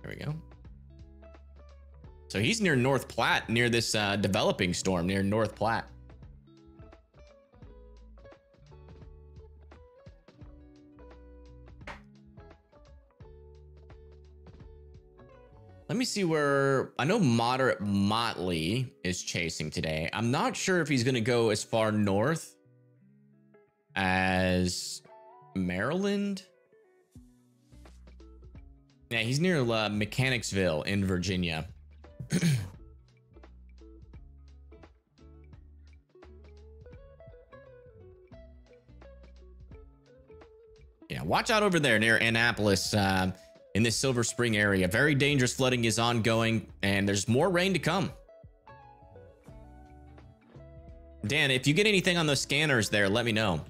There we go. So he's near North Platte, near this developing storm near North Platte. Let me see where, I know Moderate Motley is chasing today. I'm not sure if he's going to go as far north as Maryland. Yeah, he's near Mechanicsville in Virginia. Yeah, watch out over there near Annapolis. In this Silver Spring area, very dangerous flooding is ongoing, and there's more rain to come. Dan, if you get anything on those scanners there, let me know.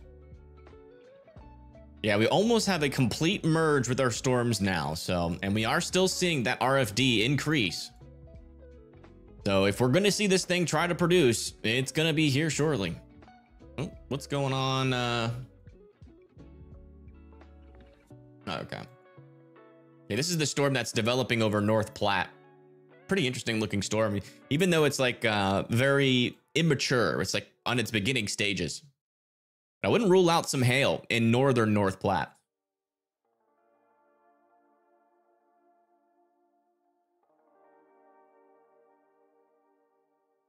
Yeah, we almost have a complete merge with our storms now, so, and we are still seeing that RFD increase. So if we're going to see this thing try to produce, it's going to be here shortly. Oh, what's going on? Okay. Yeah, this is the storm that's developing over North Platte. Pretty interesting looking storm, even though it's like very immature. It's like on its beginning stages. I wouldn't rule out some hail in northern North Platte.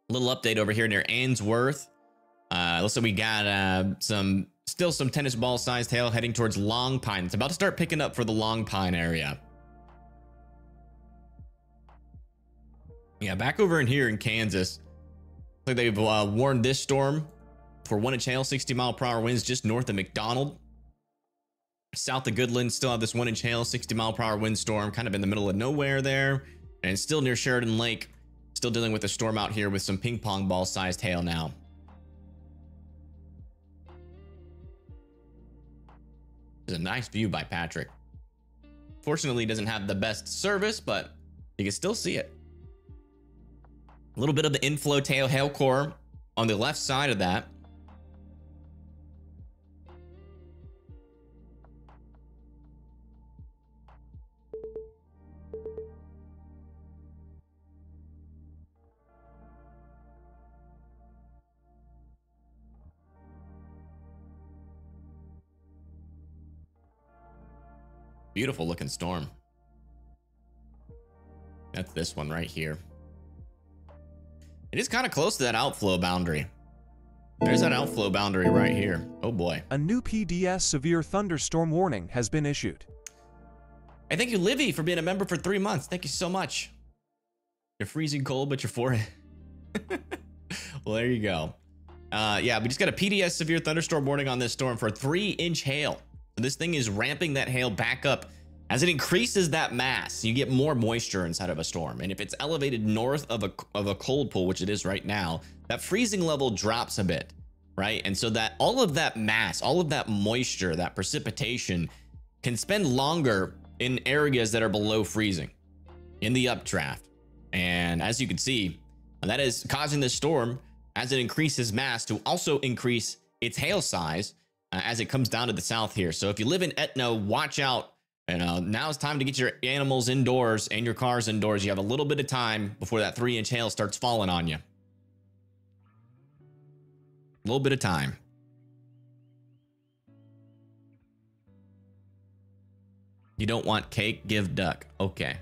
Little update over here near Ainsworth. Looks like we got still some tennis ball sized hail heading towards Long Pine. It's about to start picking up for the Long Pine area. Yeah, back over in here in Kansas, looks like they've warned this storm for 1-inch hail, 60-mile-per-hour winds just north of McDonald. South of Goodland still have this 1-inch hail, 60-mile-per-hour windstorm kind of in the middle of nowhere there. And still near Sheridan Lake, still dealing with a storm out here with some ping pong ball sized hail now. There's a nice view by Patrick. Fortunately, he doesn't have the best service, but you can still see it. A little bit of the inflow tail hail core on the left side of that. Beautiful looking storm. That's this one right here. It is kind of close to that outflow boundary. There's that outflow boundary right here. Oh boy. A new PDS severe thunderstorm warning has been issued. Hey, thank you, Livy, for being a member for 3 months. Thank you so much. You're freezing cold, but you're for it. Well, there you go. Yeah, we just got a PDS severe thunderstorm warning on this storm for 3-inch hail. So this thing is ramping that hail back up. As it increases that mass, you get more moisture inside of a storm. And if it's elevated north of a cold pool, which it is right now, that freezing level drops a bit, right? And so that all of that mass, all of that moisture, that precipitation can spend longer in areas that are below freezing in the updraft. And as you can see, that is causing this storm, as it increases mass, to also increase its hail size as it comes down to the south here. So if you live in Etna, watch out. And now it's time to get your animals indoors and your cars indoors. You have a little bit of time before that 3-inch hail starts falling on you. A little bit of time. You don't want cake? Give duck. Okay.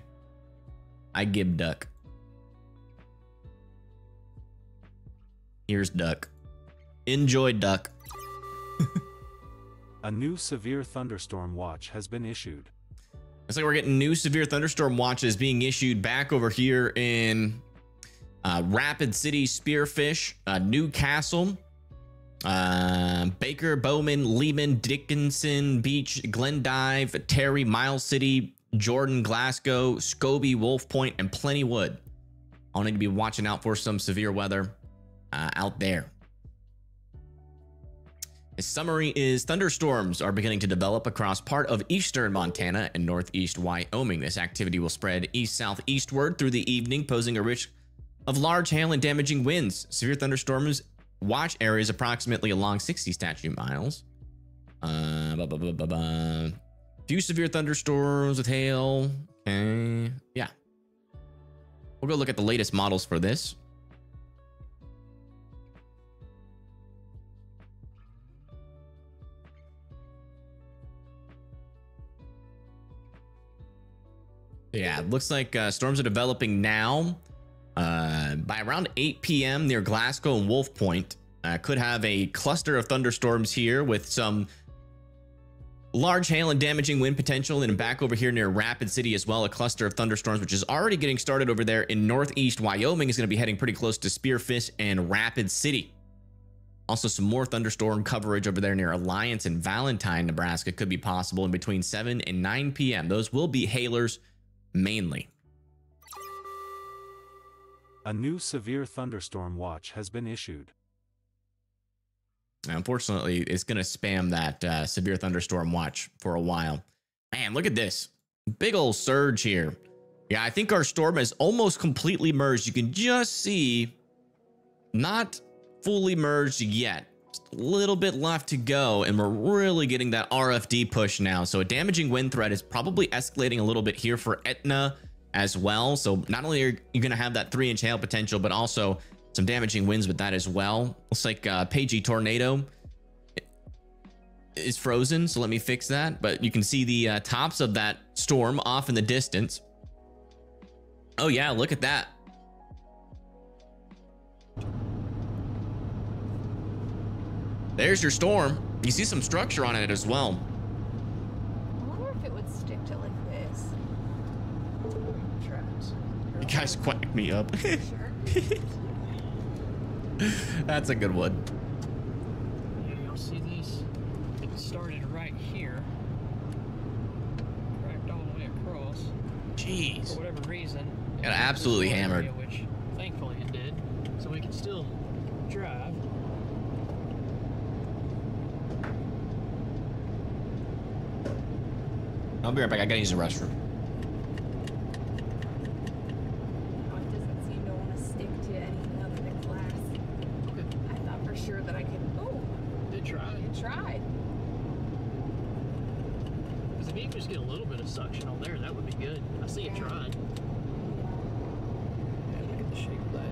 I give duck. Here's duck. Enjoy duck. A new severe thunderstorm watch has been issued. Looks like we're getting new severe thunderstorm watches being issued back over here in Rapid City, Spearfish, Newcastle, Baker, Bowman, Lehman, Dickinson Beach, Glendive, Terry, Miles City, Jordan, Glasgow, Scobie, Wolf Point, and Plentywood. I'll need to be watching out for some severe weather out there. The summary is thunderstorms are beginning to develop across part of eastern Montana and northeast Wyoming. This activity will spread east-southeastward through the evening, posing a risk of large hail and damaging winds. Severe thunderstorms watch areas approximately along 60 statute miles. Few severe thunderstorms with hail. Okay, yeah. We'll go look at the latest models for this. Yeah, it looks like storms are developing now. By around 8 p.m. near Glasgow and Wolf Point, could have a cluster of thunderstorms here with some large hail and damaging wind potential. And back over here near Rapid City as well, a cluster of thunderstorms, which is already getting started over there in northeast Wyoming, is going to be heading pretty close to Spearfish and Rapid City. Also, some more thunderstorm coverage over there near Alliance and Valentine, Nebraska could be possible in between 7 and 9 p.m. Those will be hailers mainly. A new severe thunderstorm watch has been issued. Now, unfortunately, it's going to spam that severe thunderstorm watch for a while. Man, look at this. Big old surge here. Yeah, I think our storm has almost completely merged. You can just see, not fully merged yet. Just a little bit left to go, and we're really getting that RFD push now. So a damaging wind threat is probably escalating a little bit here for Etna as well. So not only are you going to have that 3-inch hail potential, but also some damaging winds with that as well. Looks like Pagey Tornado is frozen, so let me fix that. But you can see the tops of that storm off in the distance. Oh yeah, look at that. There's your storm. You see some structure on it as well. I wonder if it would stick to like this. You guys quacked me up. Sure. That's a good one. Yeah, you'll see this. It started right here, cracked all the way across. Jeez. For whatever reason. Got absolutely hammered. Which thankfully it did, so we can still drive. I'll be right back. I gotta use the restroom. Oh, it doesn't seem to want to stick to anything other than glass. Okay. I thought for sure that I could. Oh, Did try. it tried. Because if you can just get a little bit of suction on there, that would be good. I see it Yeah. tried. Yeah, look at the shape of that.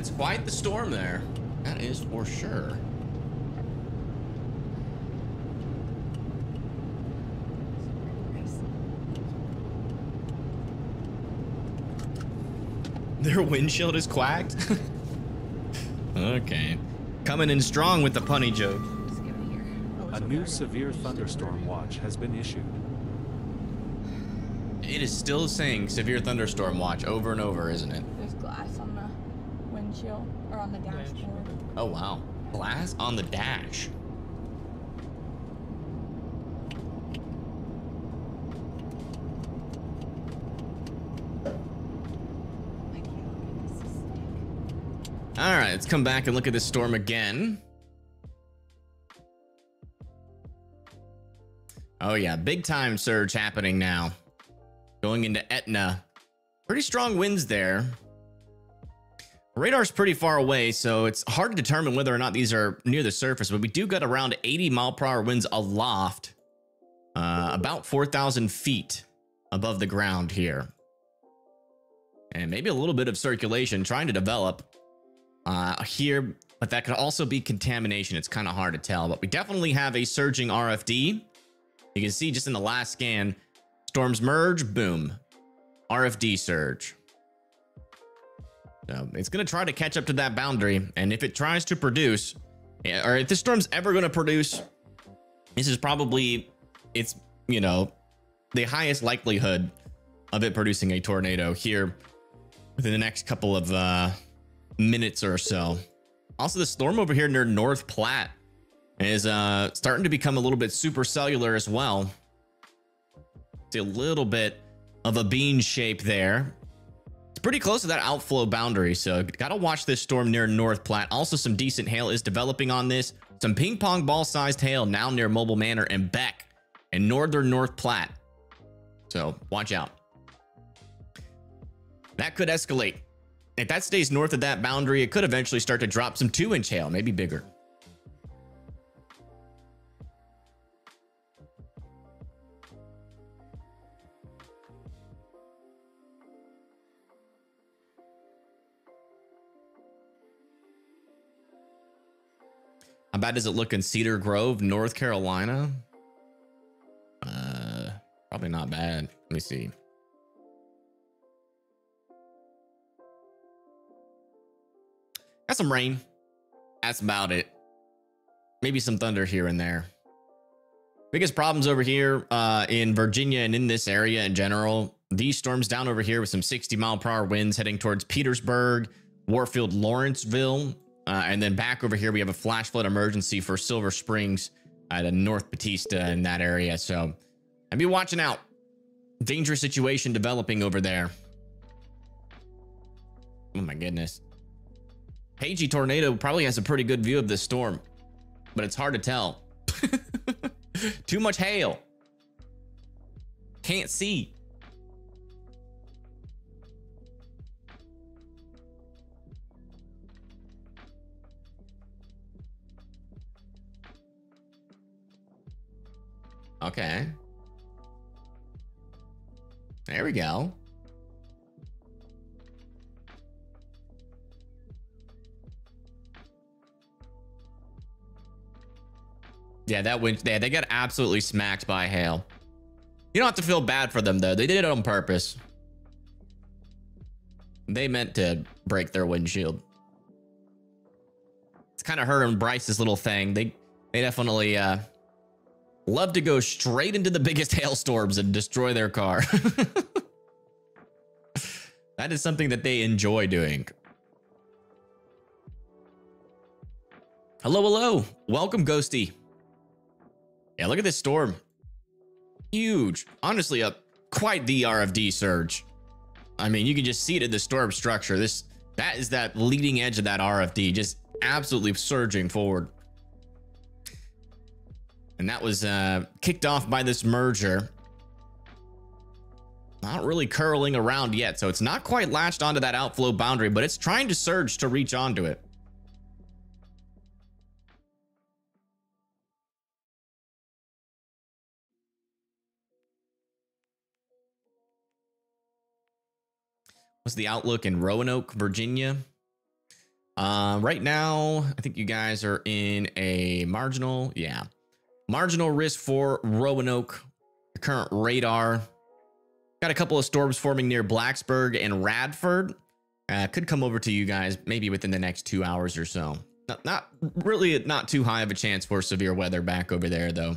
That's quite the storm there. That is for sure. Their windshield is quacked? Okay. Coming in strong with the punny joke. A new severe thunderstorm watch has been issued. It is still saying severe thunderstorm watch over and over, isn't it? There's glass on the windshield or on the dashboard. Oh, wow. Glass on the dash. All right, let's come back and look at this storm again. Oh yeah, big time surge happening now. Going into Etna. Pretty strong winds there. Radar's pretty far away, so it's hard to determine whether or not these are near the surface, but we do get around 80-mile-per-hour winds aloft, about 4,000 feet above the ground here. And maybe a little bit of circulation trying to develop here, but that could also be contamination. It's kind of hard to tell, but we definitely have a surging RFD. You can see just in the last scan, storms merge, boom, RFD surge. So it's going to try to catch up to that boundary, and if it tries to produce, or if this storm's ever going to produce, this is probably, it's, you know, the highest likelihood of it producing a tornado here within the next couple of minutes or so. Also, the storm over here near North Platte is starting to become a little bit supercellular as well. See a little bit of a bean shape there. It's pretty close to that outflow boundary, so gotta watch this storm near North Platte. Also, some decent hail is developing on this. Some ping pong ball sized hail now near Mobile Manor and Beck and northern North Platte. So watch out. That could escalate. If that stays north of that boundary, it could eventually start to drop some 2-inch hail, maybe bigger. How bad does it look in Cedar Grove, North Carolina? Probably not bad. Let me see. Got some rain. That's about it. Maybe some thunder here and there. Biggest problems over here in Virginia and in this area in general. These storms down over here with some 60-mile-per-hour winds heading towards Petersburg, Warfield, Lawrenceville. And then back over here, we have a flash flood emergency for Silver Springs at North Batista in that area. So I'd be watching out. Dangerous situation developing over there. Oh my goodness. Pagey Tornado probably has a pretty good view of this storm, but it's hard to tell. Too much hail. Can't see. Okay. There we go. Yeah, that wind, yeah, they got absolutely smacked by hail. You don't have to feel bad for them, though. They did it on purpose. They meant to break their windshield. It's kind of her and Bryce's little thing. They definitely love to go straight into the biggest hailstorms and destroy their car. That is something that they enjoy doing. Hello, hello. Welcome, Ghosty. Yeah, look at this storm. Huge. Honestly, quite the RFD surge. I mean, you can just see it in the storm structure. That is that leading edge of that RFD, just absolutely surging forward. And that was kicked off by this merger. Not really curling around yet, so it's not quite latched onto that outflow boundary, but it's trying to surge to reach onto it. What's the outlook in Roanoke, Virginia? Right now, I think you guys are in a marginal. Yeah. Marginal risk for Roanoke. The current radar. Got a couple of storms forming near Blacksburg and Radford. Could come over to you guys maybe within the next 2 hours or so. Not really, not too high of a chance for severe weather back over there, though.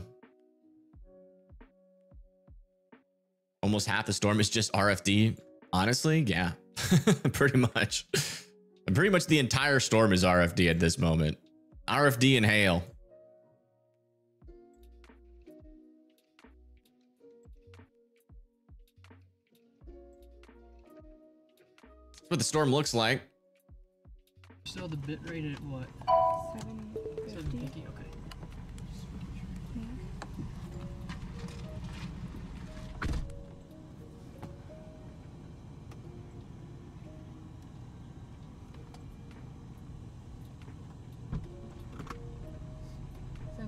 Almost half the storm is just RFD. Honestly, yeah, pretty much. Pretty much the entire storm is RFD at this moment. RFD and hail. That's what the storm looks like. So the bit rate at what? 750. 750. Okay.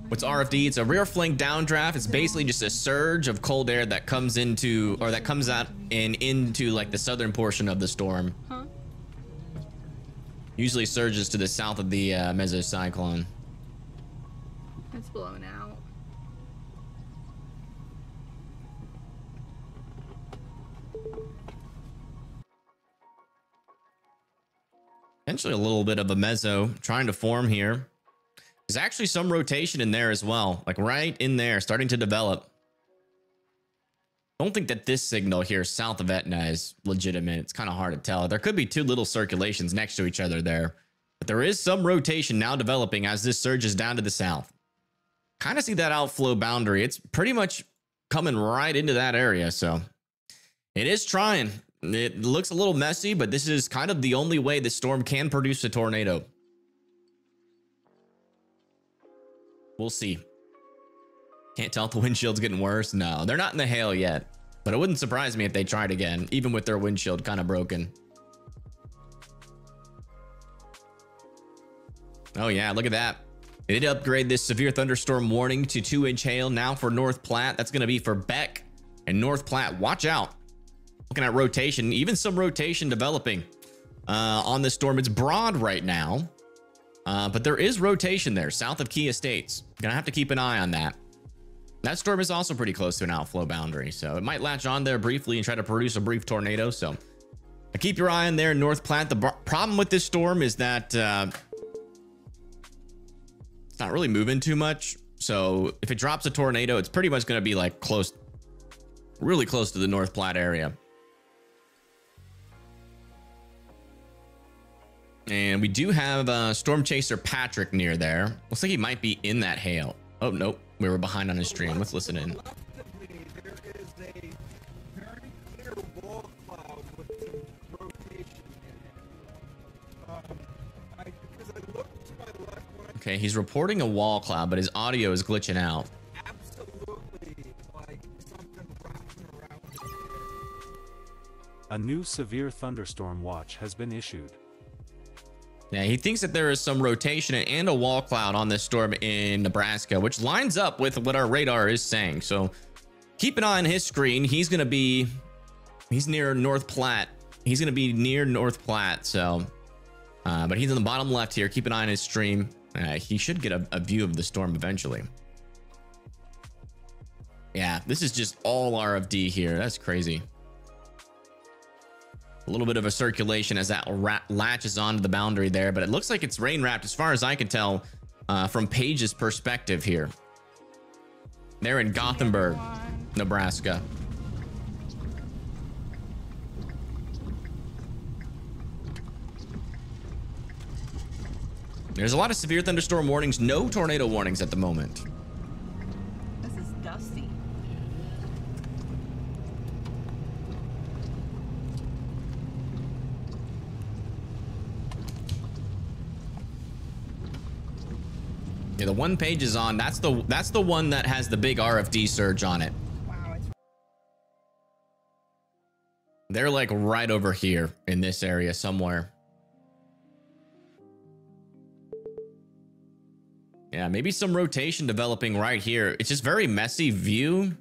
What's RFD? It's a rear flank downdraft. It's basically just a surge of cold air that comes into, or that comes out and into like the southern portion of the storm. Huh? Usually surges to the south of the mesocyclone. It's blown out. Potentially a little bit of a meso trying to form here. There's actually some rotation in there as well, like right in there, starting to develop. Don't think that this signal here south of Etna is legitimate. It's kind of hard to tell. There could be two little circulations next to each other there, but there is some rotation now developing as this surges down to the south. Kind of see that outflow boundary. It's pretty much coming right into that area, so it is trying. It looks a little messy, but this is kind of the only way the storm can produce a tornado. We'll see. Can't tell if the windshield's getting worse. No, they're not in the hail yet, but it wouldn't surprise me if they tried again, even with their windshield kind of broken. Oh yeah, look at that. They did upgrade this severe thunderstorm warning to 2-inch hail now for North Platte. That's going to be for Beck and North Platte. Watch out. Looking at rotation, even some rotation developing on this storm. It's broad right now. But there is rotation there south of Key Estates. Gonna have to keep an eye on that. That storm is also pretty close to an outflow boundary, so it might latch on there briefly and try to produce a brief tornado. So keep your eye on there in North Platte. The problem with this storm is that it's not really moving too much. So if it drops a tornado, it's pretty much going to be like close, really close to the North Platte area. And we do have Storm Chaser Patrick near there. Looks like he might be in that hail. Oh, nope. We were behind on his stream. Let's listen in. Left of me, there is a very clear wall cloud with some rotation in it. Because I looked to my left when I Okay, he's reporting a wall cloud, but his audio is glitching out. absolutely like something wrapping around his head. A new severe thunderstorm watch has been issued. Yeah, he thinks that there is some rotation and a wall cloud on this storm in Nebraska, which lines up with what our radar is saying. So keep an eye on his screen. He's near North Platte. He's going to be near North Platte. So, but he's in the bottom left here. Keep an eye on his stream. He should get a view of the storm eventually. Yeah, this is just all RFD here. That's crazy. A little bit of a circulation as that latches onto the boundary there, but it looks like it's rain wrapped as far as I can tell from Paige's perspective here. They're in Gothenburg, Nebraska. There's a lot of severe thunderstorm warnings, no tornado warnings at the moment. This is dusty. Yeah, the one Paige is on, that's the one that has the big RFD surge on it. Wow, it's They're like right over here in this area somewhere. Yeah, maybe some rotation developing right here. It's just very messy view.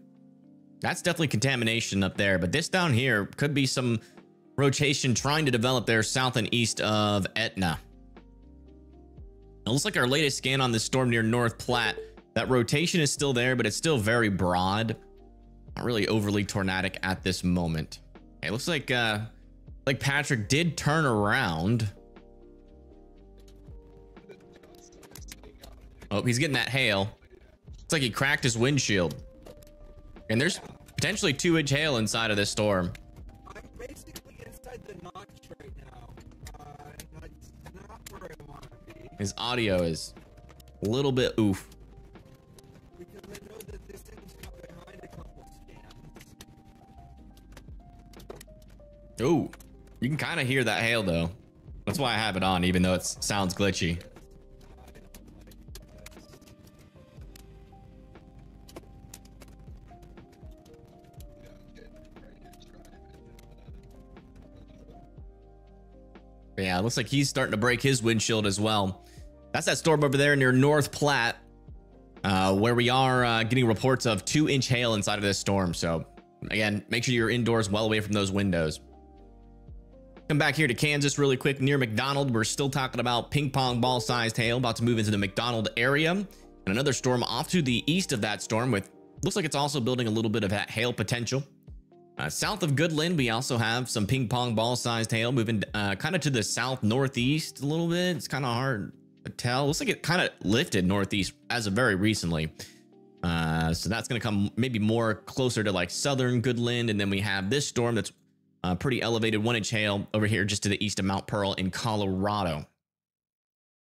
That's definitely contamination up there, but this down here could be some rotation trying to develop there south and east of Etna. It looks like our latest scan on this storm near North Platte, that rotation is still there, but it's still very broad. Not really overly tornadic at this moment. It looks like Patrick did turn around. Oh, he's getting that hail. Looks like he cracked his windshield. And there's potentially 2-inch hail inside of this storm. I'm basically inside the notch right now. That's not where I want to be. His audio is a little bit oof. Because I know that this thing's got behind a couple scans. Ooh, you can kind of hear that hail though. That's why I have it on, even though it sounds glitchy. Yeah, it looks like he's starting to break his windshield as well. That's that storm over there near North Platte, where we are getting reports of 2-inch hail inside of this storm. So again, make sure you're indoors well away from those windows. Come back here to Kansas really quick near McDonald. We're still talking about ping pong ball sized hail about to move into the McDonald area, and another storm off to the east of that storm with looks like it's also building a little bit of that hail potential. South of Goodland, we also have some ping pong ball sized hail moving kind of to the south northeast a little bit. It's kind of hard to tell. Looks like it kind of lifted northeast as of very recently. So that's going to come maybe more closer to like southern Goodland. And then we have this storm that's pretty elevated 1-inch hail over here just to the east of Mount Pearl in Colorado.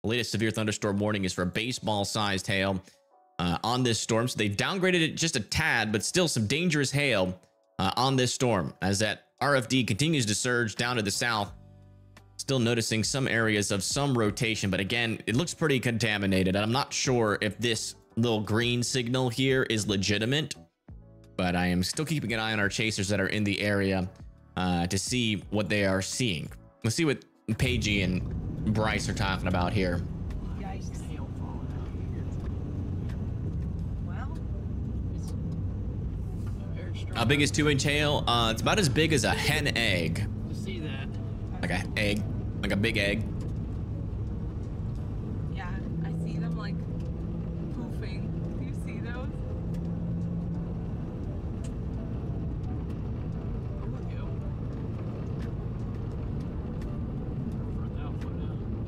The latest severe thunderstorm warning is for baseball sized hail on this storm. So they downgraded it just a tad, but still some dangerous hail on this storm as that RFD continues to surge down to the south. Still noticing some areas of some rotation, but again, it looks pretty contaminated. I'm not sure if this little green signal here is legitimate, but I am still keeping an eye on our chasers that are in the area to see what they are seeing. Let's see what Paigey and Bryce are talking about here. How big is 2-inch hail? It's about as big as a hen egg. To see that. Like an egg, like a big egg. Yeah, I see them like poofing. Do you see those?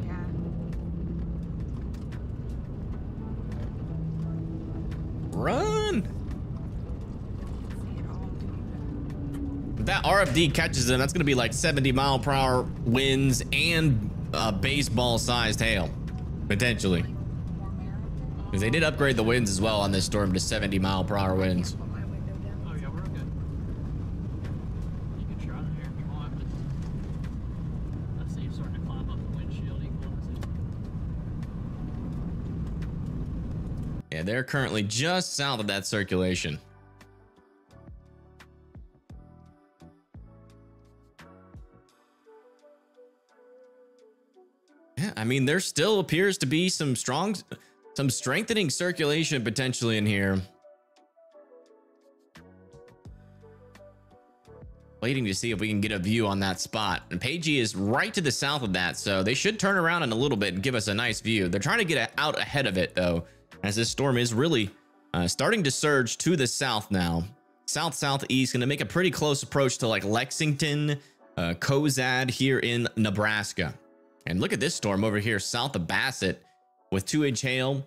Yeah. Run! See it all, dude. If that RFD catches them, that's going to be like 70-mile-per-hour winds and baseball-sized hail, potentially. Because they did upgrade the winds as well on this storm to 70-mile-per-hour winds. Put my window down. Oh yeah, we're good. You can try it here if you want, but let's see it's starting to climb up the windshield equalizer. Yeah, they're currently just south of that circulation. Yeah, I mean, there still appears to be some strengthening circulation potentially in here. Waiting to see if we can get a view on that spot. And Paigey is right to the south of that, so they should turn around in a little bit and give us a nice view. They're trying to get out ahead of it, though, as this storm is really starting to surge to the south now. South-southeast, going to make a pretty close approach to like Lexington, Cozad here in Nebraska. And look at this storm over here south of Bassett with 2-inch hail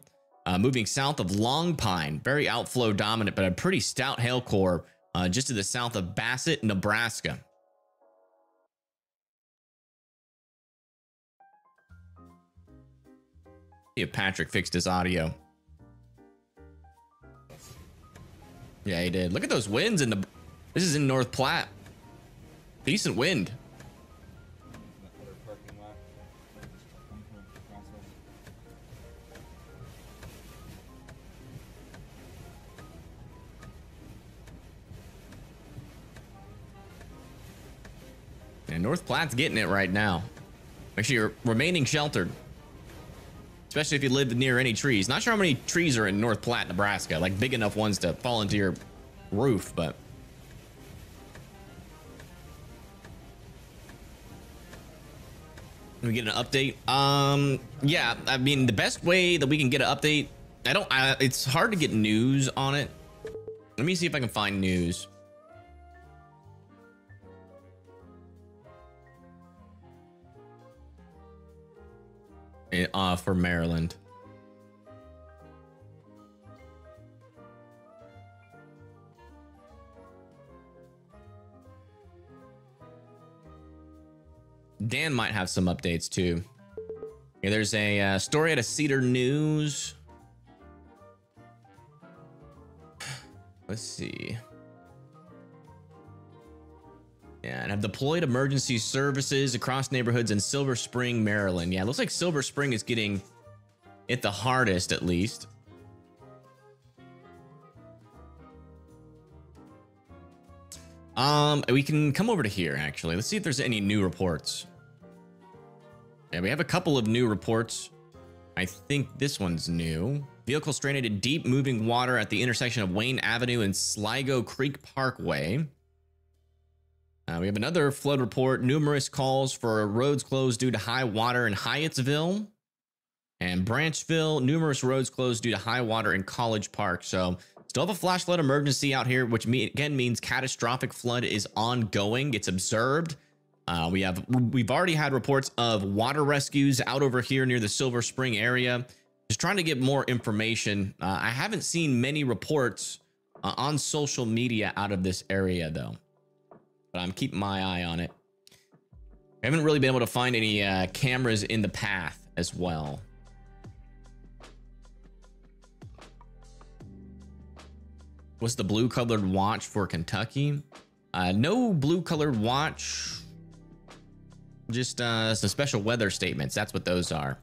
moving south of Long Pine. Very outflow dominant, but a pretty stout hail core just to the south of Bassett, Nebraska. See if Patrick fixed his audio. Yeah, he did. Look at those winds in the... This is in North Platte. Decent wind. And North Platte's getting it right now. Make sure you're remaining sheltered, especially if you live near any trees. Not sure how many trees are in North Platte, Nebraska, like big enough ones to fall into your roof, but we get an update? Yeah, I mean, the best way that we can get an update, it's hard to get news on it. Let me see if I can find news. For Maryland. Dan might have some updates too. Yeah, there's a story at a Cedar News. Let's see. Yeah, and have deployed emergency services across neighborhoods in Silver Spring, Maryland. Yeah, it looks like Silver Spring is getting it the hardest, at least. We can come over to here, actually. Let's see if there's any new reports. Yeah, we have a couple of new reports. I think this one's new. Vehicle stranded in deep moving water at the intersection of Wayne Avenue and Sligo Creek Parkway. We have another flood report. Numerous calls for roads closed due to high water in Hyattsville and Branchville. Numerous roads closed due to high water in College Park. So still have a flash flood emergency out here, which again means catastrophic flood is ongoing. It's observed. We've already had reports of water rescues out over here near the Silver Spring area. Just trying to get more information. I haven't seen many reports on social media out of this area though, but I'm keeping my eye on it. I haven't really been able to find any cameras in the path as well. What's the blue colored watch for Kentucky? No blue colored watch. Just some special weather statements. That's what those are.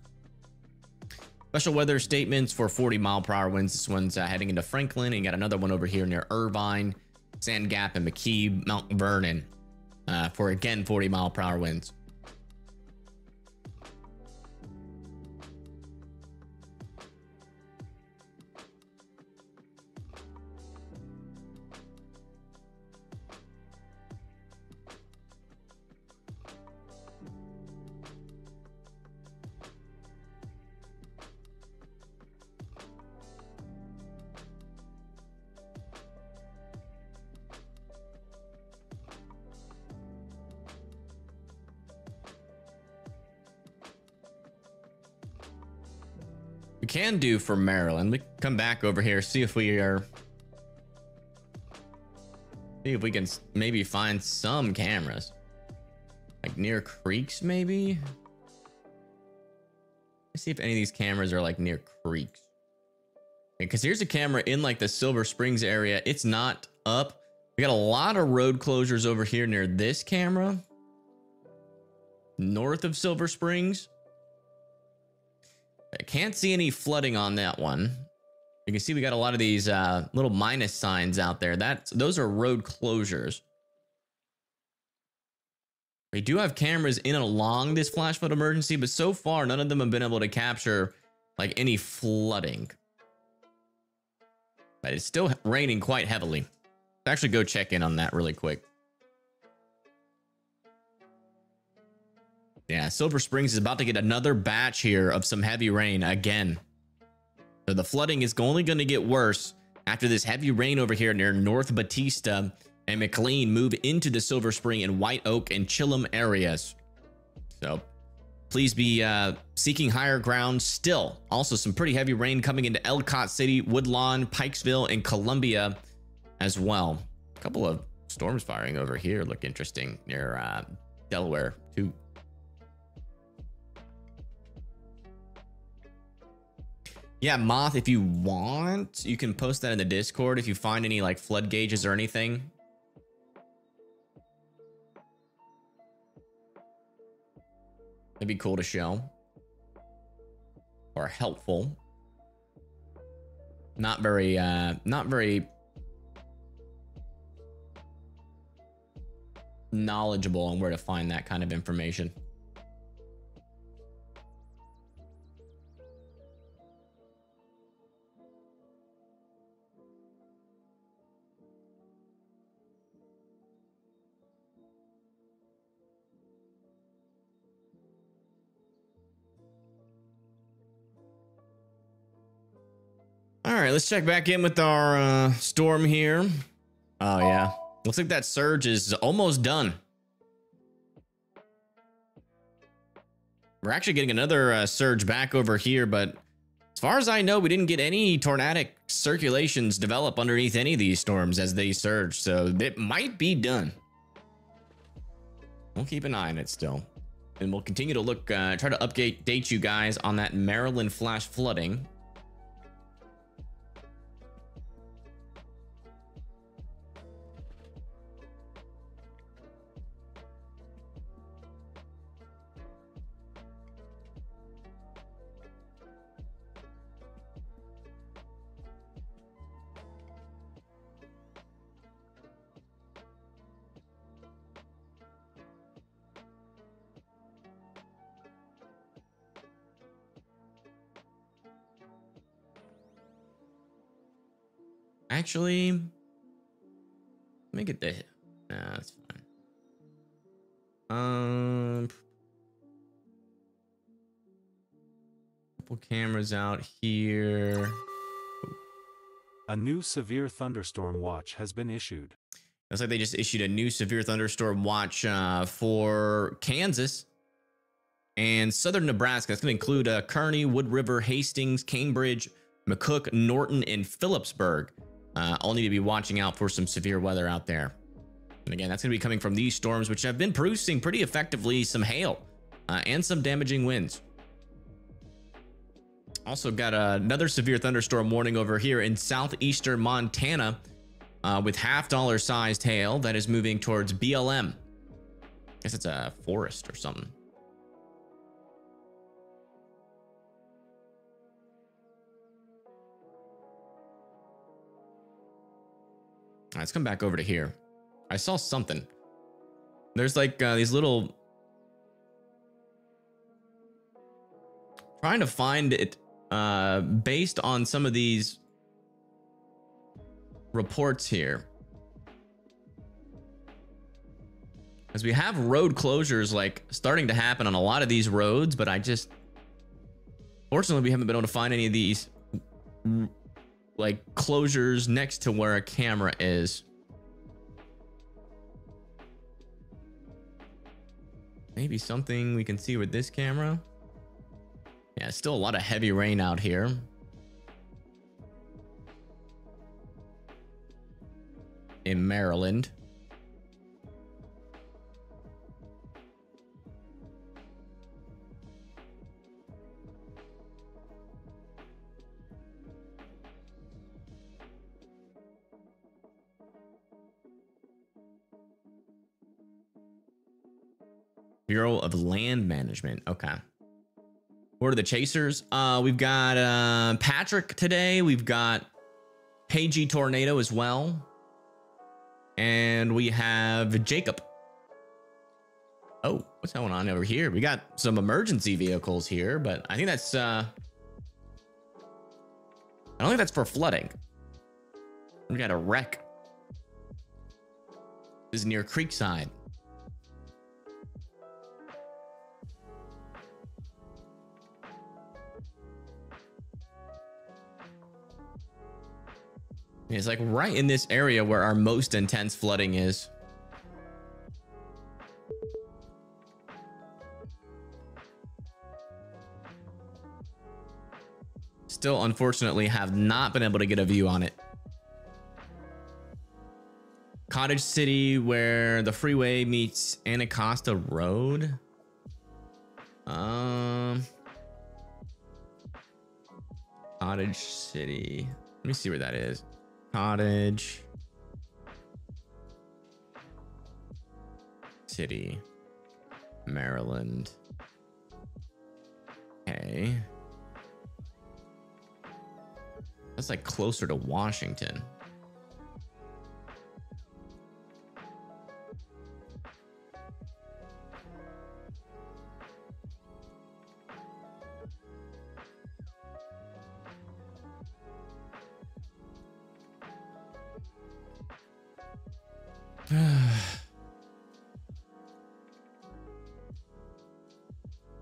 Special weather statements for 40-mile-per-hour winds. This one's heading into Franklin, and you got another one over here near Irvine, Sand Gap, and McKee, Mount Vernon for, again, 40-mile-per-hour winds. We can do for Maryland. We come back over here, see if we can maybe find some cameras, like near creeks, maybe. Let's see if any of these cameras are like near creeks. Because here's a camera in like the Silver Springs area. It's not up. We got a lot of road closures over here near this camera, north of Silver Springs. I can't see any flooding on that one. You can see we got a lot of these little minus signs out there. Those are road closures. We do have cameras in and along this flash flood emergency, but so far none of them have been able to capture like any flooding. But it's still raining quite heavily. Let's actually go check in on that really quick. Yeah, Silver Springs is about to get another batch here of some heavy rain again. So the flooding is only going to get worse after this heavy rain over here near North Batista and McLean move into the Silver Spring and White Oak and Chilham areas. So please be seeking higher ground still. Also some pretty heavy rain coming into Ellicott City, Woodlawn, Pikesville, and Columbia as well. A couple of storms firing over here look interesting near Delaware too. Yeah, Moth, if you want, you can post that in the Discord if you find any like flood gauges or anything. It'd be cool to show. Or helpful. Not very knowledgeable on where to find that kind of information. right, let's check back in with our storm here. Oh yeah, looks like that surge is almost done. We're actually getting another surge back over here, but as far as I know, we didn't get any tornadic circulations develop underneath any of these storms as they surge, so it might be done. We'll keep an eye on it still, and we'll continue to look, try to update you guys on that Maryland flash flooding. Actually, let me get the. Nah, that's fine. Couple cameras out here. A new severe thunderstorm watch has been issued. Looks like they just issued a new severe thunderstorm watch for Kansas and southern Nebraska. It's going to include Kearney, Wood River, Hastings, Cambridge, McCook, Norton, and Phillipsburg. All need to be watching out for some severe weather out there. And again, that's going to be coming from these storms, which have been producing pretty effectively some hail and some damaging winds. Also got another severe thunderstorm warning over here in southeastern Montana with $half sized hail that is moving towards BLM. I guess it's a forest or something. All right, let's come back over to here. I saw something. There's like these little... Trying to find it based on some of these reports here. As we have road closures like starting to happen on a lot of these roads, but fortunately we haven't been able to find any of these like closures next to where a camera is. Maybe something we can see with this camera. Yeah, still a lot of heavy rain out here. In Maryland. Bureau of Land Management. Okay. What are the chasers? We've got Patrick today. We've got Pagey Tornado as well. And we have Jacob. Oh, what's going on over here? We got some emergency vehicles here, but I think that's I don't think that's for flooding. We got a wreck. This is near Creekside. It's like right in this area where our most intense flooding is. Still, unfortunately, have not been able to get a view on it. Cottage City, where the freeway meets Anacostia Road. Cottage City. Let me see where that is. Cottage City, Maryland. Okay. That's like closer to Washington.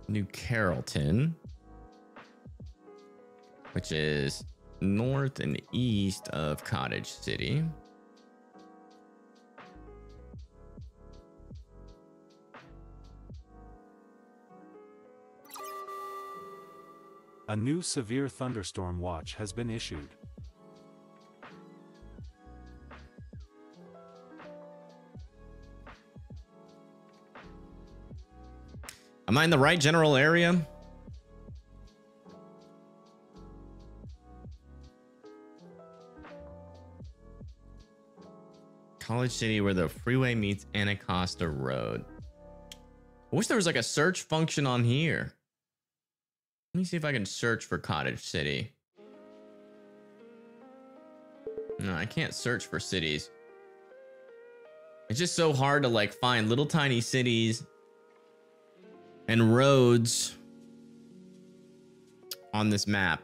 New Carrollton, which is north and east of Cottage City. A new severe thunderstorm watch has been issued. Am I in the right general area? College City, where the freeway meets Anacostia Road. I wish there was like a search function on here. Let me see if I can search for Cottage City. No, I can't search for cities. It's just so hard to like find little tiny cities and roads on this map.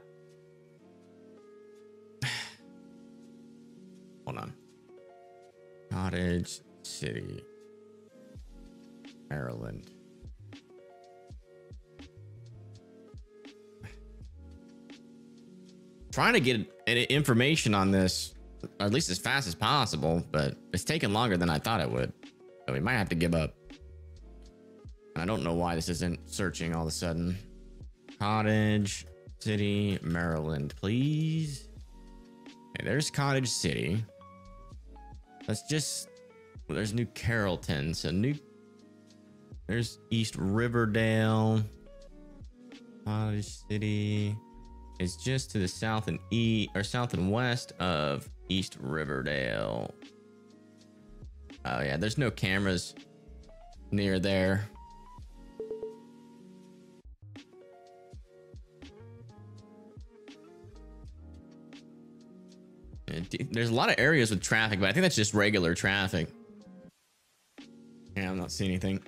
Hold on. Cottage City, Maryland. Trying to get information on this, or at least as fast as possible, but it's taking longer than I thought it would. So we might have to give up. I don't know why this isn't searching all of a sudden. Cottage City, Maryland, please. Okay, there's Cottage City. Let's just, well, there's New Carrollton. So there's East Riverdale. Cottage City is just to the south and south and west of East Riverdale. Oh yeah, there's no cameras near there. There's a lot of areas with traffic, but I think that's just regular traffic. Yeah, I'm not seeing anything.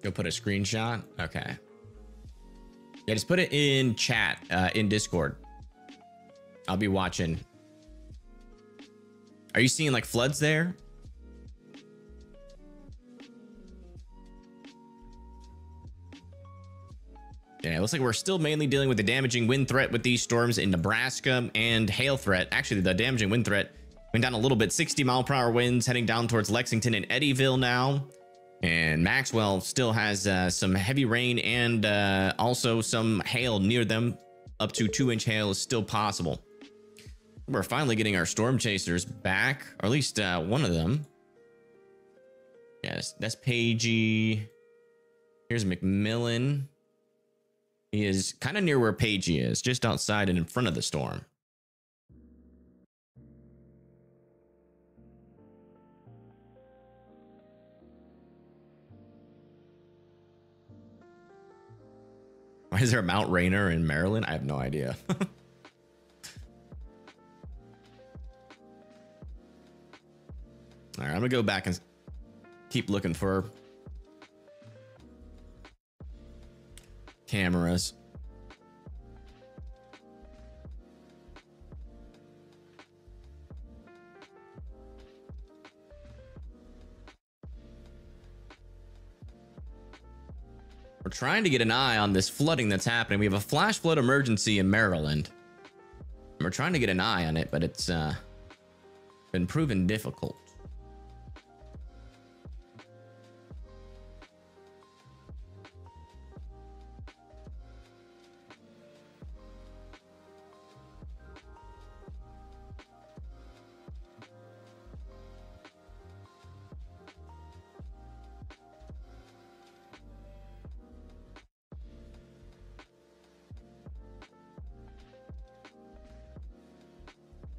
Go put a screenshot. Okay. Yeah, just put it in chat, in Discord. I'll be watching. Are you seeing like floods there? Yeah, it looks like we're still mainly dealing with the damaging wind threat with these storms in Nebraska and hail threat. Actually, the damaging wind threat went down a little bit. 60-mile-per-hour winds heading down towards Lexington and Eddyville now. And Maxwell still has some heavy rain and also some hail near them. Up to 2-inch hail is still possible. We're finally getting our storm chasers back, or at least one of them. Yes, that's Pagey. Here's McMillan. He is kind of near where Pagey is, just outside and in front of the storm. Why is there a Mount Rainier in Maryland? I have no idea. All right, I'm gonna go back and keep looking for cameras. We're trying to get an eye on this flooding that's happening. We have a flash flood emergency in Maryland. We're trying to get an eye on it, but it's been proven difficult.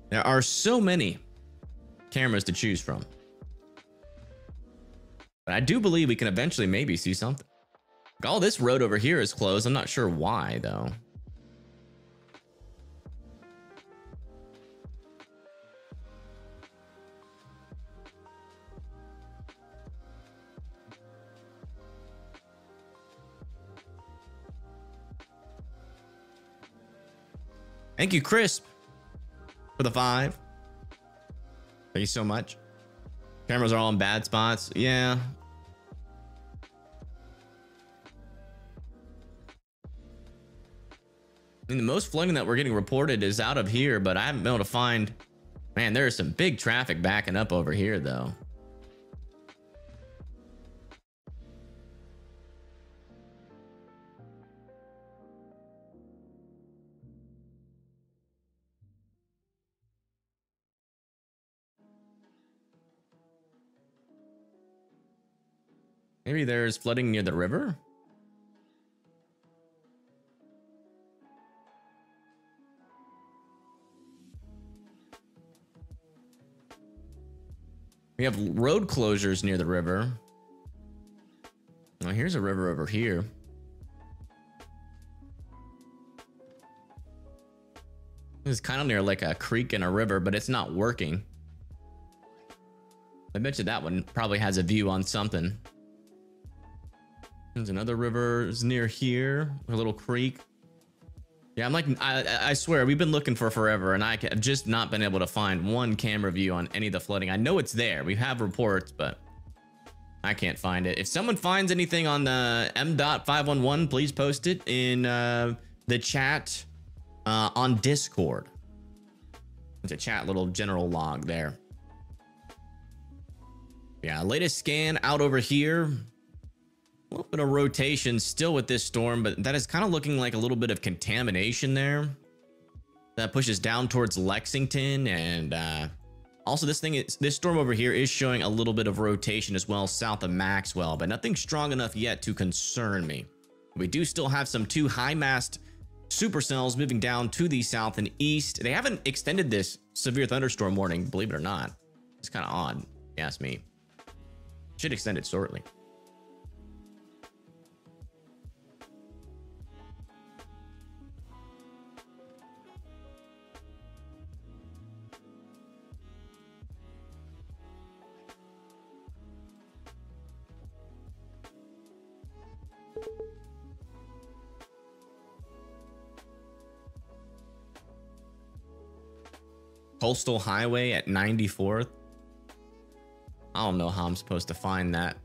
There are so many cameras to choose from. But I do believe we can eventually maybe see something. All this road over here is closed. I'm not sure why, though. Thank you, Crisp, for the 5. Thank you so much. Cameras are all in bad spots. Yeah. mean, the most flooding that we're getting reported is out of here, but I haven't been able to find. Man, there is some big traffic backing up over here, though. Maybe there's flooding near the river. We have road closures near the river. Oh, here's a river over here. It's kind of near like a creek and a river, but it's not working. I bet you that one probably has a view on something. There's another river near here, a little creek. Yeah, I'm like, I swear, we've been looking for forever, and I've just not been able to find one camera view on any of the flooding. I know it's there. We have reports, but I can't find it. If someone finds anything on the M.511, please post it in the chat on Discord. It's a chat little general log there. Yeah, latest scan out over here. A little bit of rotation still with this storm, but that is kind of looking like a little bit of contamination there. That pushes down towards Lexington, and also this storm over here is showing a little bit of rotation as well south of Maxwell, but nothing strong enough yet to concern me. We do still have some 2 high mast supercells moving down to the south and east. They haven't extended this severe thunderstorm warning, believe it or not. It's kind of odd, if you ask me. Should extend it shortly. Coastal Highway at 94th. I don't know how I'm supposed to find that.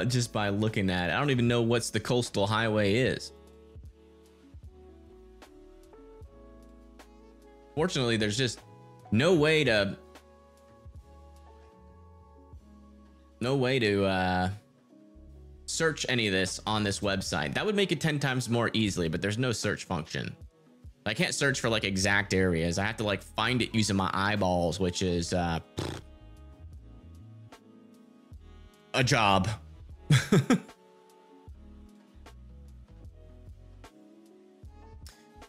Just by looking at it. I don't even know what's the Coastal Highway is. Fortunately, there's just no way to search any of this on this website. That would make it 10 times more easily, but there's no search function. I can't search for like exact areas. I have to like find it using my eyeballs, which is a job.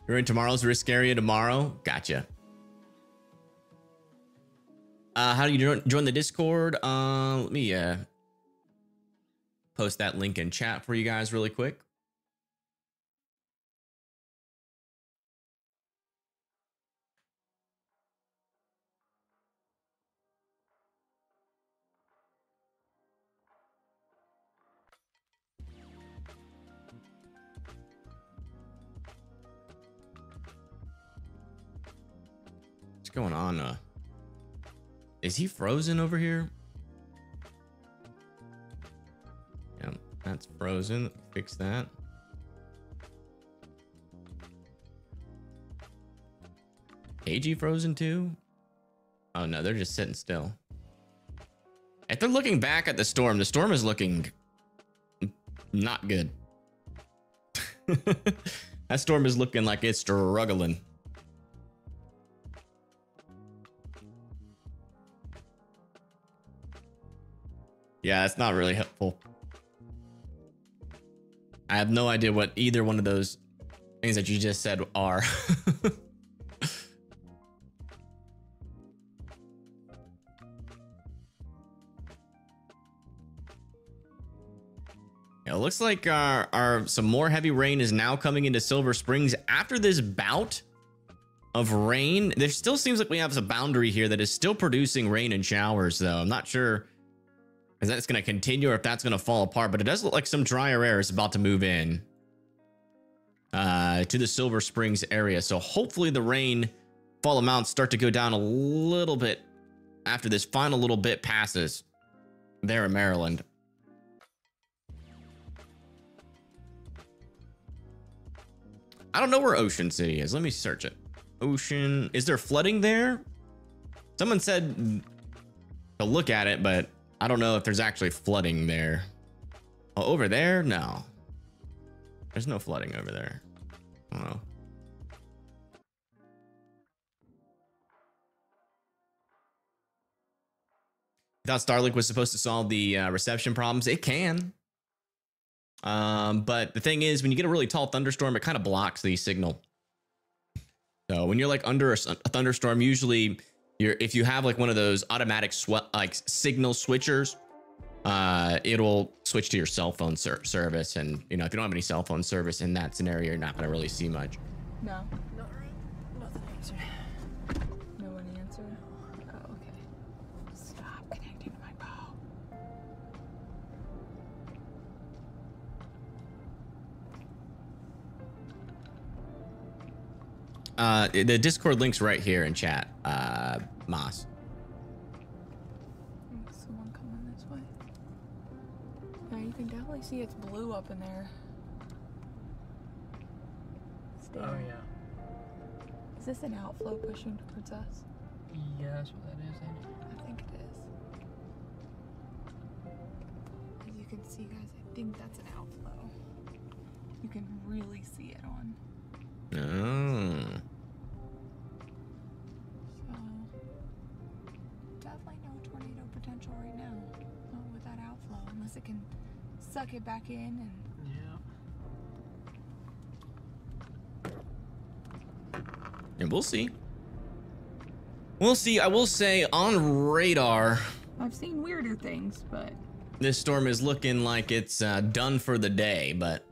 You're in tomorrow's risk area tomorrow. Gotcha. How do you join the Discord? Let me post that link in chat for you guys really quick. What's going on? Is he frozen over here? Yeah, that's frozen. Fix that. KG frozen too? Oh no, they're just sitting still. If they're looking back at the storm is looking not good. That storm is looking like it's struggling. Yeah, it's not really helpful. I have no idea what either one of those things that you just said are. It looks like some more heavy rain is now coming into Silver Springs after this bout of rain. There still seems like we have a boundary here that is still producing rain and showers, though. I'm not sure if that's going to continue or if that's going to fall apart, but it does look like some drier air is about to move in to the Silver Springs area. So hopefully the rainfall amounts start to go down a little bit after this final little bit passes there in Maryland. I don't know where Ocean City is. Let me search it. Ocean, is there flooding there? Someone said to look at it, but I don't know if there's actually flooding there. Oh, over there? No. There's no flooding over there. I don't know. I thought Starlink was supposed to solve the reception problems. It can. But the thing is, when you get a really tall thunderstorm, it kind of blocks the signal. So when you're like under a thunderstorm, usually if you have like one of those automatic signal switchers, it'll switch to your cell phone service. And you know, if you don't have any cell phone service in that scenario, you're not going to really see much. No. Nothing answered. No one answered? Oh, okay. Stop connecting to my bow. The Discord link's right here in chat, Moss. Someone coming this way. Yeah, you can definitely see it's blue up in there. Oh yeah. Is this an outflow pushing towards us? Yeah, that's what that is, ain't it? I think it is. As you can see, guys, I think that's an outflow. You can really see it on. Oh. So, definitely no tornado potential right now. Not with that outflow, unless it can suck it back in and... And we'll see. We'll see. I will say on radar, I've seen weirder things, but... this storm is looking like it's done for the day, but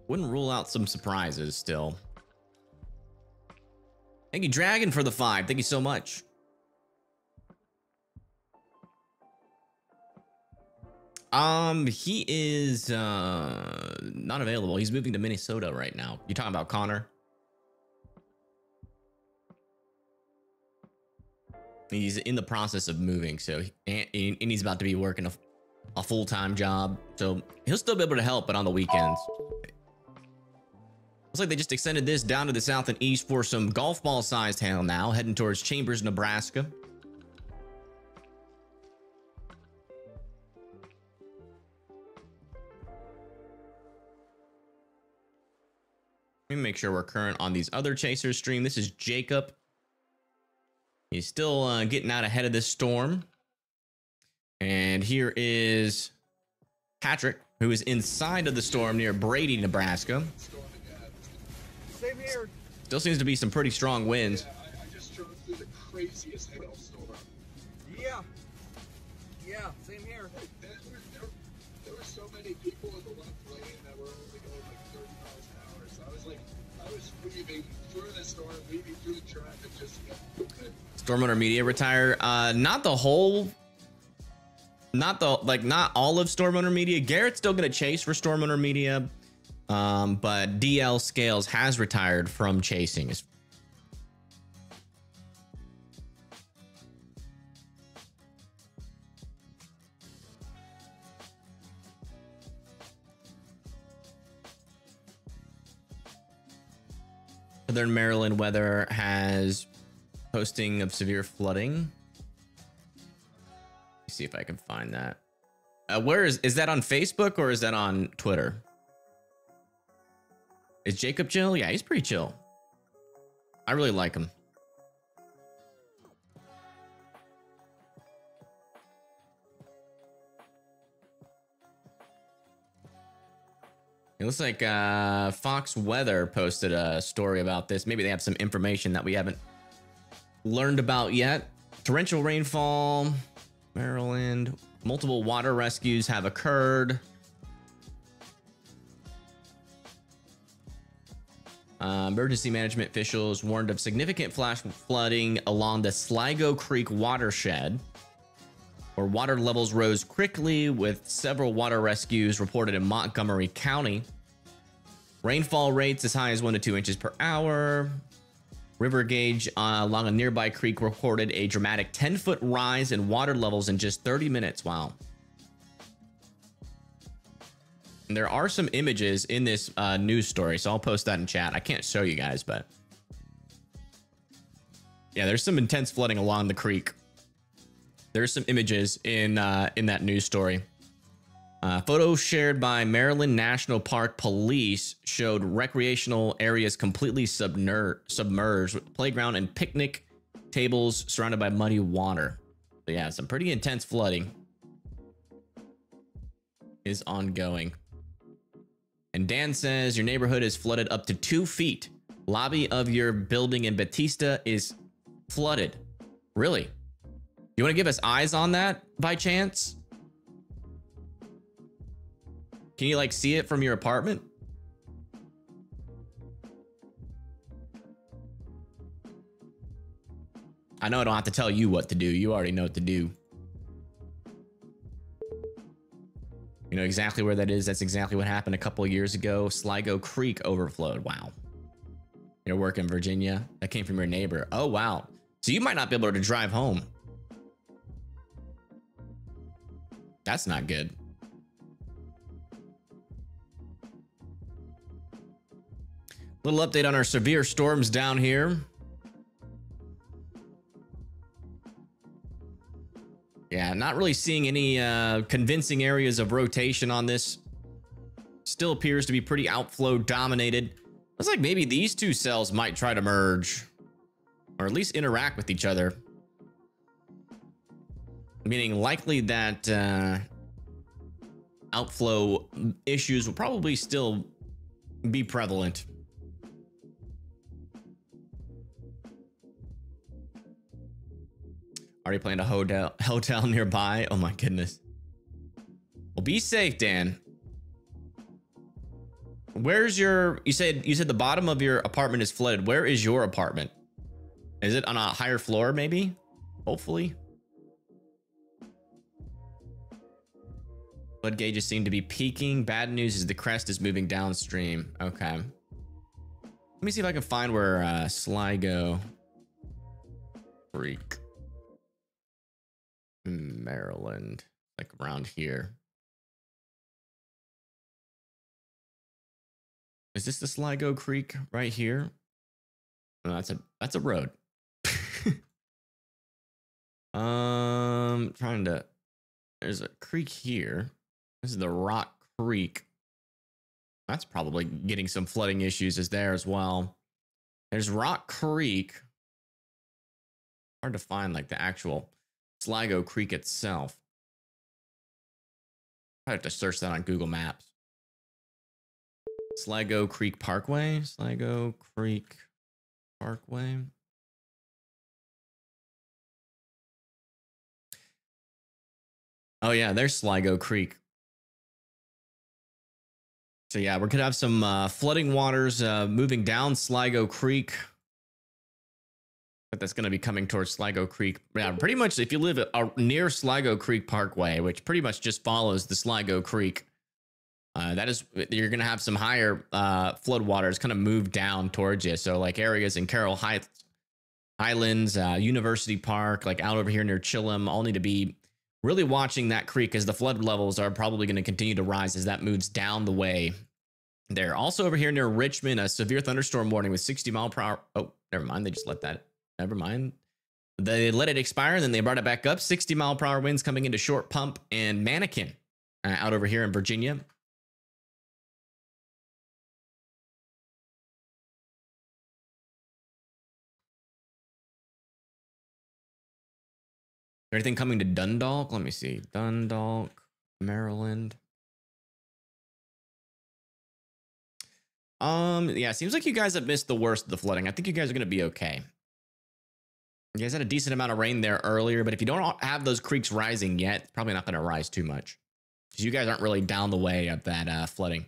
wouldn't rule out some surprises still. Thank you, Dragon, for the 5. Thank you so much. He is not available. He's moving to Minnesota right now. You talking about Connor? He's in the process of moving, so and he's about to be working a full-time job, so he'll still be able to help, but on the weekends. Looks like they just extended this down to the south and east for some golf ball-sized hail now, heading towards Chambers, Nebraska. Let me make sure we're current on these other chasers stream. This is Jacob. He's still getting out ahead of this storm. And here is Patrick, who is inside of the storm near Brady, Nebraska. Same here. Still seems to be some pretty strong winds. Yeah, I just drove through the craziest hailstorm. Yeah. Yeah, same here. There were so many people in the left lane that were only going like 30 miles an hour. So I was weaving through the storm, weaving through the traffic just to get moving. Storm Owner Media retire. Not the whole, not all of Storm Owner Media. Garrett's still gonna chase for Storm Owner Media, but DL Scales has retired from chasing. Southern Maryland weather has posting of severe flooding. Let's see if I can find that. Where is that on Facebook or is that on Twitter? Is Jacob chill? Yeah, he's pretty chill. I really like him. It looks like Fox Weather posted a story about this. Maybe they have some information that we haven't learned about yet. Torrential rainfall, Maryland. Multiple water rescues have occurred. Emergency management officials warned of significant flash flooding along the Sligo Creek watershed, where water levels rose quickly, with several water rescues reported in Montgomery County. Rainfall rates as high as 1 to 2 inches per hour. River gauge along a nearby creek recorded a dramatic 10-foot rise in water levels in just 30 minutes. Wow. And there are some images in this news story, so I'll post that in chat. I can't show you guys, but yeah, there's some intense flooding along the creek. There's some images in that news story. Photos shared by Maryland National Park Police showed recreational areas completely submerged, with playground and picnic tables surrounded by muddy water. So yeah, some pretty intense flooding is ongoing. And Dan says your neighborhood is flooded up to 2 feet. Lobby of your building in Batista is flooded. Really? You want to give us eyes on that by chance? Can you like see it from your apartment? I know I don't have to tell you what to do. You already know what to do. You know exactly where that is. That's exactly what happened a couple of years ago. Sligo Creek overflowed. Wow. Your work in Virginia. That came from your neighbor. Oh, wow. So you might not be able to drive home. That's not good. Little update on our severe storms down here. Yeah, not really seeing any convincing areas of rotation on this. Still appears to be pretty outflow dominated. Looks like maybe these two cells might try to merge, or at least interact with each other. Meaning likely that outflow issues will probably still be prevalent. Already planned a hotel nearby. Oh my goodness. Well, be safe, Dan. Where's your, you said the bottom of your apartment is flooded. Where is your apartment? Is it on a higher floor maybe? Hopefully. Flood gauges seem to be peaking. Bad news is the crest is moving downstream. Okay. Let me see if I can find where Sligo Creek, Maryland, like around here. Is this the Sligo Creek right here? No, that's a road. Trying to, there's a creek here. This is the Rock Creek. That's probably getting some flooding issues is there as well. There's Rock Creek. Hard to find like the actual Sligo Creek itself. I have to search that on Google Maps. Sligo Creek Parkway. Sligo Creek Parkway. Oh yeah, there's Sligo Creek. So yeah, we're gonna have some flooding waters moving down Sligo Creek. But that's going to be coming towards Sligo Creek. Yeah, pretty much if you live near Sligo Creek Parkway, which pretty much just follows the Sligo Creek, that is, you're going to have some higher flood waters kind of move down towards you. So like areas in Carroll Heights, Highlands, University Park, like out over here near Chilham, all need to be really watching that creek as the flood levels are probably going to continue to rise as that moves down the way there. Also over here near Richmond, a severe thunderstorm warning with 60-mile-per-hour. Oh, never mind. They just let that. Never mind. They let it expire and then they brought it back up. 60-mile-per-hour winds coming into Short Pump and Mannequin out over here in Virginia. Anything coming to Dundalk? Let me see. Dundalk, Maryland. Yeah, seems like you guys have missed the worst of the flooding. I think you guys are going to be okay. You guys had a decent amount of rain there earlier, but if you don't have those creeks rising yet, it's probably not going to rise too much. Because you guys aren't really down the way of that flooding.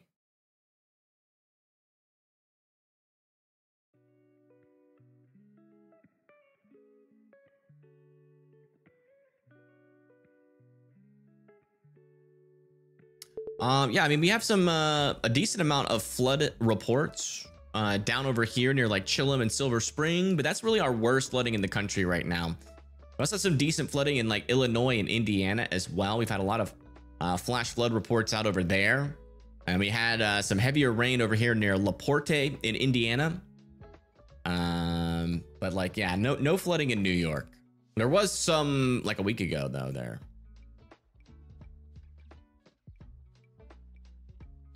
Yeah, I mean, we have some a decent amount of flood reports down over here near like Chilham and Silver Spring, but that's really our worst flooding in the country right now. We also have some decent flooding in like Illinois and Indiana as well. We've had a lot of flash flood reports out over there. And we had some heavier rain over here near LaPorte in Indiana. But like, yeah, no flooding in New York. There was some like a week ago though there.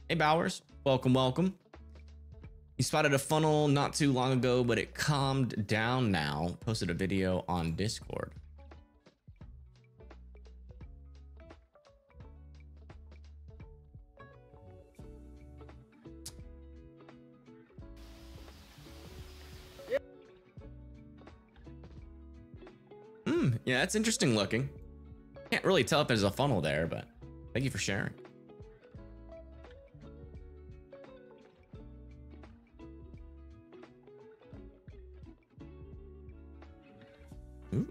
Hey Bowers, welcome, welcome. You spotted a funnel not too long ago, but it calmed down now. Posted a video on Discord. Yeah, that's interesting looking. Can't really tell if there's a funnel there, but thank you for sharing. Ooh.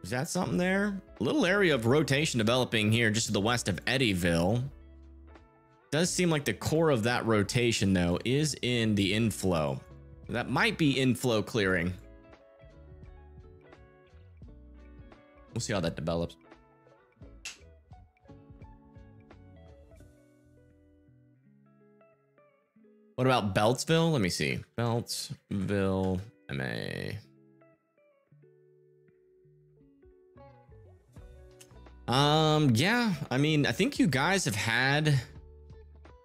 Is that something there? A little area of rotation developing here just to the west of Eddyville. Does seem like the core of that rotation though is in the inflow. That might be inflow clearing. We'll see how that develops. What about Beltsville? Let me see. Beltsville, MA. Yeah, I mean, I think you guys have had,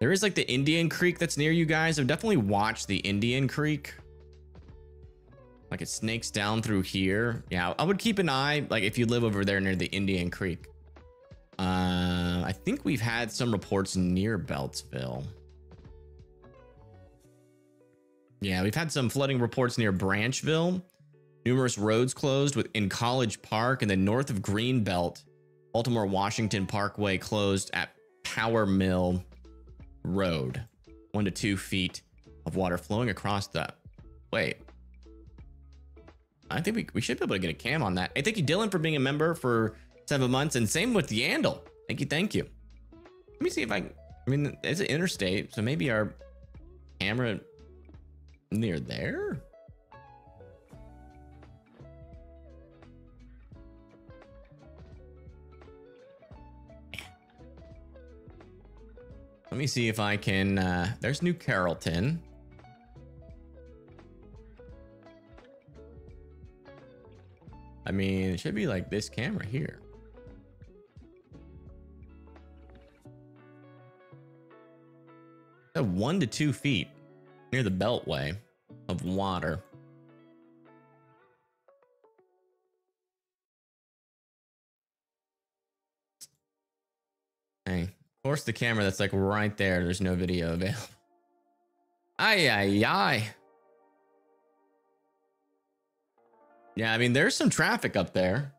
there is like the Indian Creek that's near you guys. I've definitely watched the Indian Creek. Like it snakes down through here. Yeah, I would keep an eye, like if you live over there near the Indian Creek. I think we've had some reports near Beltsville. Yeah, we've had some flooding reports near Branchville. Numerous roads closed in College Park, and then north of Greenbelt, Baltimore Washington Parkway closed at Power Mill Road. 1 to 2 feet of water flowing across the, wait. I think we should be able to get a cam on that. Hey, thank you, Dylan, for being a member for 7 months, and same with Yandel. Thank you, thank you. Let me see if I mean, it's an interstate, so maybe our camera near there. Let me see if I can, there's New Carrollton. I mean, it should be like this camera here. At 1 to 2 feet near the beltway of water. Hey, of course the camera that's like right there, there's no video available. Ay, ay, ay. Yeah, I mean, there's some traffic up there.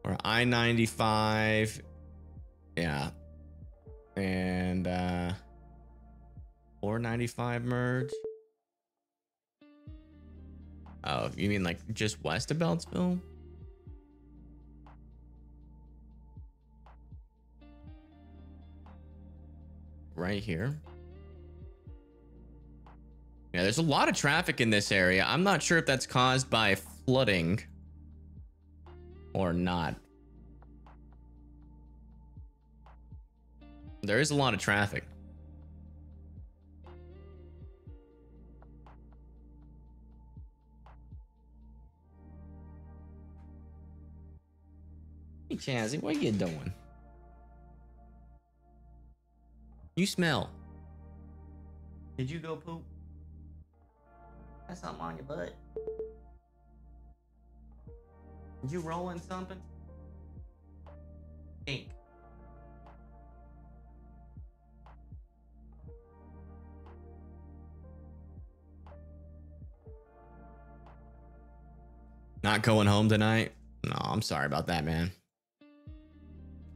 Or I-95. Yeah. And 495 merge. Oh, you mean like just west of Beltsville? Right here. Yeah, there's a lot of traffic in this area. I'm not sure if that's caused by flooding or not. There is a lot of traffic. Hey, Chazzy, what are you doing? You smell. Did you go poop? That's something on your butt. Did you roll in something? Pink. Not going home tonight? No, I'm sorry about that, man.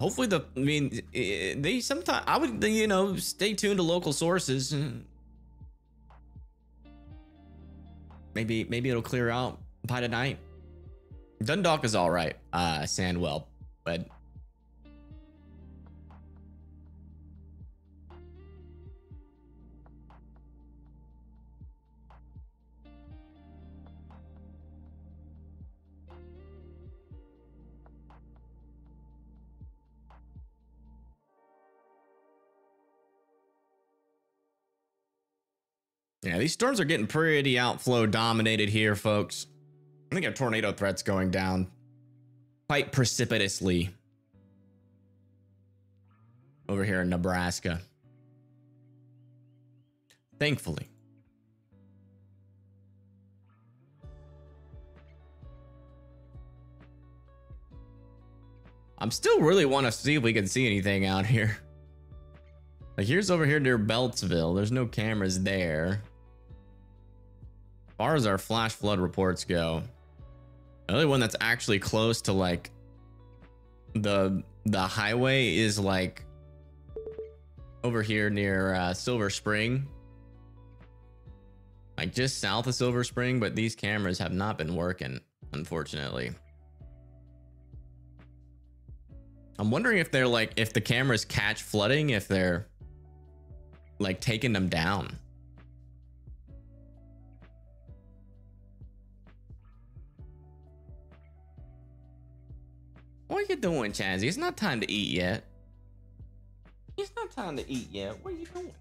Hopefully I mean, they sometimes, I would, you know, stay tuned to local sources. Maybe it'll clear out by tonight. Dundalk is all right, Sandwell, but Yeah, these storms are getting pretty outflow dominated here, folks. I think our tornado threat's going down quite precipitously over here in Nebraska. Thankfully. I'm still really want to see if we can see anything out here. Like here's over here near Beltsville. There's no cameras there. As far as our flash flood reports go, the only one that's actually close to like the highway is like over here near Silver Spring, like just south of Silver Spring, but these cameras have not been working, unfortunately. I'm wondering if they're like, if the cameras catch flooding, if they're like taking them down. What are you doing, Chazzy? It's not time to eat yet. It's not time to eat yet. What are you doing?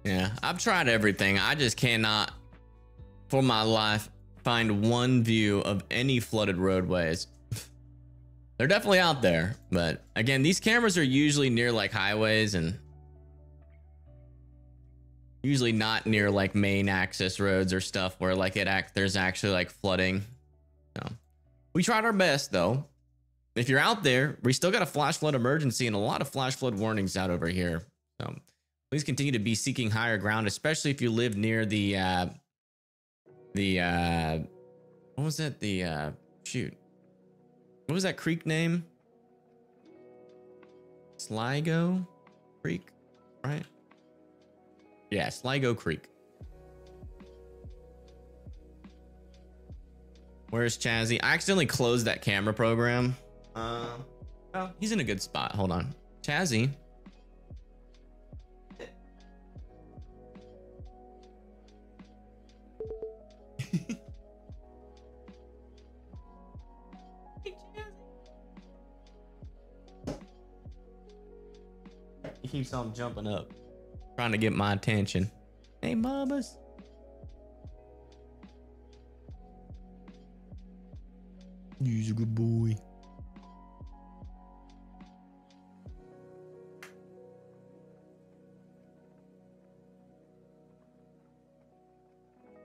Yeah, I've tried everything. I just cannot, for my life, find one view of any flooded roadways. They're definitely out there, but again, these cameras are usually near like highways and usually not near like main access roads or stuff where like there's actually like flooding. So we tried our best though. If you're out there, we still got a flash flood emergency and a lot of flash flood warnings out over here. So please continue to be seeking higher ground, especially if you live near the what was that? Shoot. What was that creek name? Sligo Creek, right? Yeah, Sligo Creek. Where's Chazzy? I accidentally closed that camera program. Oh, he's in a good spot. Hold on. Chazzy. He keeps on jumping up, trying to get my attention. Hey, mamas. He's a good boy.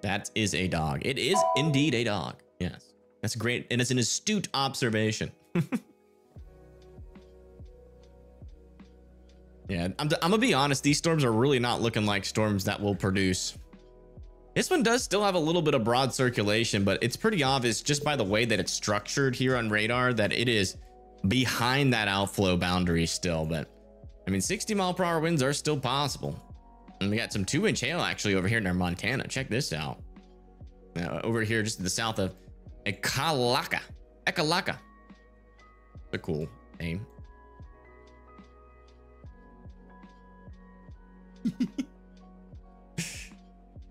That is a dog. It is indeed a dog. Yes, that's great. And it's an astute observation. Yeah, I'm gonna be honest. These storms are really not looking like storms that will produce. This one does still have a little bit of broad circulation, but it's pretty obvious just by the way that it's structured here on radar that it is behind that outflow boundary still. But I mean, 60-mile-per-hour winds are still possible. And we got some 2-inch hail actually over here near Montana. Check this out. Over here just to the south of Ekalaka. A cool name.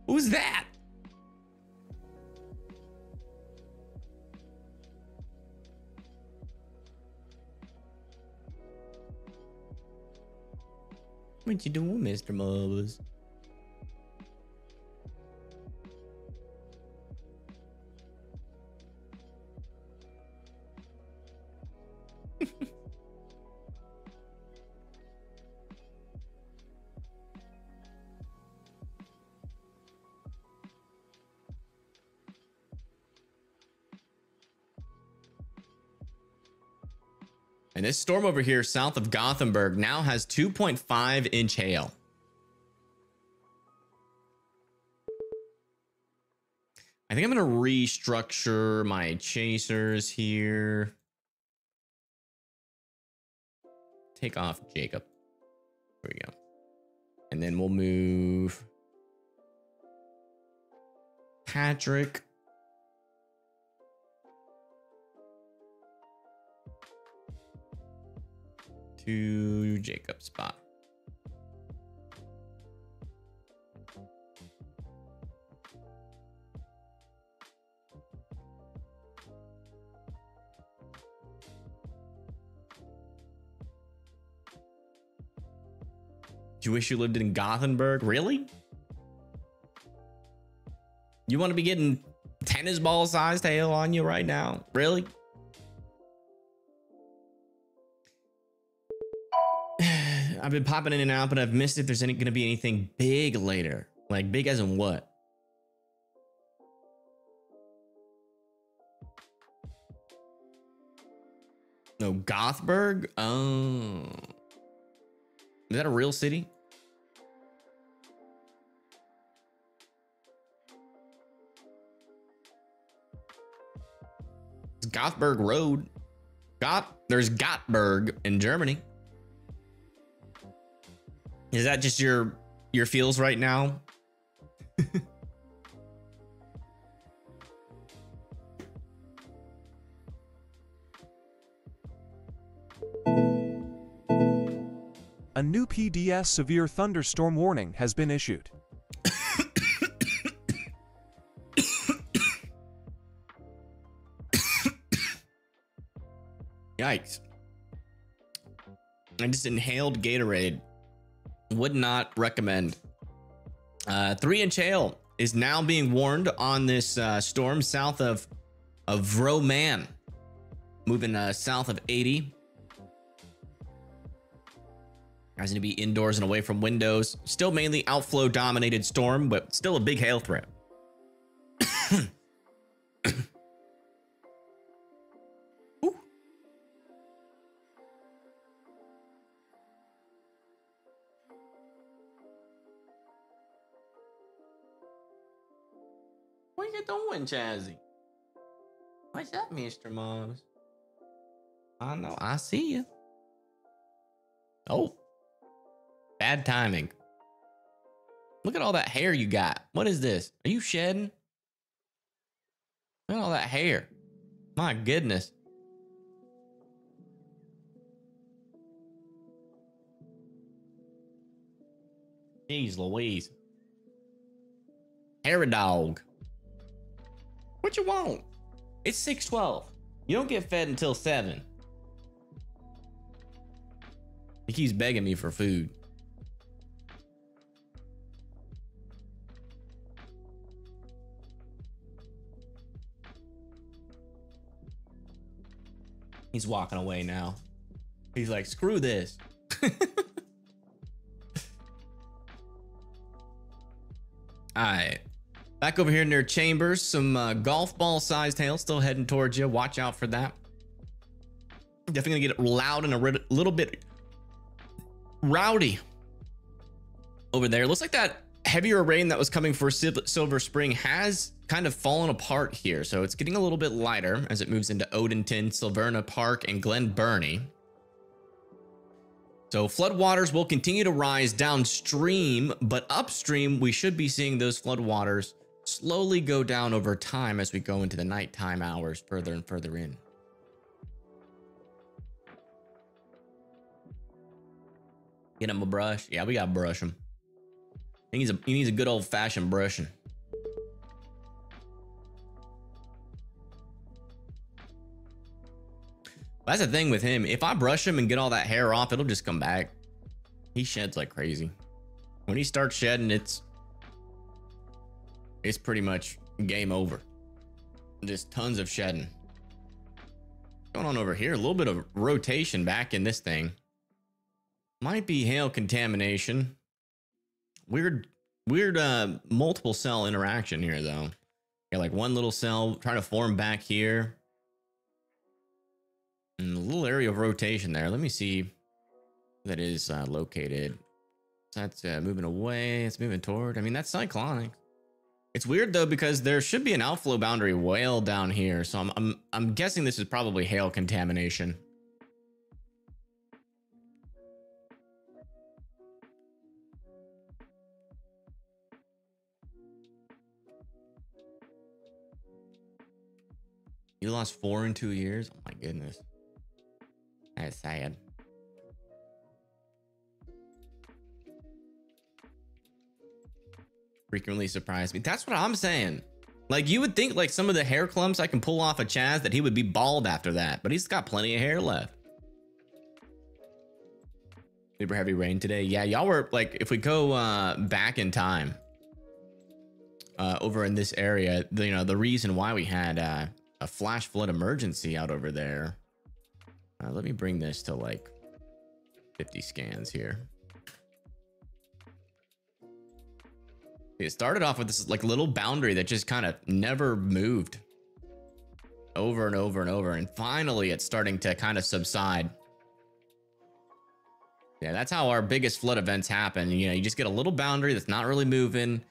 Who's that? What you doing, Mr. Mubbers? And this storm over here south of Gothenburg now has 2.5-inch hail. I think I'm going to restructure my chasers here. Take off Jacob. There we go. And then we'll move Patrick. To Jacob's spot. Do you wish you lived in Gothenburg? Really? You want to be getting tennis ball sized hail on you right now? Really? I've been popping in and out, but I've missed if there's going to be anything big later. Like big as in what? No, Gothberg? Oh. Is that a real city? It's Gothberg Road. There's Gottberg in Germany. Is that just your feels right now? A new PDS severe thunderstorm warning has been issued. Yikes. I just inhaled Gatorade. Would not recommend. 3-inch hail is now being warned on this storm south of Vroman. Moving south of 80. Guys need to be indoors and away from windows. Still mainly outflow dominated storm, but still a big hail threat. Ooh. What you doing, Chazzy? What's up, Mr. Mars? I know, I see you. Oh. Bad timing. Look at all that hair you got. What is this? Are you shedding? Look at all that hair. My goodness. Jeez Louise. Hair dog. What you want? It's 6:12. You don't get fed until 7. He keeps begging me for food. He's walking away now. He's like, screw this. All right. Back over here near Chambers. Some golf ball sized hail still heading towards you. Watch out for that. Definitely gonna get loud and a little bit rowdy over there. Looks like that heavier rain that was coming for Silver Spring has kind of fallen apart here, so it's getting a little bit lighter as it moves into Odenton, Silverna Park, and Glen Burnie. So floodwaters will continue to rise downstream, but upstream we should be seeing those floodwaters slowly go down over time as we go into the nighttime hours further and further in. Get him a brush. Yeah, we gotta brush him. He needs a good old-fashioned brushing. That's the thing with him. If I brush him and get all that hair off, it'll just come back. He sheds like crazy. When he starts shedding, it's pretty much game over. Just tons of shedding. What's going on over here? A little bit of rotation back in this thing. Might be hail contamination. Weird multiple cell interaction here though. Got like one little cell trying to form back here. And a little area of rotation there. Let me see where that is located. That's moving away. It's moving toward. I mean, that's cyclonic. It's weird though because there should be an outflow boundary whale down here. So I'm guessing this is probably hail contamination. You lost 4 in 2 years? Oh my goodness. That's sad. Frequently surprised me. That's what I'm saying. Like, you would think like some of the hair clumps I can pull off of Chaz that he would be bald after that, but he's got plenty of hair left. Super heavy rain today. Yeah, y'all were like, if we go back in time, over in this area, the reason why we had a flash flood emergency out over there. Let me bring this to like 50 scans here. It started off with this like little boundary that just kind of never moved over and over and over, and finally it's starting to kind of subside. Yeah, that's how our biggest flood events happen. You just get a little boundary that's not really moving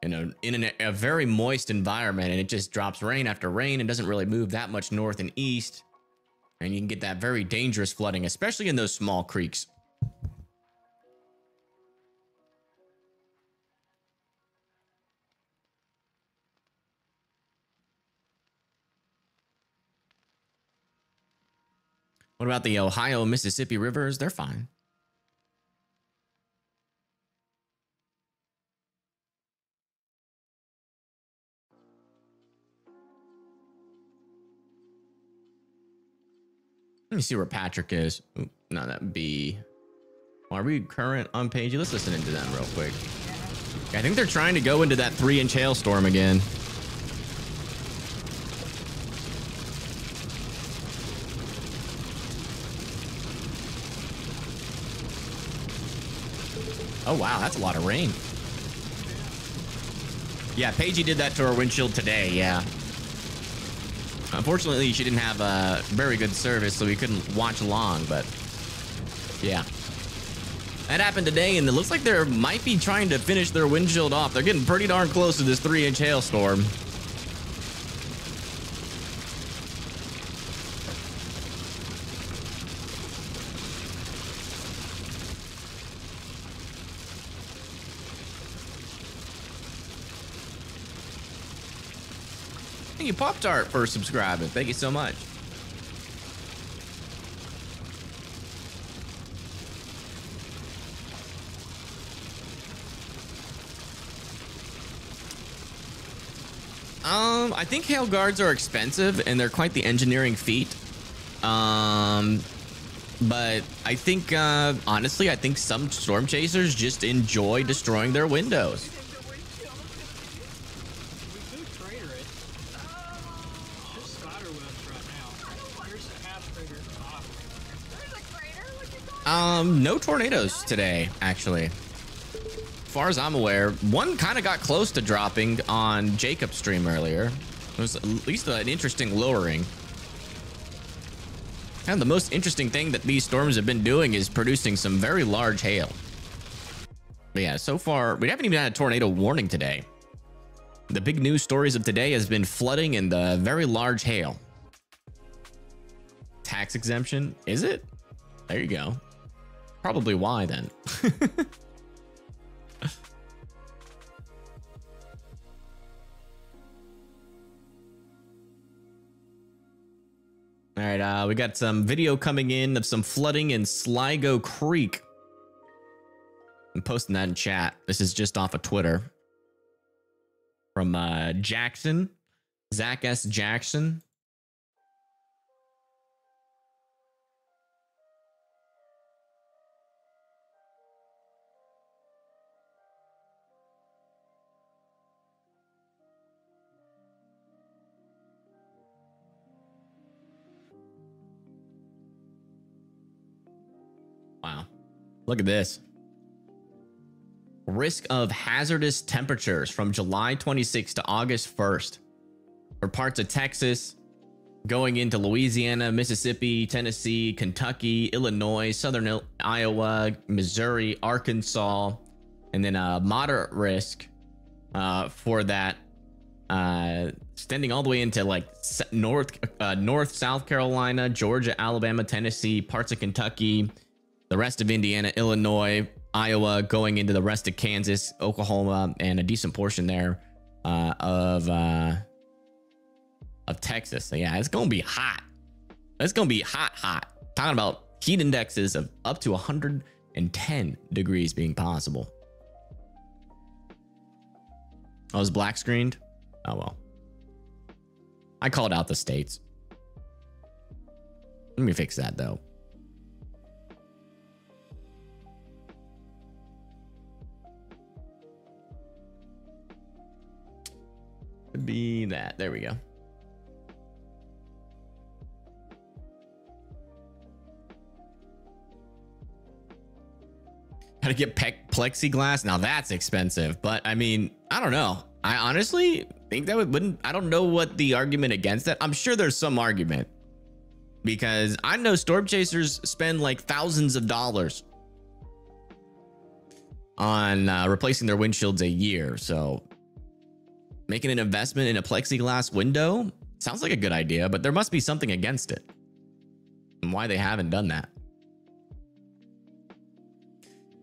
in a very moist environment, and it just drops rain after rain and doesn't really move that much north and east, and you can get that very dangerous flooding, especially in those small creeks. What about the Ohio Mississippi rivers? They're fine. Let me see where Patrick is. Ooh, no, that'd be... Are we current on page? Let's listen into them real quick. I think they're trying to go into that 3-inch hailstorm again. Oh, wow. That's a lot of rain. Yeah, Paigey did that to our windshield today. Yeah. Unfortunately, she didn't have very good service, so we couldn't watch along, but yeah. That happened today, and it looks like they might be trying to finish their windshield off. They're getting pretty darn close to this 3-inch hailstorm. Thank you, Pop-Tart, for subscribing. Thank you so much. I think hail guards are expensive and they're quite the engineering feat. But I think, honestly, I think some storm chasers just enjoy destroying their windows. No tornadoes today, actually. As far as I'm aware, one kind of got close to dropping on Jacob's stream earlier. It was at least an interesting lowering. And the most interesting thing that these storms have been doing is producing some very large hail. But yeah, so far, we haven't even had a tornado warning today. The big news stories of today has been flooding and the very large hail. Tax exemption, is it? There you go. Probably why then. All right, we got some video coming in of some flooding in Sligo Creek. I'm posting that in chat. This is just off of Twitter. From Jackson, Zach S. Jackson. Wow. Look at this. Risk of hazardous temperatures from July 26th to August 1st for parts of Texas, going into Louisiana, Mississippi, Tennessee, Kentucky, Illinois, southern Iowa, Missouri, Arkansas, and then a moderate risk for that extending all the way into like North South Carolina, Georgia, Alabama, Tennessee, parts of Kentucky, the rest of Indiana, Illinois, Iowa, going into the rest of Kansas, Oklahoma, and a decent portion there of of Texas. So yeah, it's gonna be hot. It's gonna be hot. Talking about heat indexes of up to 110 degrees being possible. Oh, it's black screened? Oh well. I called out the states. Let me fix that though. Could be that. There we go. How to get plexiglass? Now that's expensive, but I mean, I don't know. I honestly think that wouldn't. I don't know what the argument against that. I'm sure there's some argument because I know storm chasers spend like thousands of dollars on replacing their windshields a year. So making an investment in a plexiglass window sounds like a good idea, but there must be something against it and why they haven't done that.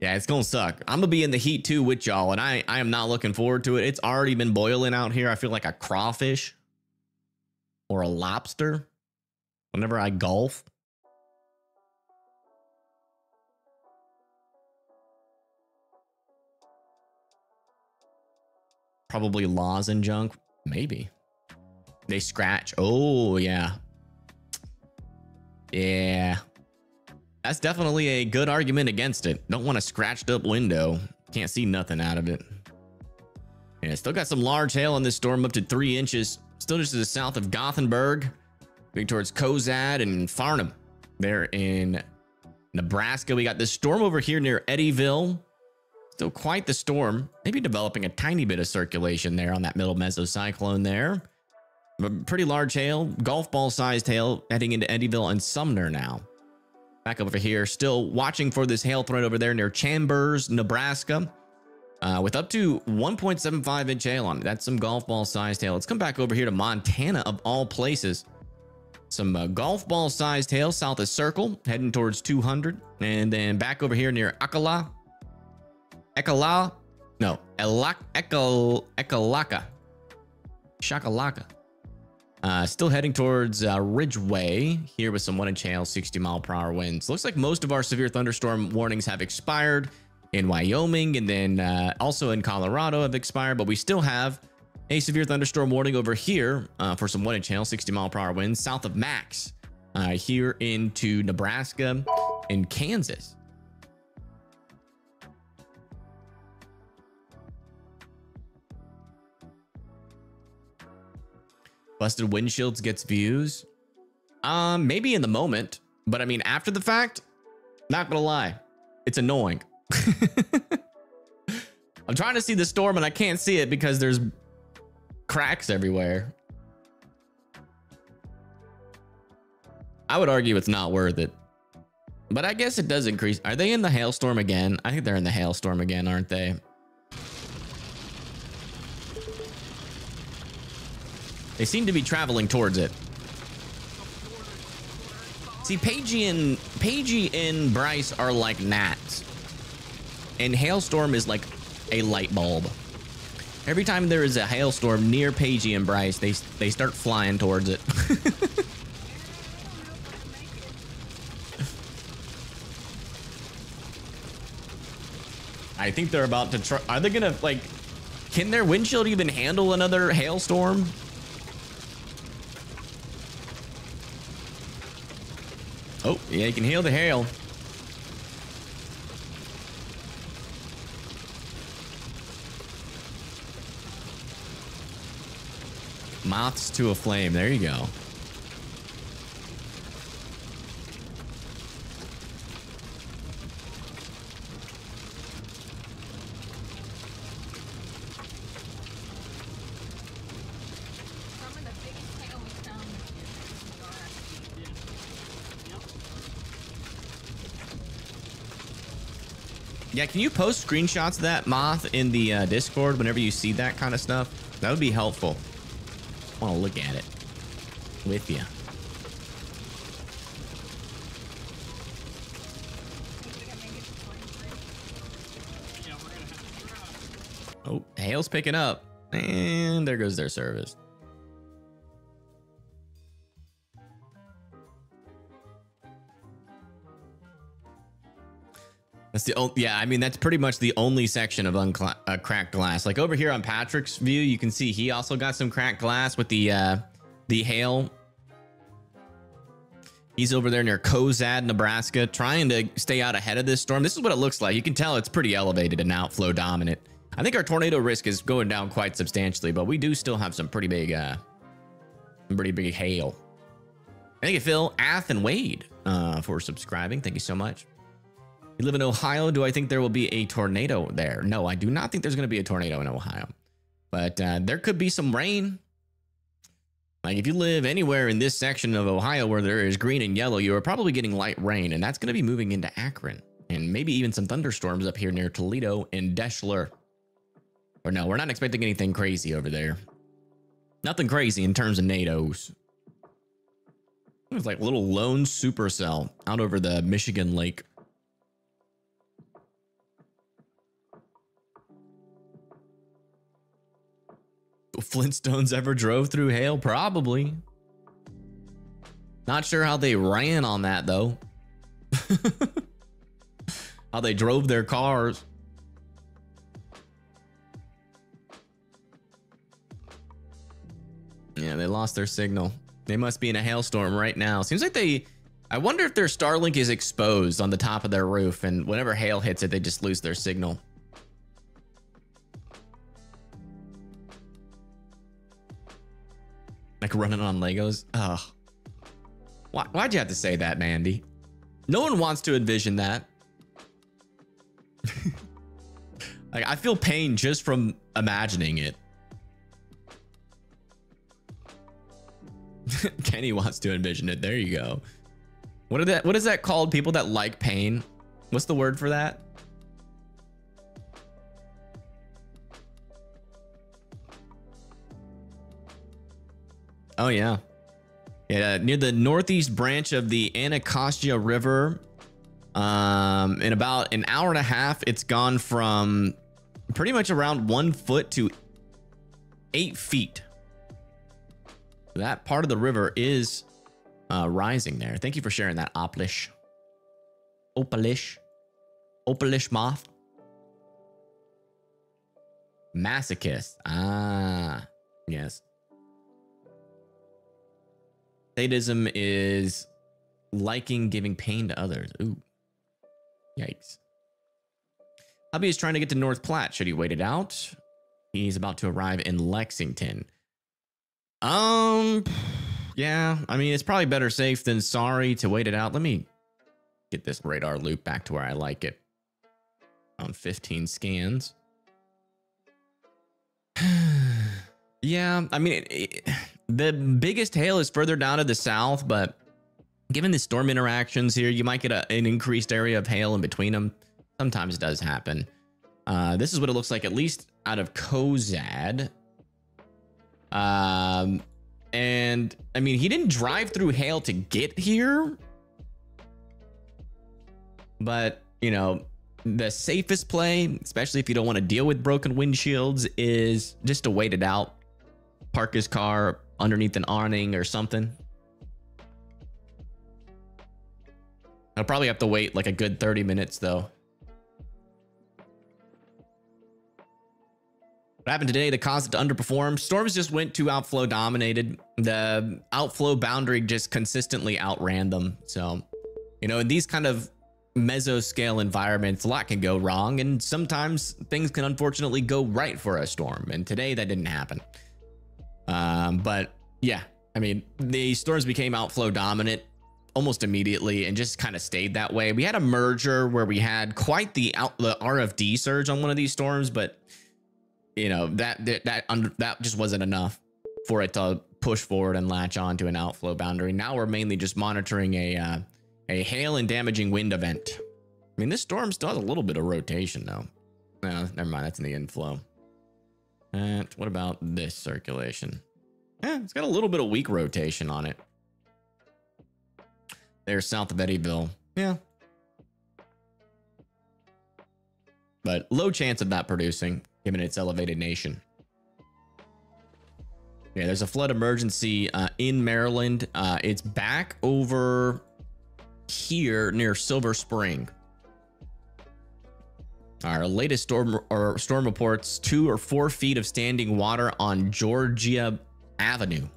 Yeah, it's gonna suck. I'm gonna be in the heat too with y'all, and I am not looking forward to it. It's already been boiling out here. I feel like a crawfish or a lobster whenever I golf. Probably laws and junk. Maybe. They scratch. Oh, yeah. Yeah. That's definitely a good argument against it. Don't want a scratched up window. Can't see nothing out of it. Yeah, still got some large hail in this storm, up to 3 inches. Still just to the south of Gothenburg, moving towards Cozad and Farnham. There in Nebraska, we got this storm over here near Eddyville. Still quite the storm. Maybe developing a tiny bit of circulation there on that middle mesocyclone there. But pretty large hail, golf ball sized hail heading into Eddyville and Sumner now. Back over here, still watching for this hail threat over there near Chambers, Nebraska, with up to 1.75 inch hail on it. That's some golf ball sized hail. Let's come back over here to Montana of all places. Some golf ball sized hail south of Circle, heading towards 200. And then back over here near Ekalaka. Shakalaka. Still heading towards Ridgeway here with some 1 inch hail, 60-mile-per-hour winds. Looks like most of our severe thunderstorm warnings have expired in Wyoming, and then also in Colorado have expired, but we still have a severe thunderstorm warning over here for some 1 inch hail, 60-mile-per-hour winds south of Max here into Nebraska and Kansas. Busted windshields gets views. Maybe in the moment, but I mean, after the fact, not gonna lie, it's annoying. I'm trying to see the storm and I can't see it because there's cracks everywhere. I would argue it's not worth it, but I guess it does increase. Are they in the hailstorm again? I think they're in the hailstorm again, aren't they? They seem to be traveling towards it. See, Paigey and Bryce are like gnats, and hailstorm is like a light bulb. Every time there is a hailstorm near Paigey and Bryce, they start flying towards it. I think they're about to try. Are they gonna, like, can their windshield even handle another hailstorm? Oh, yeah, you can heal the hail. Moths to a flame. There you go. Yeah, can you post screenshots of that, Moth, in the Discord whenever you see that kind of stuff? That would be helpful. I want to look at it with you. Oh, hail's picking up. And there goes their service. That's the only, yeah, I mean, that's pretty much the only section of cracked glass. Like over here on Patrick's view, you can see he also got some cracked glass with the hail. He's over there near Cozad, Nebraska, trying to stay out ahead of this storm. This is what it looks like. You can tell it's pretty elevated and outflow dominant. I think our tornado risk is going down quite substantially, but we do still have some pretty big hail. Thank you, Phil, Ath, and Wade for subscribing. Thank you so much. You live in Ohio. Do I think there will be a tornado there? No, I do not think there's going to be a tornado in Ohio, but there could be some rain. Like if you live anywhere in this section of Ohio where there is green and yellow, you are probably getting light rain, and that's going to be moving into Akron and maybe even some thunderstorms up here near Toledo and Deschler. Or no, we're not expecting anything crazy over there. Nothing crazy in terms of NATOs. It's like a little lone supercell out over the Michigan Lake. Flintstones ever drove through hail? Probably. Not sure how they ran on that though. How they drove their cars. Yeah, they lost their signal. They must be in a hailstorm right now. Seems like I wonder if their Starlink is exposed on the top of their roof, and whenever hail hits it, they just lose their signal. Like running on Legos. Ugh. Why'd you have to say that, Mandy? No one wants to envision that. Like, I feel pain just from imagining it. Kenny wants to envision it. There you go. What is that called? People that like pain. What's the word for that? Oh yeah. Yeah, near the northeast branch of the Anacostia River. In about an hour and a half, it's gone from pretty much around 1 foot to 8 feet. That part of the river is rising there. Thank you for sharing that, Oplish. Opalish moth. Masochist. Ah, yes. Sadism is liking giving pain to others. Ooh. Yikes. Hubby is trying to get to North Platte. Should he wait it out? He's about to arrive in Lexington. Yeah, I mean, it's probably better safe than sorry to wait it out. Let me get this radar loop back to where I like it. On 15 scans. Yeah, I mean, the biggest hail is further down to the south, but given the storm interactions here, you might get an increased area of hail in between them. Sometimes it does happen. This is what it looks like, at least out of Cozad. And I mean, he didn't drive through hail to get here, but you know, the safest play, especially if you don't want to deal with broken windshields, is just to wait it out. Park his car underneath an awning or something. I'll probably have to wait like a good 30 minutes though. What happened today that caused it to underperform? Storms just went too outflow dominated. The outflow boundary just consistently outran them. So, you know, in these kind of mesoscale environments, a lot can go wrong, and sometimes things can unfortunately go right for a storm. And today that didn't happen. But yeah, I mean, the storms became outflow dominant almost immediately and just kind of stayed that way. We had a merger where we had quite the RFD surge on one of these storms, but you know, that just wasn't enough for it to push forward and latch on to an outflow boundary. Now we're mainly just monitoring a hail and damaging wind event. I mean, this storm still has a little bit of rotation though. No, never mind. That's in the inflow. And what about this circulation? Yeah, it's got a little bit of weak rotation on it. There's south of Eddyville. Yeah. But low chance of that producing, given its elevated nation. Yeah, there's a flood emergency in Maryland. It's back over here near Silver Spring. Our latest storm reports 2 or 4 feet of standing water on Georgia Avenue.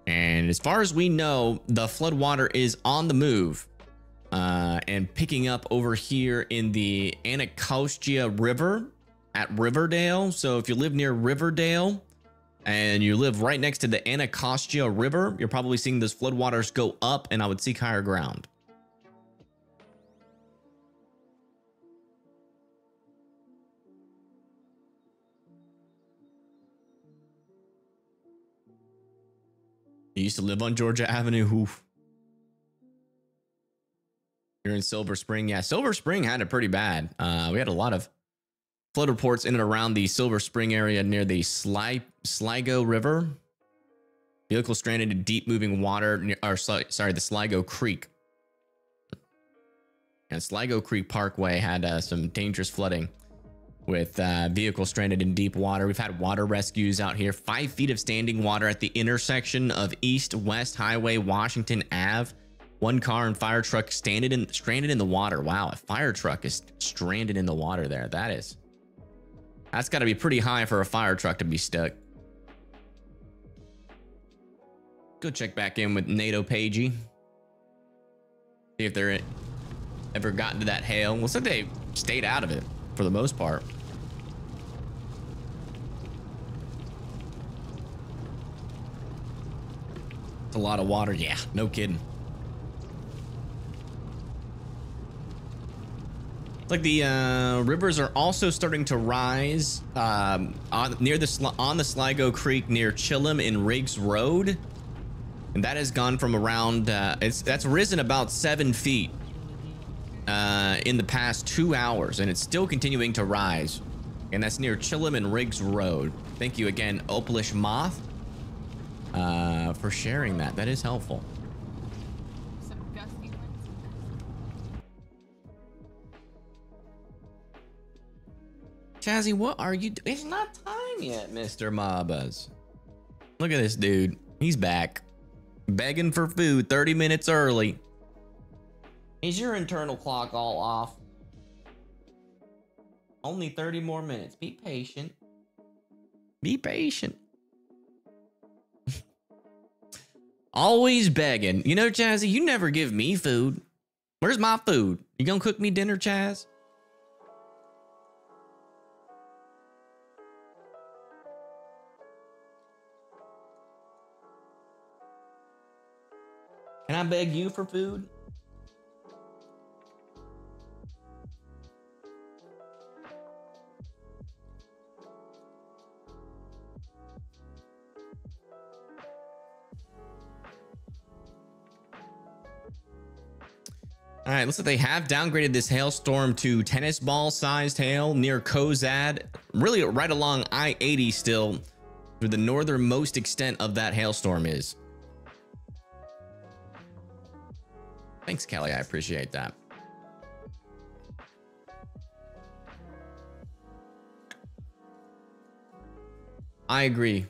And as far as we know, the floodwater is on the move and picking up over here in the Anacostia River at Riverdale. So if you live near Riverdale and you live right next to the Anacostia River, you're probably seeing those floodwaters go up, and I would seek higher ground. You used to live on Georgia Avenue. Oof. You're in Silver Spring. Yeah, Silver Spring had it pretty bad. We had a lot of flood reports in and around the Silver Spring area near the Sligo River. Vehicle stranded in deep moving water, the Sligo Creek. And Sligo Creek Parkway had some dangerous flooding with vehicles stranded in deep water. We've had water rescues out here. 5 feet of standing water at the intersection of East-West Highway, Washington Ave. 1 car and fire truck stranded in the water. Wow, a fire truck is stranded in the water there. That's got to be pretty high for a fire truck to be stuck. Go check back in with NATO Pagey. See if they're ever gotten to that hail. Looks like they stayed out of it for the most part. It's a lot of water. Yeah, no kidding. It's like the rivers are also starting to rise on the Sligo Creek near Chilham and Riggs Road, and that has gone from around that's risen about 7 feet in the past 2 hours, and it's still continuing to rise. And that's near Chilham and Riggs Road. Thank you again, Opalish Moth, for sharing that. That is helpful. Some gusty winds. Chazzy, what are you doing? It's not time yet, Mr. Mabas. Look at this dude. He's back. Begging for food 30 minutes early. Is your internal clock all off? Only 30 more minutes. Be patient. Be patient. Always begging. You know, Chazzy, you never give me food. Where's my food? You gonna cook me dinner, Chaz? Can I beg you for food? All right, looks like they have downgraded this hailstorm to tennis ball sized hail near Kozad, really right along I-80 still, where the northernmost extent of that hailstorm is. Thanks, Kelly. I appreciate that. I agree.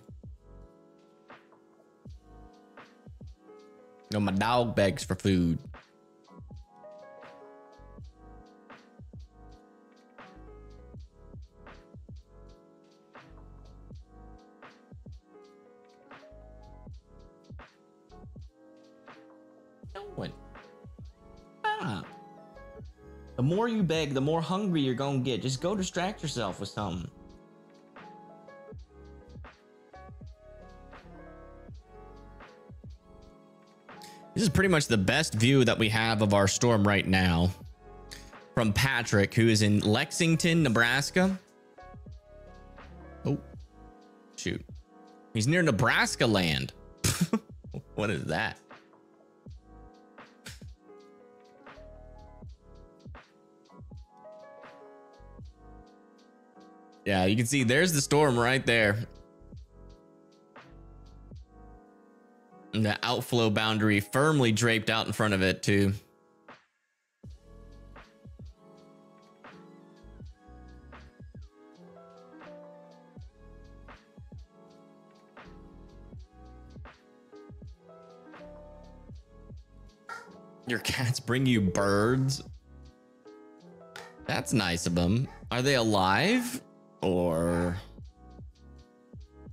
No, my dog begs for food. The more you beg, the more hungry you're gonna get. Just go distract yourself with something. This is pretty much the best view that we have of our storm right now from Patrick, who is in Lexington, Nebraska. Oh, shoot. He's near Nebraska land. What is that? Yeah, you can see there's the storm right there. And the outflow boundary firmly draped out in front of it too. Your cats bring you birds? That's nice of them. Are they alive? Or...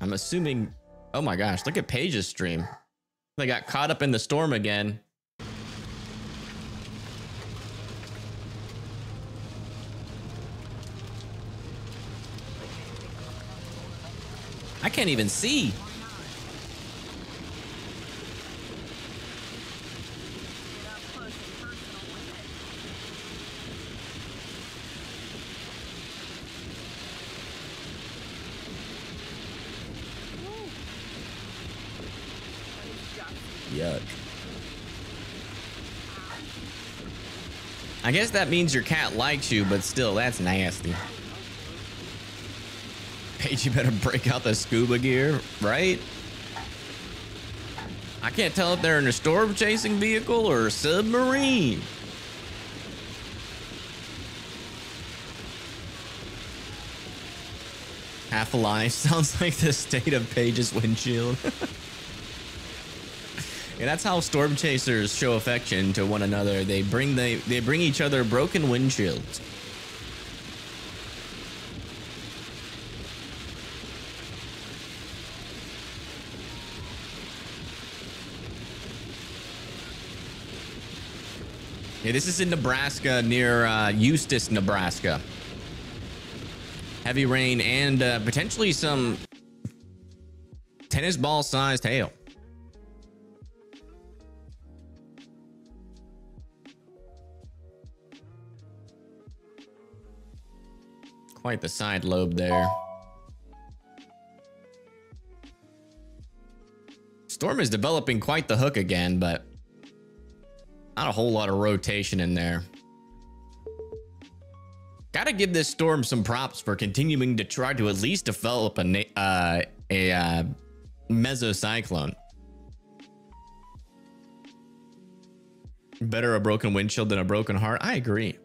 I'm assuming... Oh my gosh, look at Paige's stream. They got caught up in the storm again. I can't even see. Yuck. I guess that means your cat likes you, but still, that's nasty. Paige, you better break out the scuba gear, right? I can't tell if they're in a storm chasing vehicle or a submarine. Half alive sounds like the state of Paige's windshield. Yeah, that's how storm chasers show affection to one another. They bring each other broken windshields. Yeah, this is in Nebraska, near Eustis, Nebraska. Heavy rain and potentially some tennis ball sized hail. Quite the side lobe there. Storm is developing quite the hook again, but not a whole lot of rotation in there. Gotta give this storm some props for continuing to try to at least develop a mesocyclone. Better a broken windshield than a broken heart. I agree.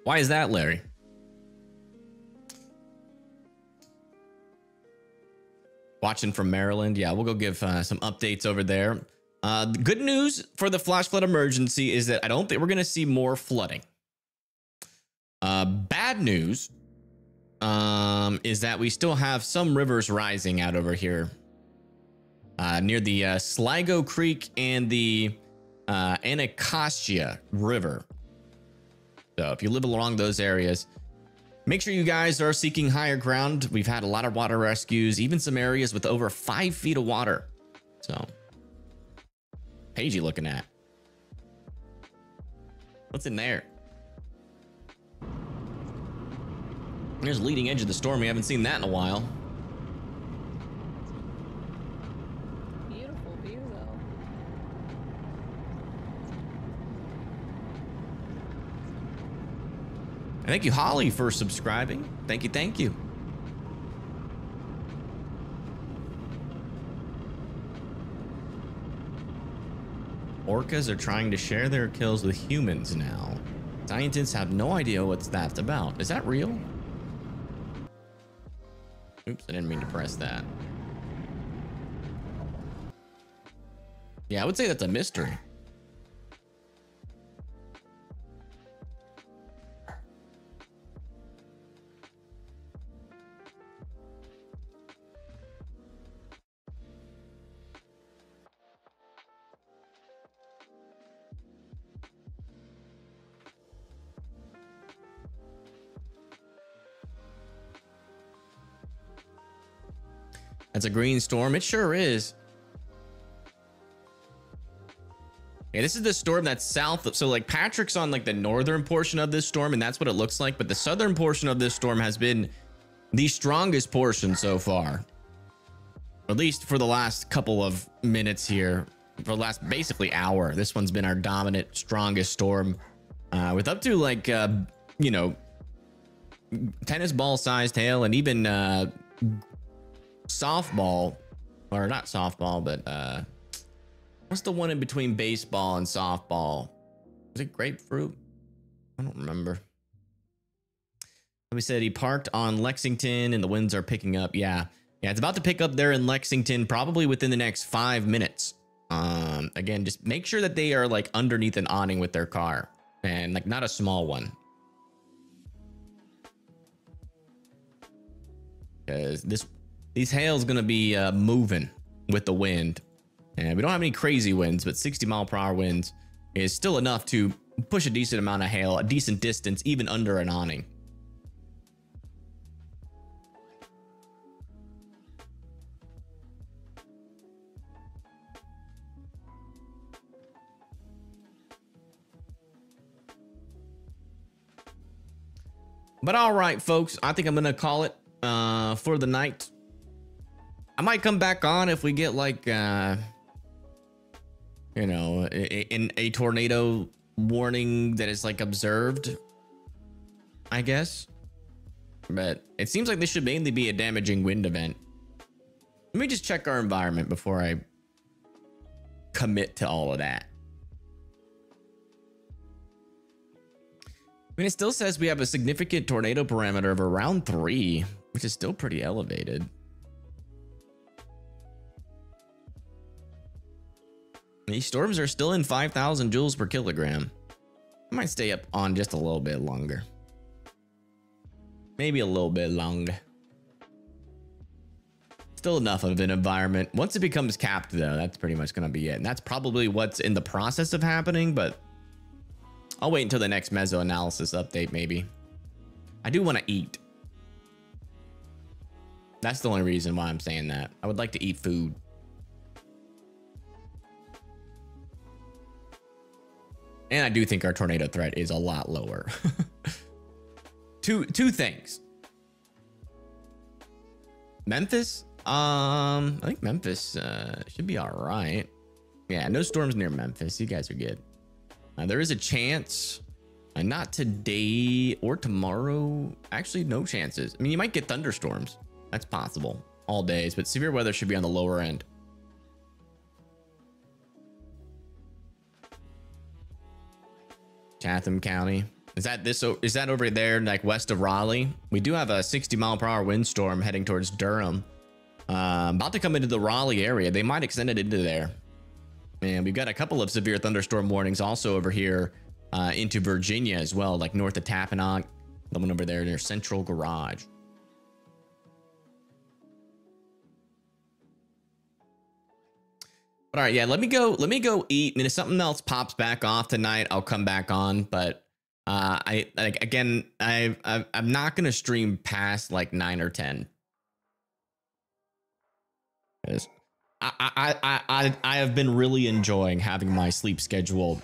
Why is that, Larry? Watching from Maryland. Yeah, we'll go give some updates over there. The good news for the flash flood emergency is that I don't think we're going to see more flooding. Bad news is that we still have some rivers rising out over here near the Sligo Creek and the Anacostia River. So if you live along those areas, make sure you guys are seeking higher ground. We've had a lot of water rescues, even some areas with over 5 feet of water. So, Paige, you looking at? What's in there? There's the leading edge of the storm. We haven't seen that in a while. Beautiful view, though. Thank you, Holly, for subscribing. Thank you, thank you. Orcas are trying to share their kills with humans now. Scientists have no idea what that's about. Is that real? Oops, I didn't mean to press that. Yeah, I would say that's a mystery. That's a green storm. It sure is. Yeah, this is the storm that's south of, so like Patrick's on like the northern portion of this storm, and that's what it looks like. But the southern portion of this storm has been the strongest portion so far, at least for the last couple of minutes here, for the last basically hour. This one's been our dominant, strongest storm, with up to like you know, tennis ball sized hail, and even softball, or not softball, but what's the one in between baseball and softball? Was it grapefruit? I don't remember. We said he parked on Lexington and the winds are picking up. Yeah, it's about to pick up there in Lexington, probably within the next 5 minutes. Again, just make sure that they are like underneath an awning with their car, and like not a small one, because these hail's gonna be moving with the wind, and we don't have any crazy winds, but 60-mile-per-hour winds is still enough to push a decent amount of hail a decent distance, even under an awning. But all right, folks, I think I'm gonna call it for the night. I might come back on if we get like you know, in a tornado warning that is like observed, I guess. But it seems like this should mainly be a damaging wind event. Let me just check our environment before I commit to all of that. I mean, it still says we have a significant tornado parameter of around 3, which is still pretty elevated. These storms are still in 5,000 joules per kilogram. I might stay up on just a little bit longer. Maybe a little bit longer. Still enough of an environment. Once it becomes capped, though, that's pretty much going to be it. And that's probably what's in the process of happening, but I'll wait until the next meso analysis update, maybe. I do want to eat. That's the only reason why I'm saying that. I would like to eat food. And I do think our tornado threat is a lot lower. Two things. Memphis? I think Memphis should be all right. Yeah, no storms near Memphis. You guys are good. There is a chance, not today or tomorrow. Actually, no chances. I mean, you might get thunderstorms. That's possible. All days, but severe weather should be on the lower end. Chatham County. Is that over there, like west of Raleigh? We do have a 60-mile-per-hour windstorm heading towards Durham. About to come into the Raleigh area. They might extend it into there. And we've got a couple of severe thunderstorm warnings also over here into Virginia as well, like north of Tappahannock. The one over there near Central Garage. All right, yeah, let me go eat, and if something else pops back off tonight, I'll come back on. But I'm not gonna stream past like 9 or 10. I have been really enjoying having my sleep schedule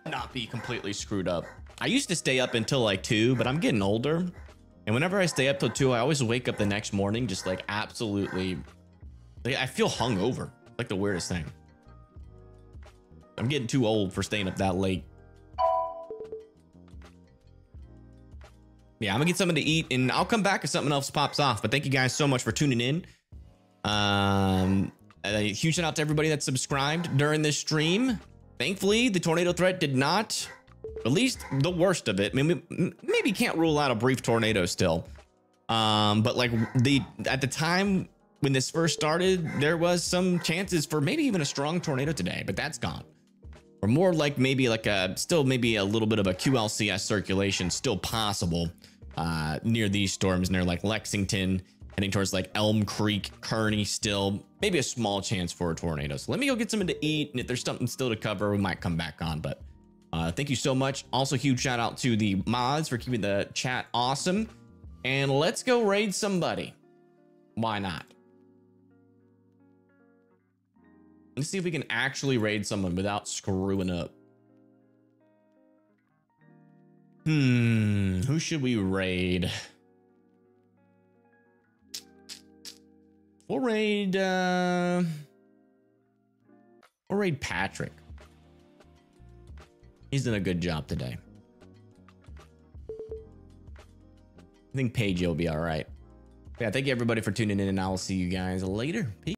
not be completely screwed up. I used to stay up until like 2, but I'm getting older, and whenever I stay up till 2, I always wake up the next morning just like absolutely, like, I feel hungover. Like the weirdest thing. I'm getting too old for staying up that late. Yeah, I'm gonna get something to eat, and I'll come back if something else pops off. But thank you guys so much for tuning in. A huge shout out to everybody that subscribed during this stream. Thankfully, the tornado threat did not, at least the worst of it. I mean, maybe can't rule out a brief tornado still. But like at the time when this first started, there was some chances for maybe even a strong tornado today, but that's gone. Or more like maybe like still maybe a little bit of a QLCS circulation still possible near these storms, near like Lexington, heading towards like Elm Creek, Kearney, still maybe a small chance for a tornado. So let me go get something to eat, and if there's something still to cover, we might come back on. But thank you so much. Also, huge shout out to the mods for keeping the chat awesome. And let's go raid somebody. Why not? Let's see if we can actually raid someone without screwing up. Who should we raid? We'll raid Patrick. He's done a good job today. I think Paige will be all right. Yeah, thank you everybody for tuning in, and I'll see you guys later. Peace.